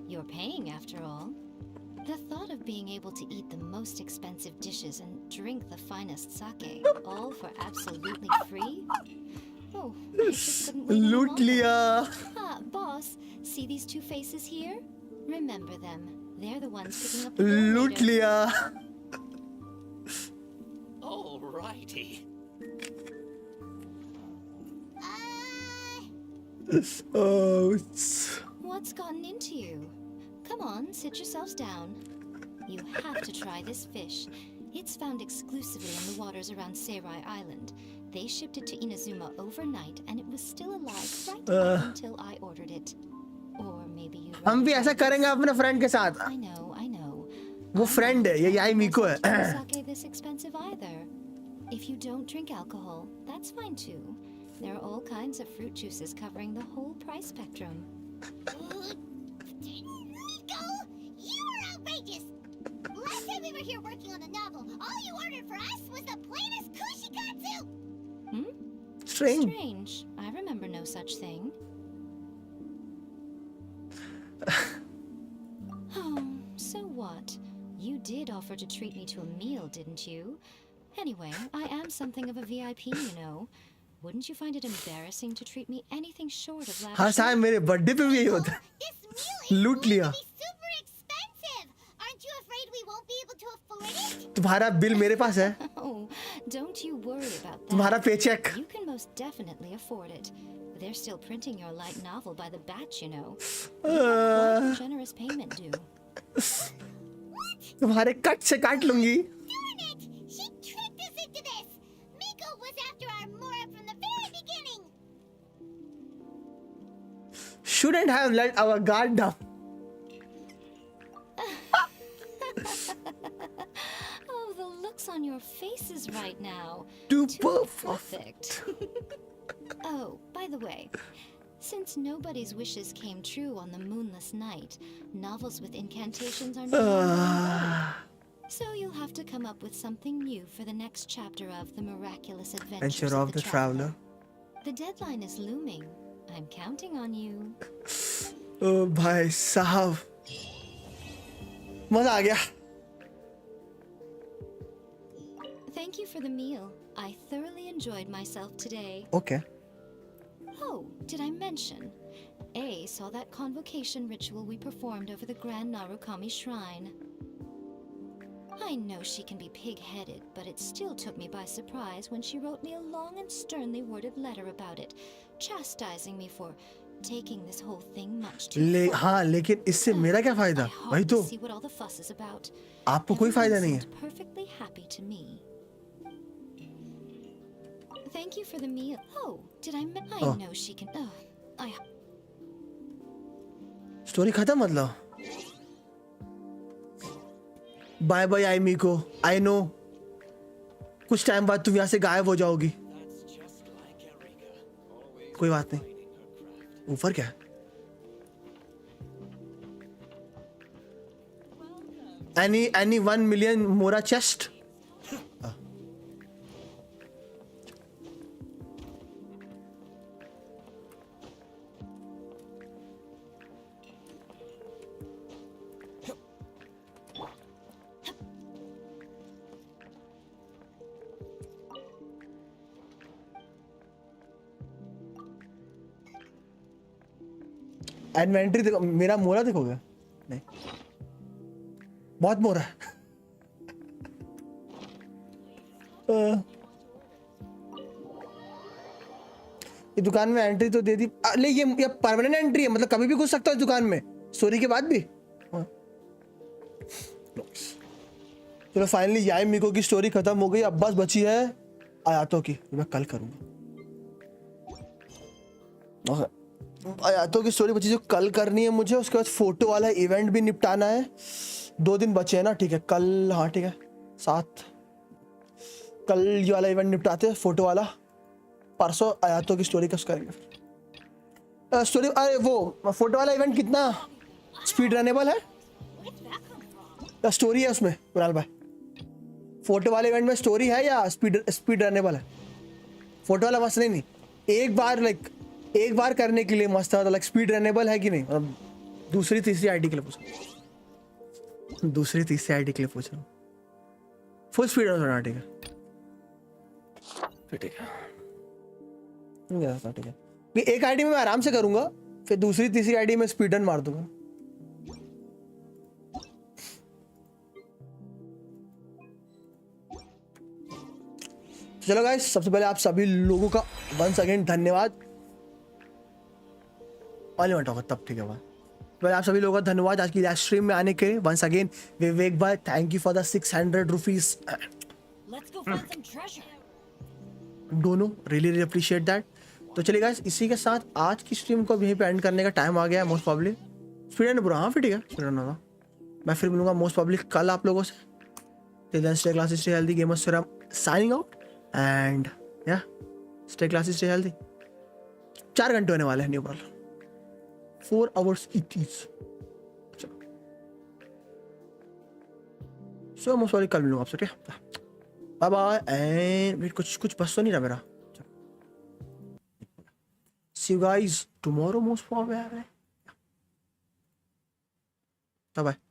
Speaker 3: You're paying after all. The thought of being able to eat the most expensive dishes and drink the finest sake, all for absolutely free? Oh, I just couldn't wait any
Speaker 1: लूट
Speaker 3: longer.
Speaker 1: लिया.
Speaker 3: Ah, boss, see these two faces here? Remember them. They're the ones picking up the bill
Speaker 1: लूट
Speaker 3: later.
Speaker 1: लिया.
Speaker 11: Alrighty.
Speaker 1: Oh,
Speaker 3: What's gotten into you? Come on, sit yourselves down. You have to try this fish. It's found exclusively in the waters around Seirai Island. They shipped it to Inazuma overnight and it was still alive right up until I ordered it. Or maybe you...
Speaker 1: हम भी ऐसा करेंगे अपने friend के साथ.
Speaker 3: I know.
Speaker 1: वो friend है, ये याई मीको है.
Speaker 3: Sake this expensive either. If you don't drink alcohol, that's fine too. There are all kinds of fruit juices covering the whole price spectrum.
Speaker 6: Nico, you are outrageous. Last time we were here working on the novel, all you ordered for us was the plainest kushikatsu.
Speaker 3: Strange. I remember no such thing. Oh, so what? You did offer to treat me to a meal, didn't you? Anyway, I am something of a VIP, you know. Wouldn't you find it embarrassing to treat me anything short of lavish?
Speaker 1: हाँ साहब मेरे birthday पे भी यही होता है. लूट लिया.
Speaker 6: Super expensive. Aren't you afraid we won't be able to afford it?
Speaker 1: तुम्हारा बिल मेरे पास है.
Speaker 3: Oh, don't you worry about that.
Speaker 1: तुम्हारा paycheck.
Speaker 3: You can most definitely afford it. They're still printing your light novel by the batch, you know. You have quite a generous payment due.
Speaker 1: तुम्हारे cut से काट लूंगी.
Speaker 6: Darn it! She tricked us into this. Miko was after our Mora from the very beginning.
Speaker 1: Shouldn't have let our guard down.
Speaker 3: Oh, the looks on your faces right now.
Speaker 1: Too
Speaker 3: perfect. Oh, by the way, since nobody's wishes came true on the moonless night, novels with incantations are no longer in. So you'll have to come up with something new for the next chapter of The Miraculous Adventures
Speaker 1: of the Traveler.
Speaker 3: The deadline is looming. I'm counting on you.
Speaker 1: ओ भाई साहब मजा आ गया.
Speaker 3: Thank you for the meal. I thoroughly enjoyed myself today.
Speaker 1: Okay.
Speaker 3: Oh, did I mention? A saw that convocation ritual we performed over the Grand Narukami Shrine. I know she can be pig-headed, but it still took me by surprise when she wrote me a long and sternly worded letter about it, chastising me for taking this whole thing much too far.
Speaker 1: हाँ लेकिन इससे मेरा क्या फायदा? वही तो.
Speaker 3: See what all the fuss is about.
Speaker 1: आपको कोई फायदा नहीं है.
Speaker 3: Everyone seemed perfectly happy to me. Thank you for the meal. Oh, did I? I know she can. Oh, I.
Speaker 1: Story खत्म मतलब. बाय बाय आई मीको. I know कुछ time बाद तुम यहाँ से गायब हो जाओगी. कोई बात नहीं. ऊपर क्या है? Any 1 million Mora chest? Inventory देखो. मेरा मोरा देखोगे? नहीं, बहुत मोरा है. ये दुकान में एंट्री तो दे दी। ले ये परमानेंट एंट्री है, मतलब कभी भी घुस सकता है दुकान में स्टोरी के बाद भी। चलो फाइनली याई मिको की स्टोरी खत्म हो गई, अब बस बची है आयातों की, मैं कल करूंगा। आयातों की स्टोरी बची जो कल करनी है मुझे। उसके बाद फोटो वाला इवेंट भी निपटाना है, 2 दिन बचे हैं ना। ठीक है कल, हाँ ठीक है 7 कल ये वाला इवेंट निपटाते हैं, फोटो वाला। परसों आयातों की स्टोरी कस करेंगे स्टोरी। अरे वो फोटो वाला इवेंट कितना स्पीड रनेबल है? स्टोरी है उसमें कुणाल भाई? फोटो वाले इवेंट में स्टोरी है या स्पीड रनेबल है? फोटो वाला मस्त नहीं, एक बार करने के लिए मस्त है, स्पीड रनेबल है कि नहीं? दूसरी तीसरी आईडी के लिए पूछ रहा हूँ। फुल स्पीड है? ठीक है ठीक है ठीक है। एक आईडी में मैं आराम से करूंगा, फिर दूसरी तीसरी आईडी में स्पीड रन मार दूंगा। चलो गाइस, सबसे पहले आप सभी लोगों का वंस अगेन धन्यवाद। तब ठीक है भाई, पहले आप सभी लोगों का धन्यवाद आज की लाइव स्ट्रीम में आने के लिए। Once again Vivek bhai, thank you for the 600 rupees. दोनों रियली अप्रिशिएट दैट। तो चलिए गाइस, इसी के साथ आज की स्ट्रीम को यहीं पे एंड करने का टाइम आ गया है मोस्ट प्रॉब्ली। स्पीड बुरा, हाँ फिर ठीक है स्पीड होगा। मैं फिर मिलूंगा मोस्ट प्रॉब्ली कल आप लोगों से। Till then stay classy, stay healthy, gamers theorem signing out and या स्टे क्लासी, स्टे हेल्दी। 4 घंटे होने वाले हैं new problem, 4 hours it is। चलो सो मोस्ट प्रॉब्ली कल मिलूंगा आपसे, ठीक है? बाय बाय एंड कुछ बस तो नहीं रहा मेरा। See you guys tomorrow most probably। Bye bye।